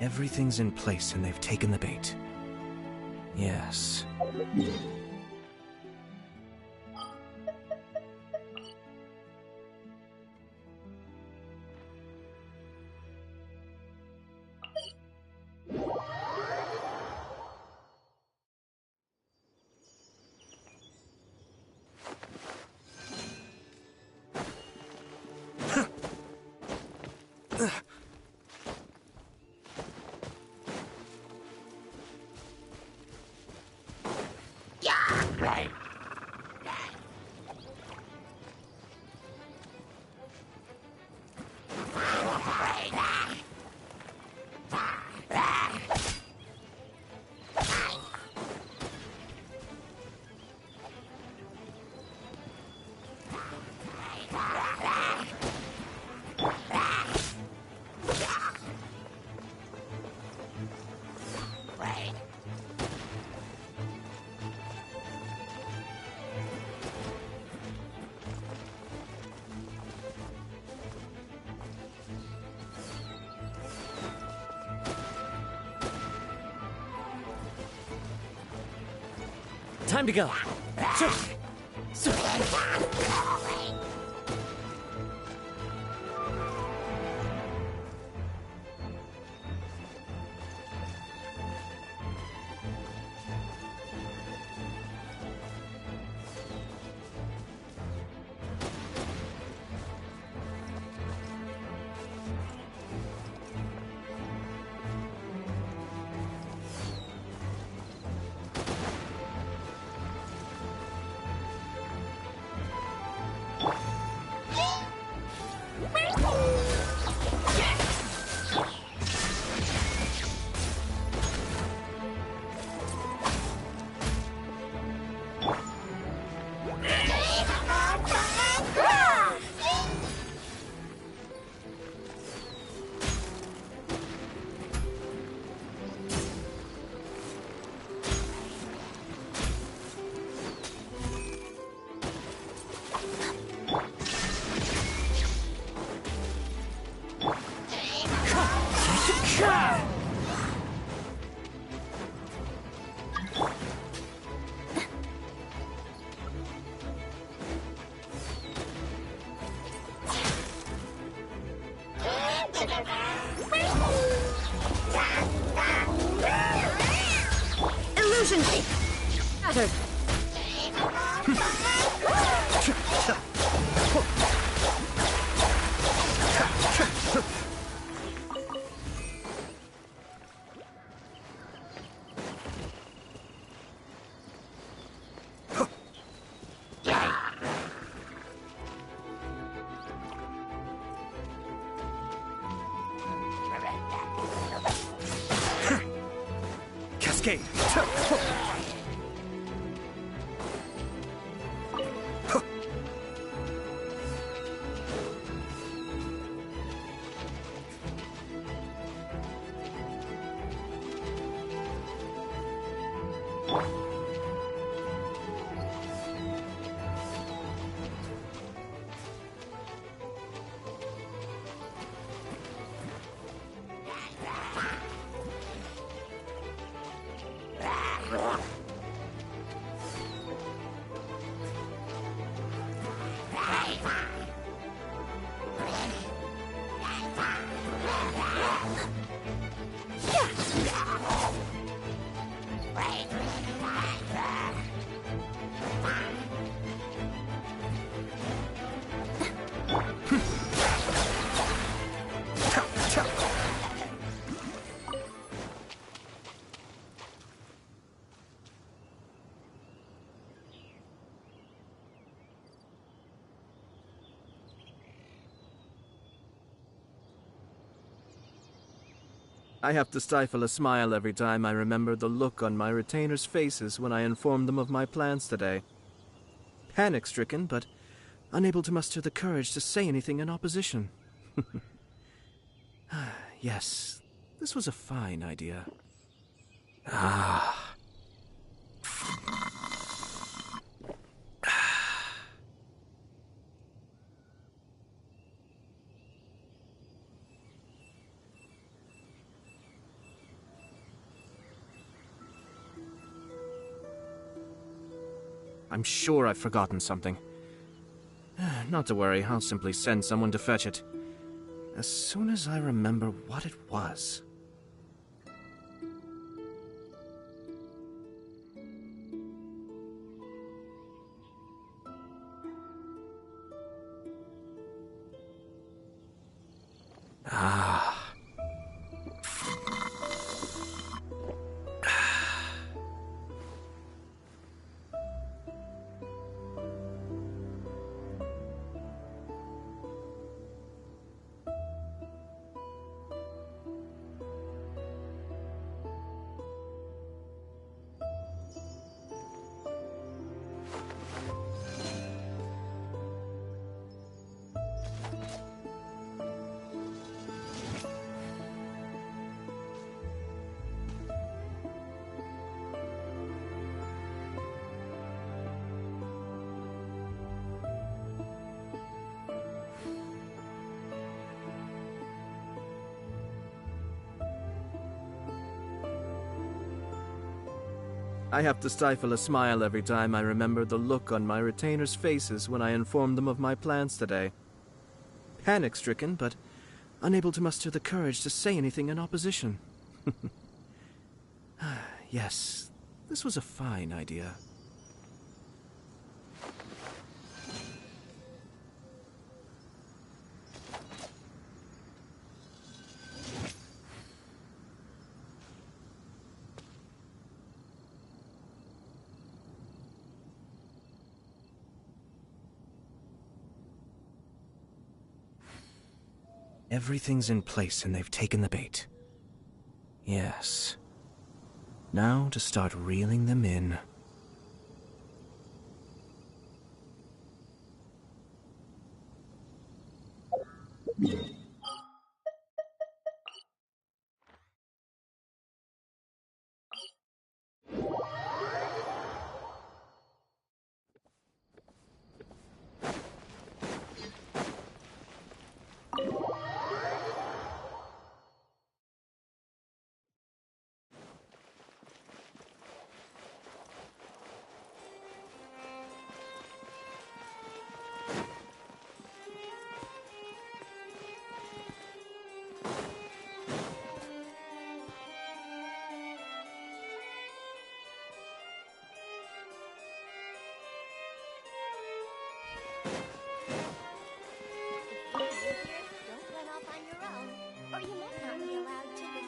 Everything's in place and they've taken the bait. Yes. Time to go. Illusion! Shattered! Cascade! I have to stifle a smile every time I remember the look on my retainers' faces when I informed them of my plans today. Panic-stricken, but unable to muster the courage to say anything in opposition. Yes, this was a fine idea. I'm sure I've forgotten something. Not to worry, I'll simply send someone to fetch it. As soon as I remember what it was. I have to stifle a smile every time I remember the look on my retainers' faces when I informed them of my plans today. Panic-stricken, but unable to muster the courage to say anything in opposition. Yes, this was a fine idea. Everything's in place and they've taken the bait. Yes. Now to start reeling them in. Don't run off on your own, or you might not be allowed to leave.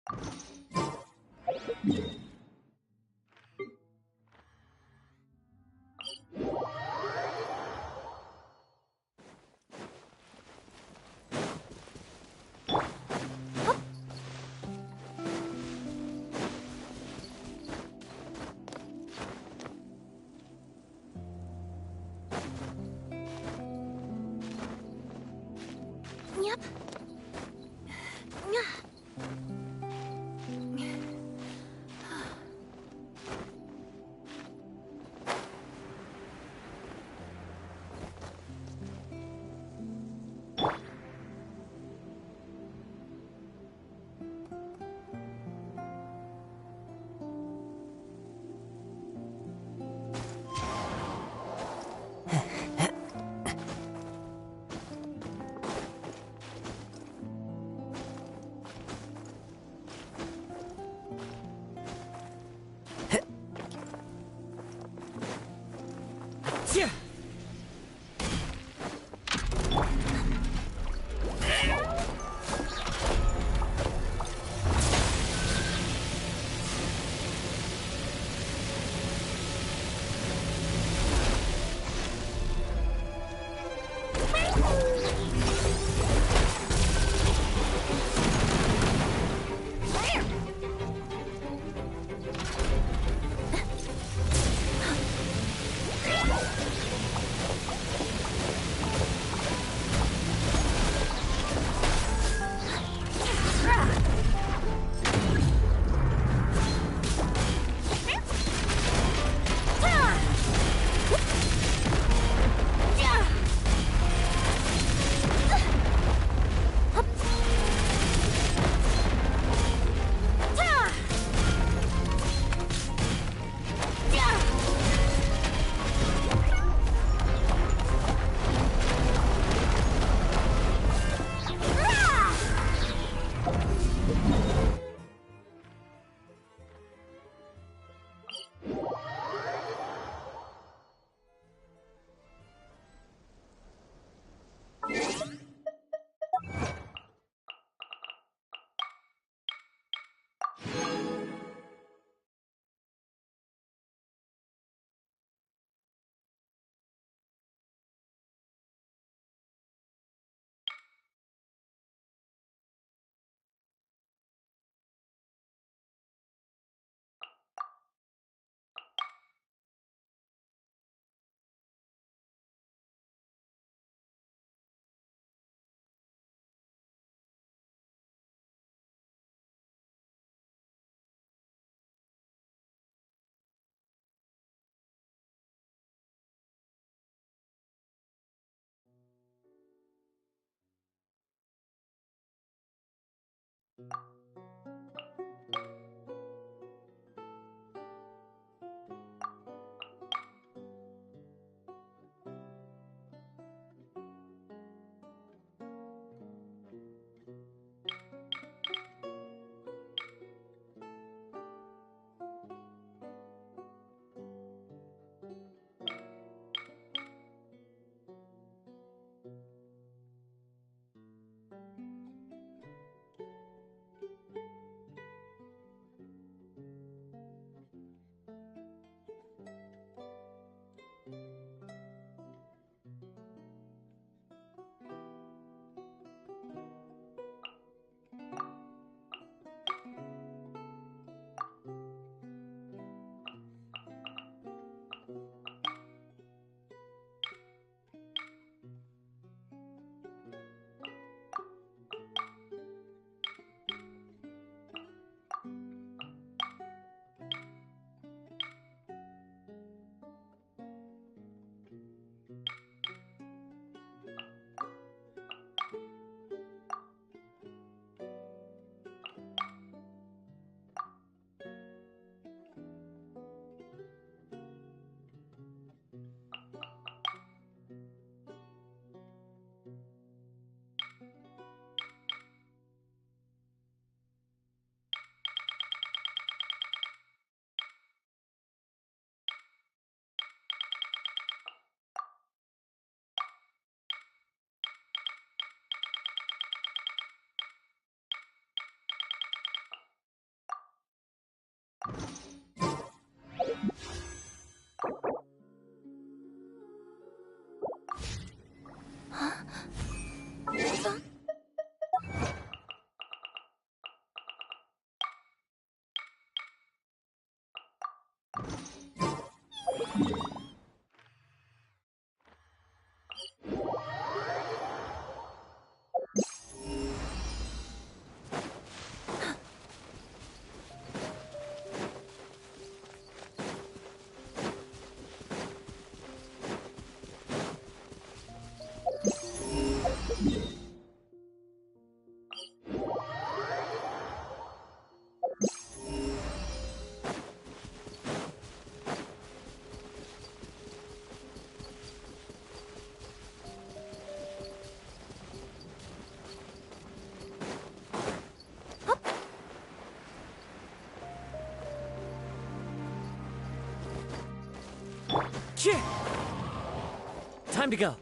Yep. Time to go.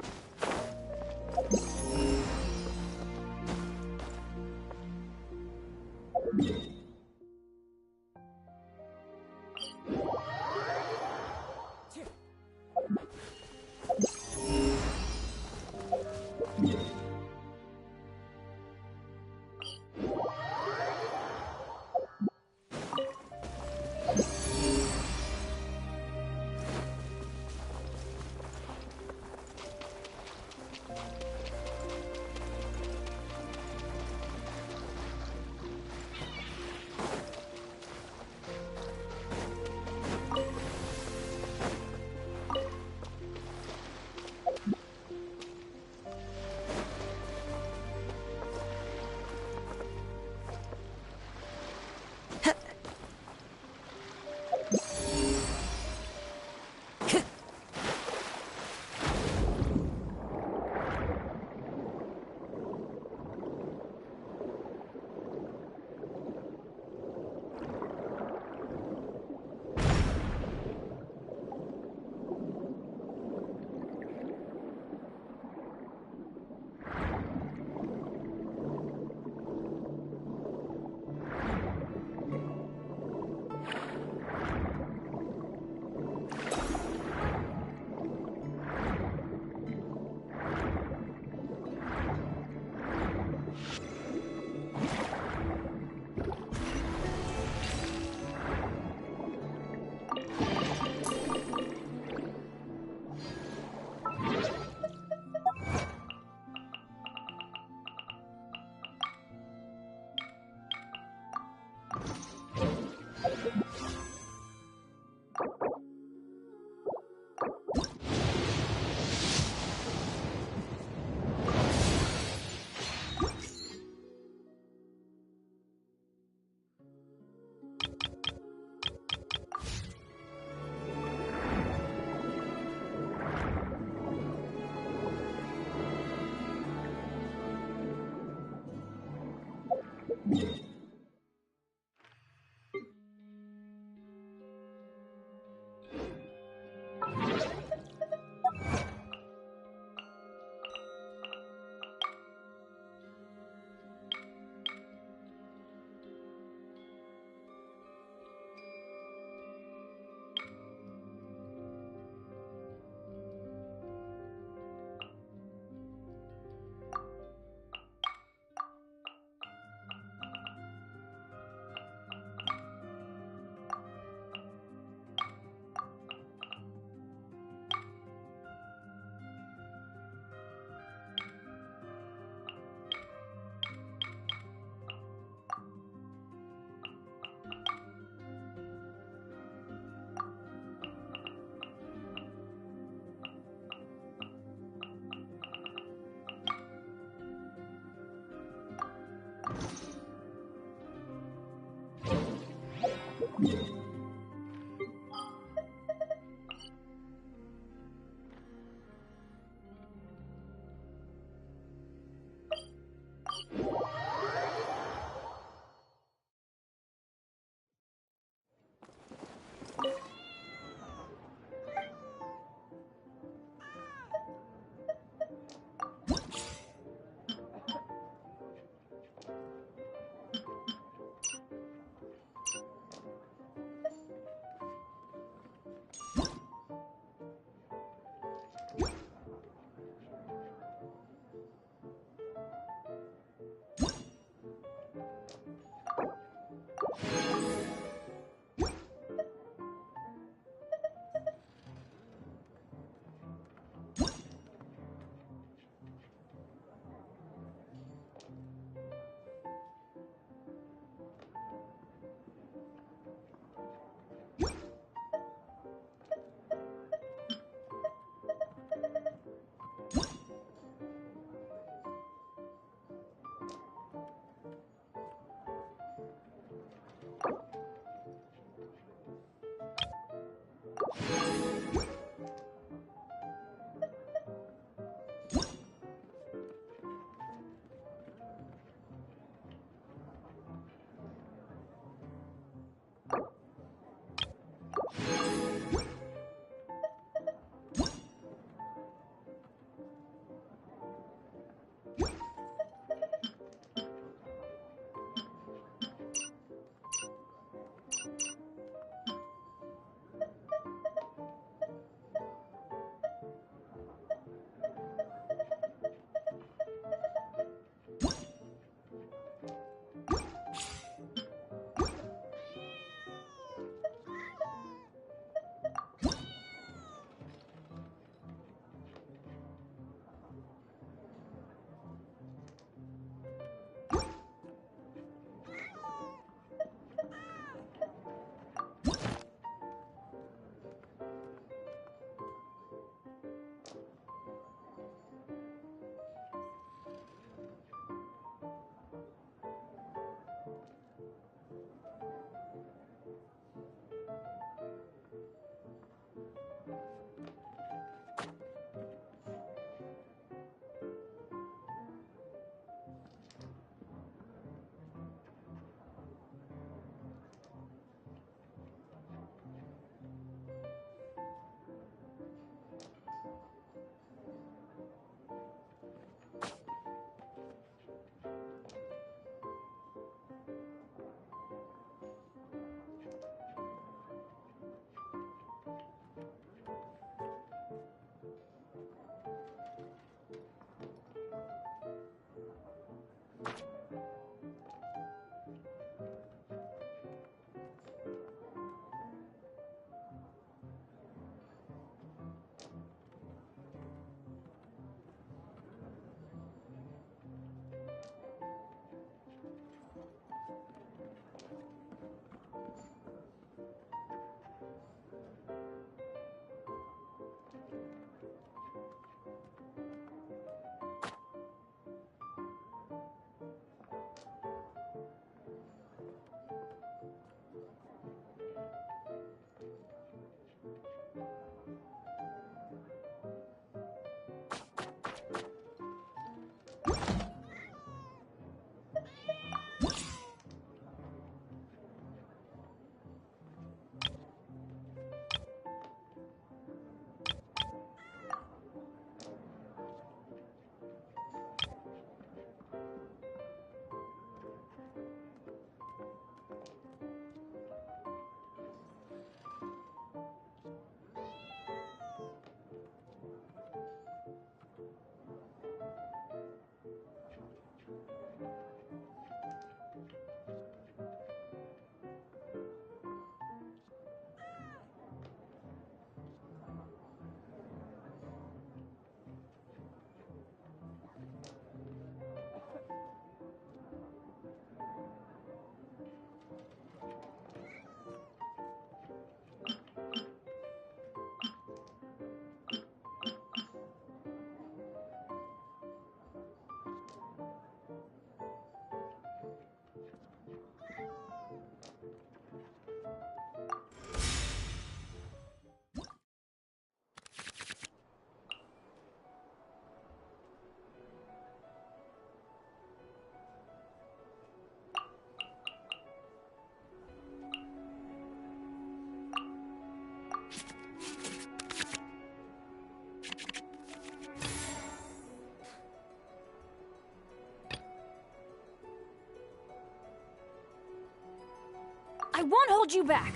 won't hold you back.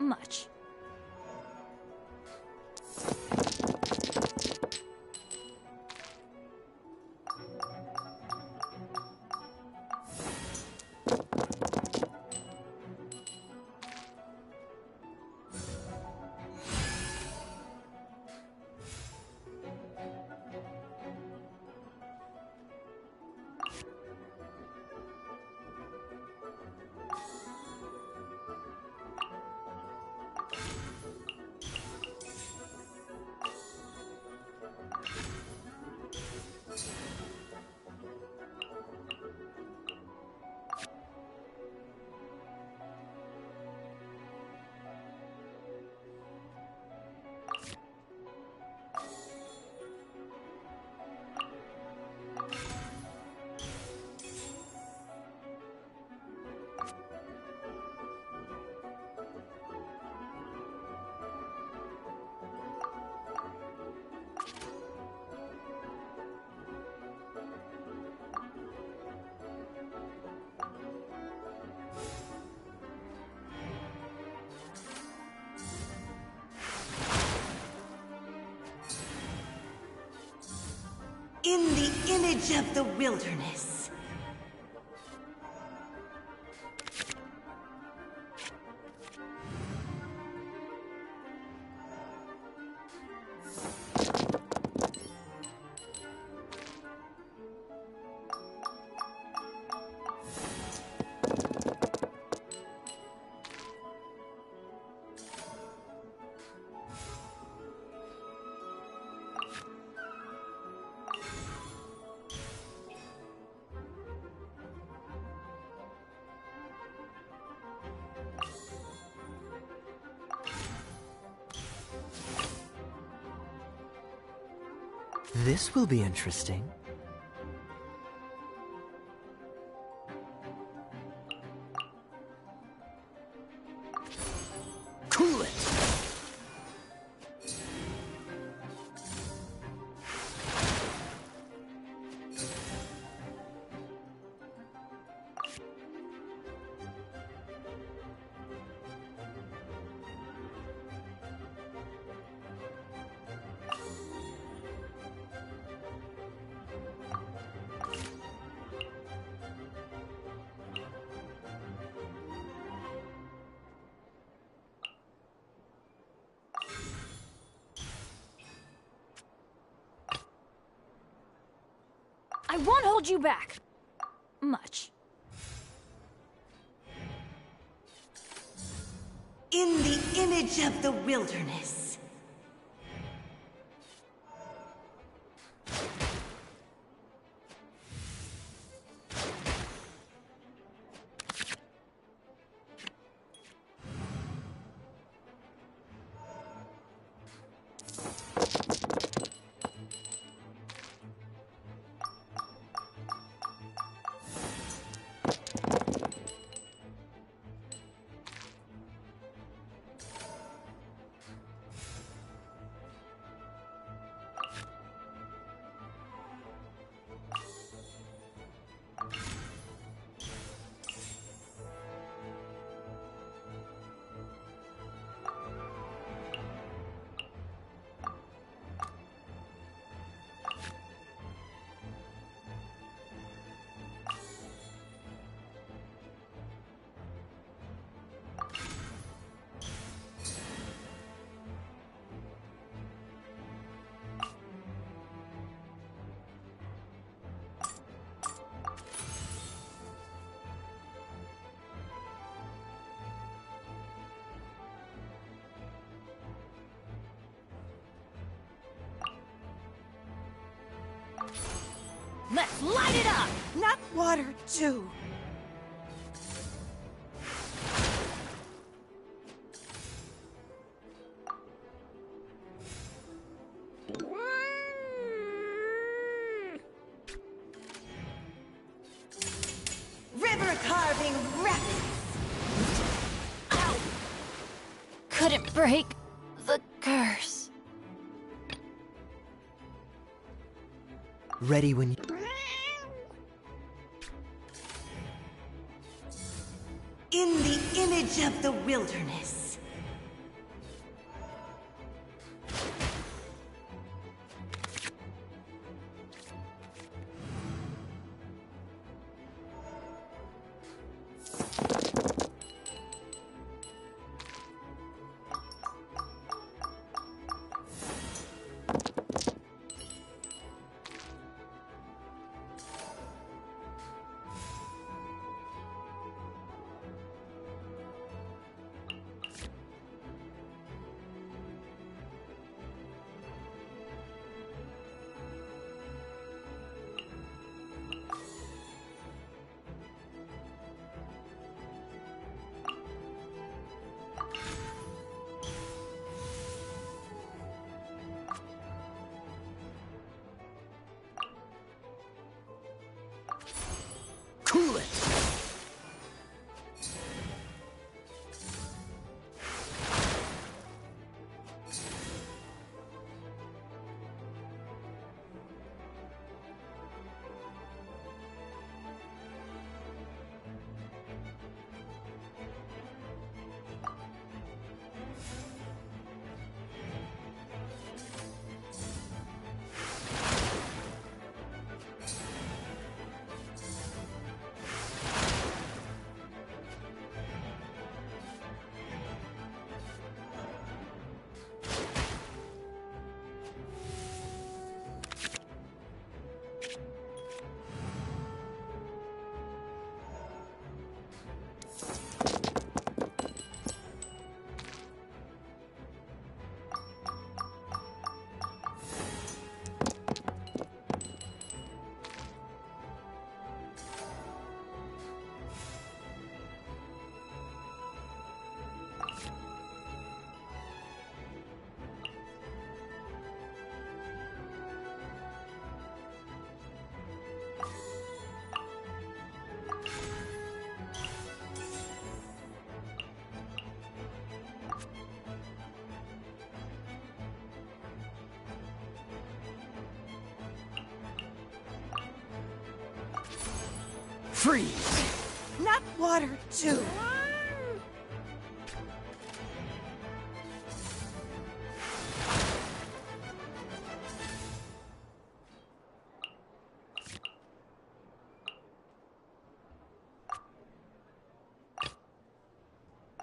Much. In the image of the wilderness. This will be interesting. Cool it! I won't hold you back. Much. In the image of the wilderness. Let's light it up! Not water, too. River carving rapids. Ow! Couldn't break the curse. Ready when you... In the image Freeze! Not water, too!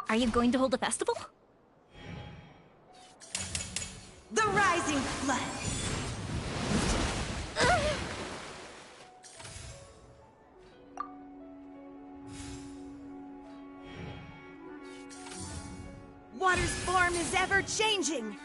Are you going to hold a festival? The Rising Flood! Water's form is ever-changing!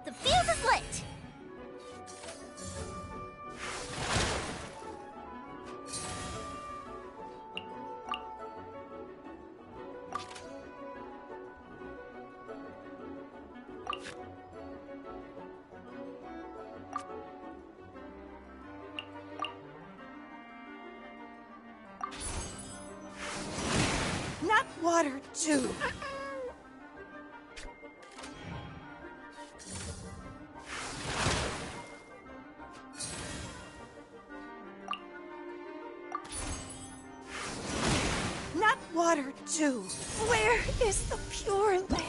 The fuse is lit! Not water, too! Not water, too! Where is the Pure Land?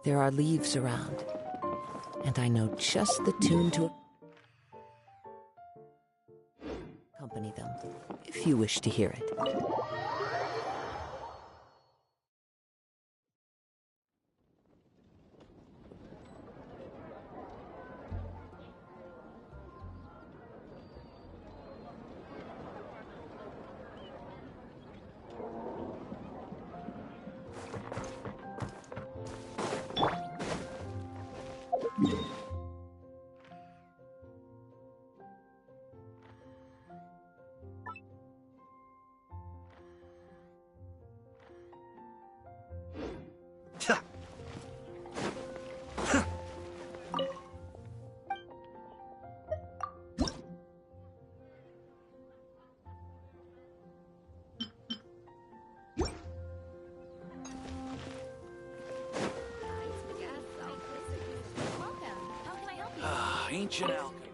There are leaves around, and I know just the tune to accompany them, if you wish to hear it. Ancient alchemy.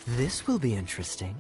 This will be interesting.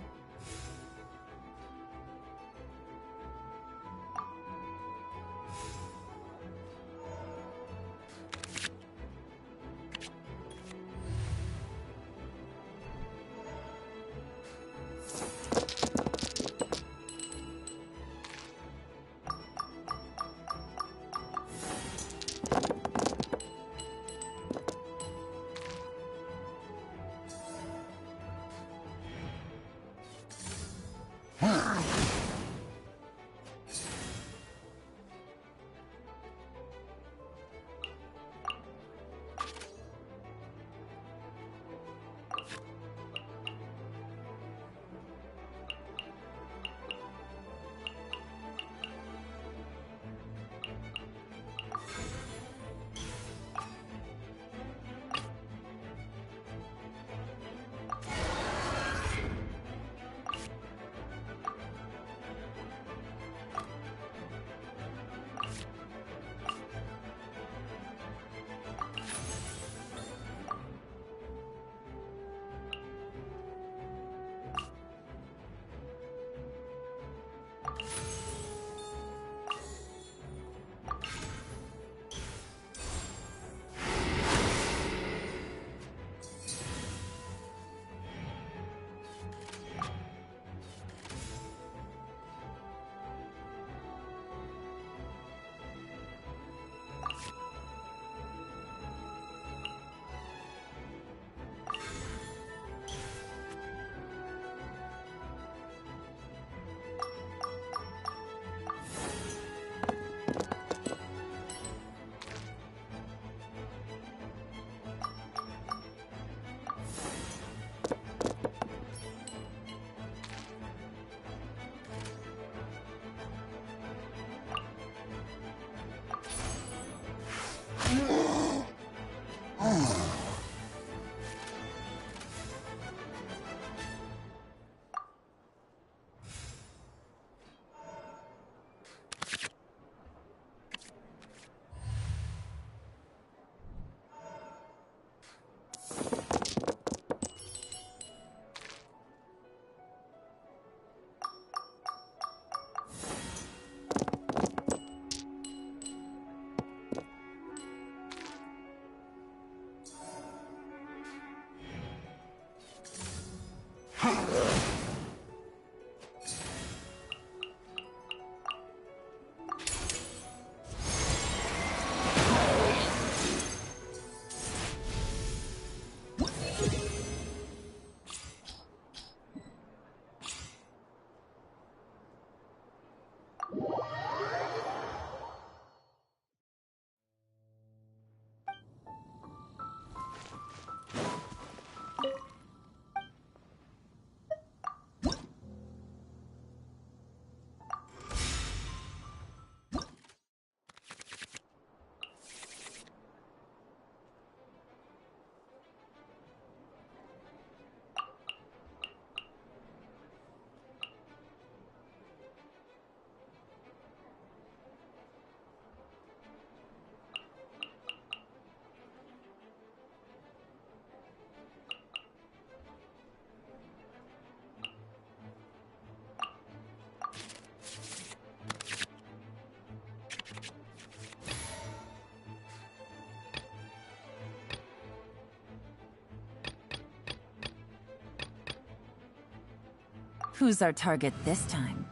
Who's our target this time?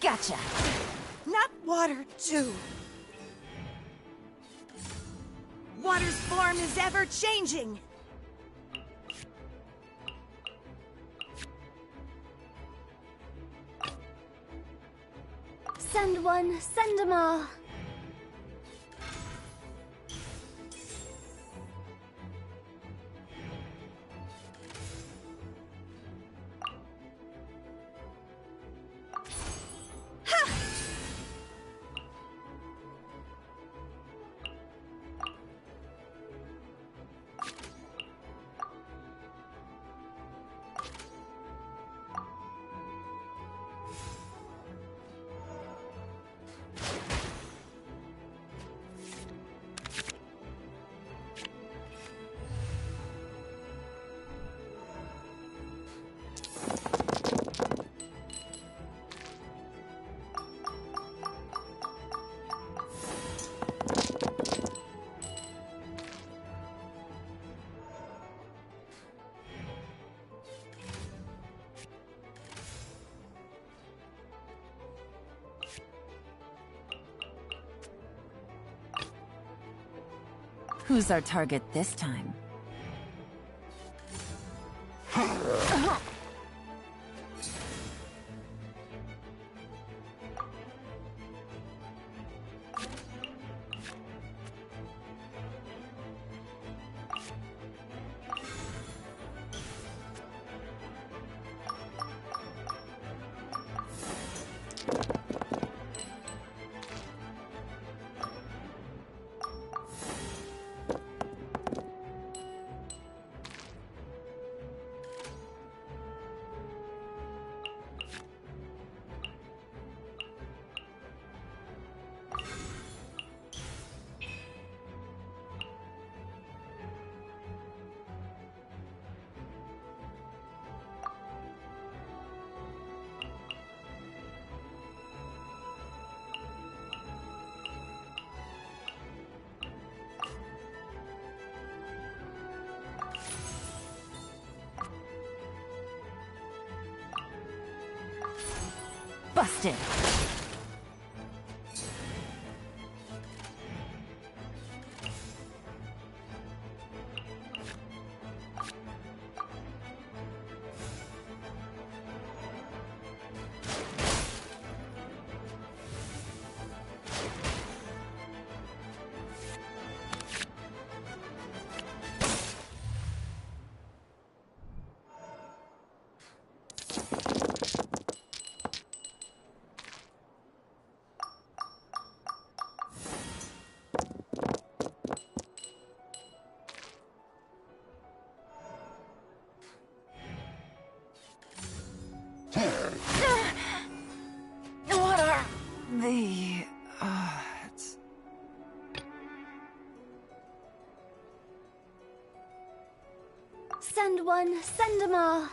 Gotcha! Not water, too! Water's form is ever-changing! Send one, send them all. Who's our target this time? Busted! What are the odds? Send one, send them all.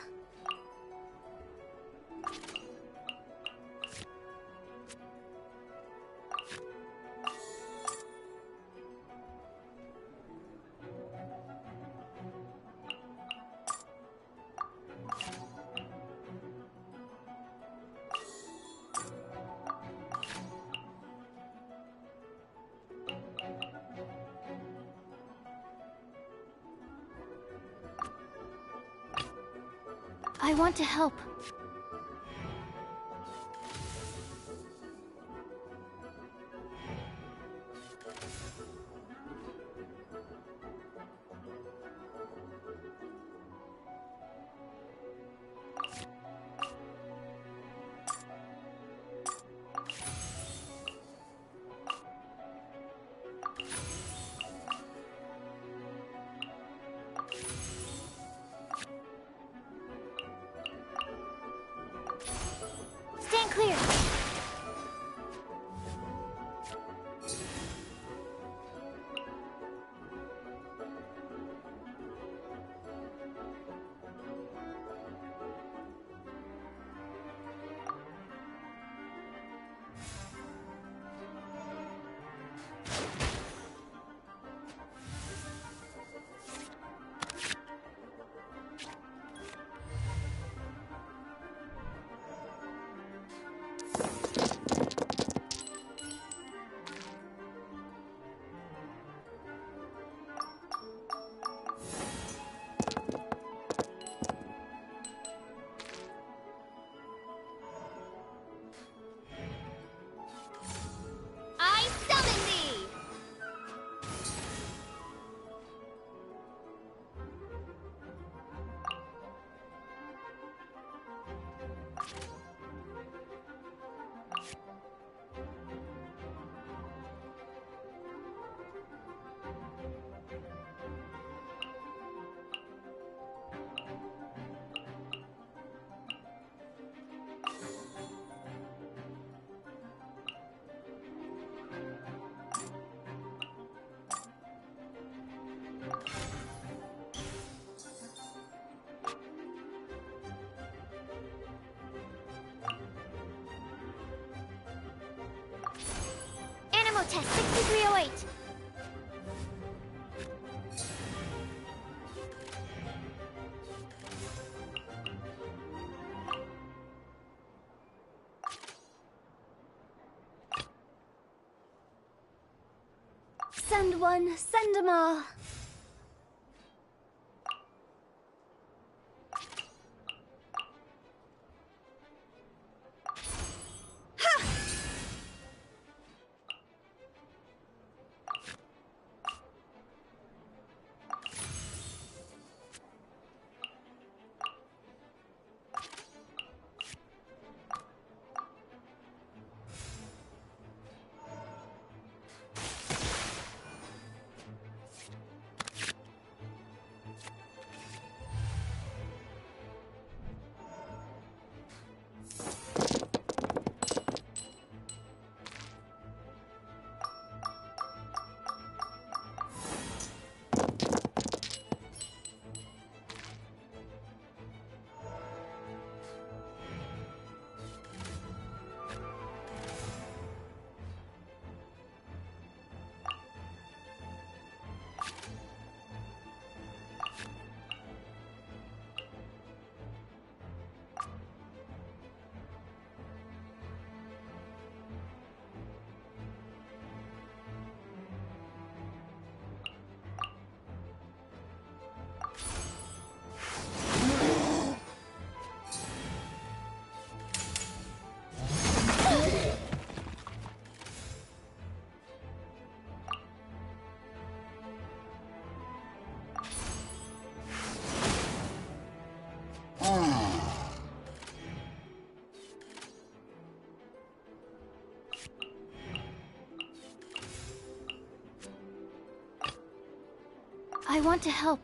I want to help. Stand clear. I summon thee! Animal test 6308. Send one, send them all. I want to help.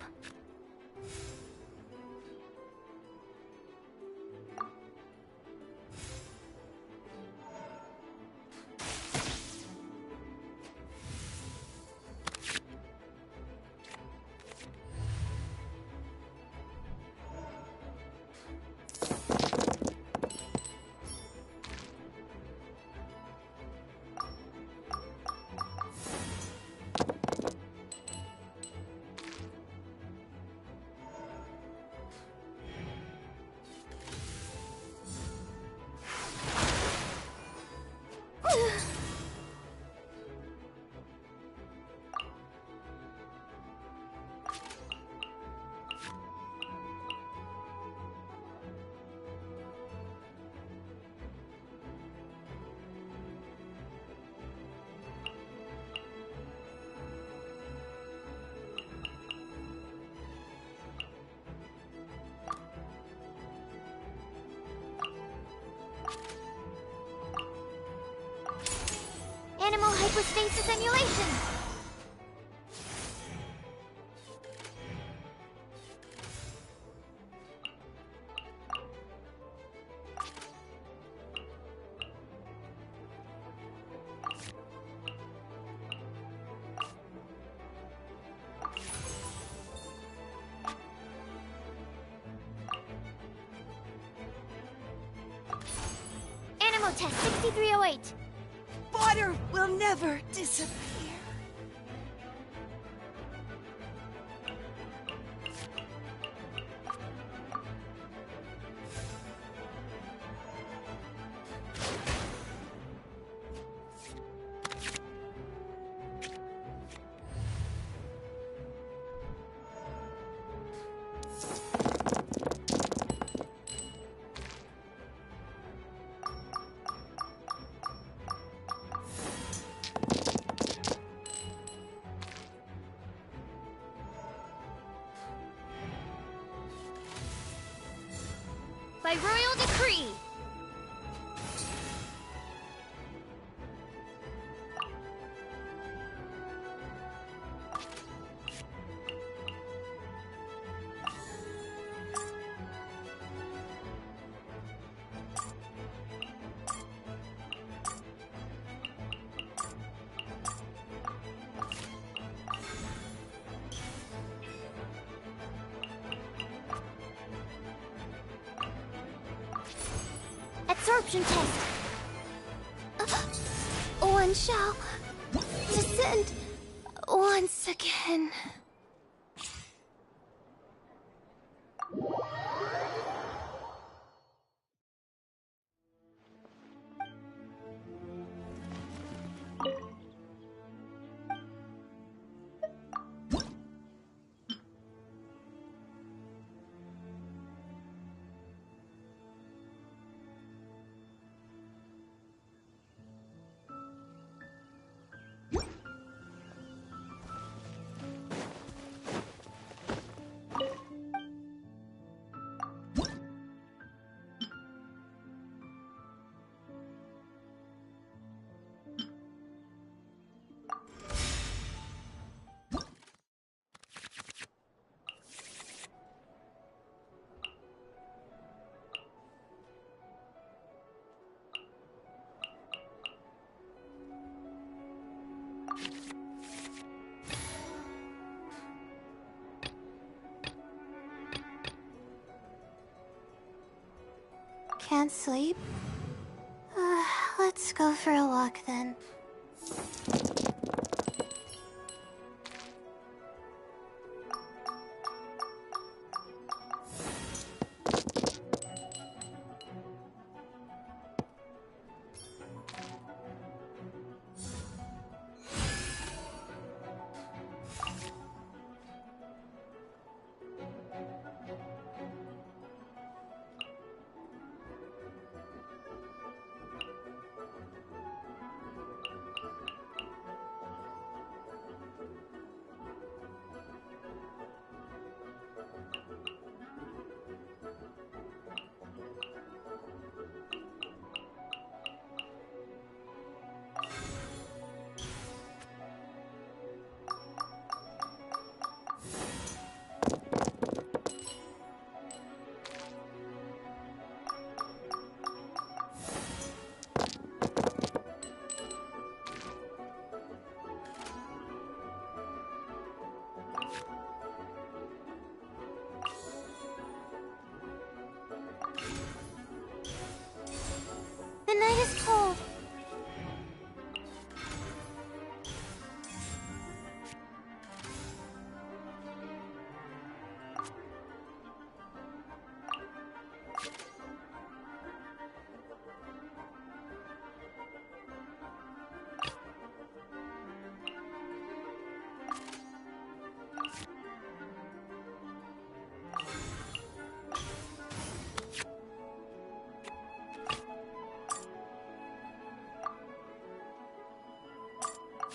escape with stasis emulation! Animal test 6308. Water will never disappear. By royal decree! Absorption test. One shall descend once again. Can't sleep? Let's go for a walk then. The night is cold.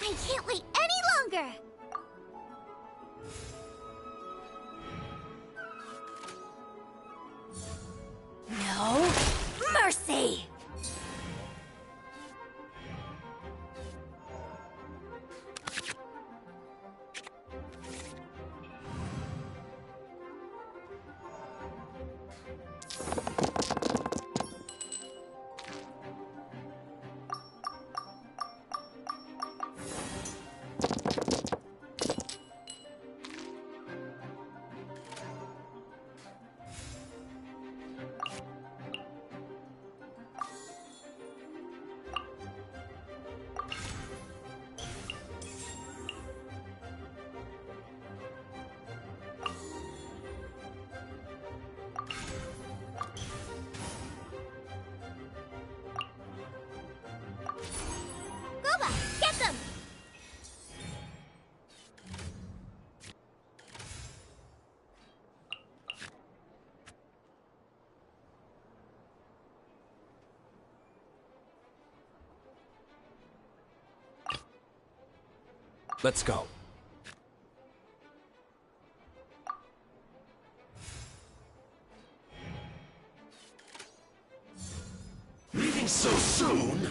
I can't wait any longer! No mercy! Let's go. Leaving so soon?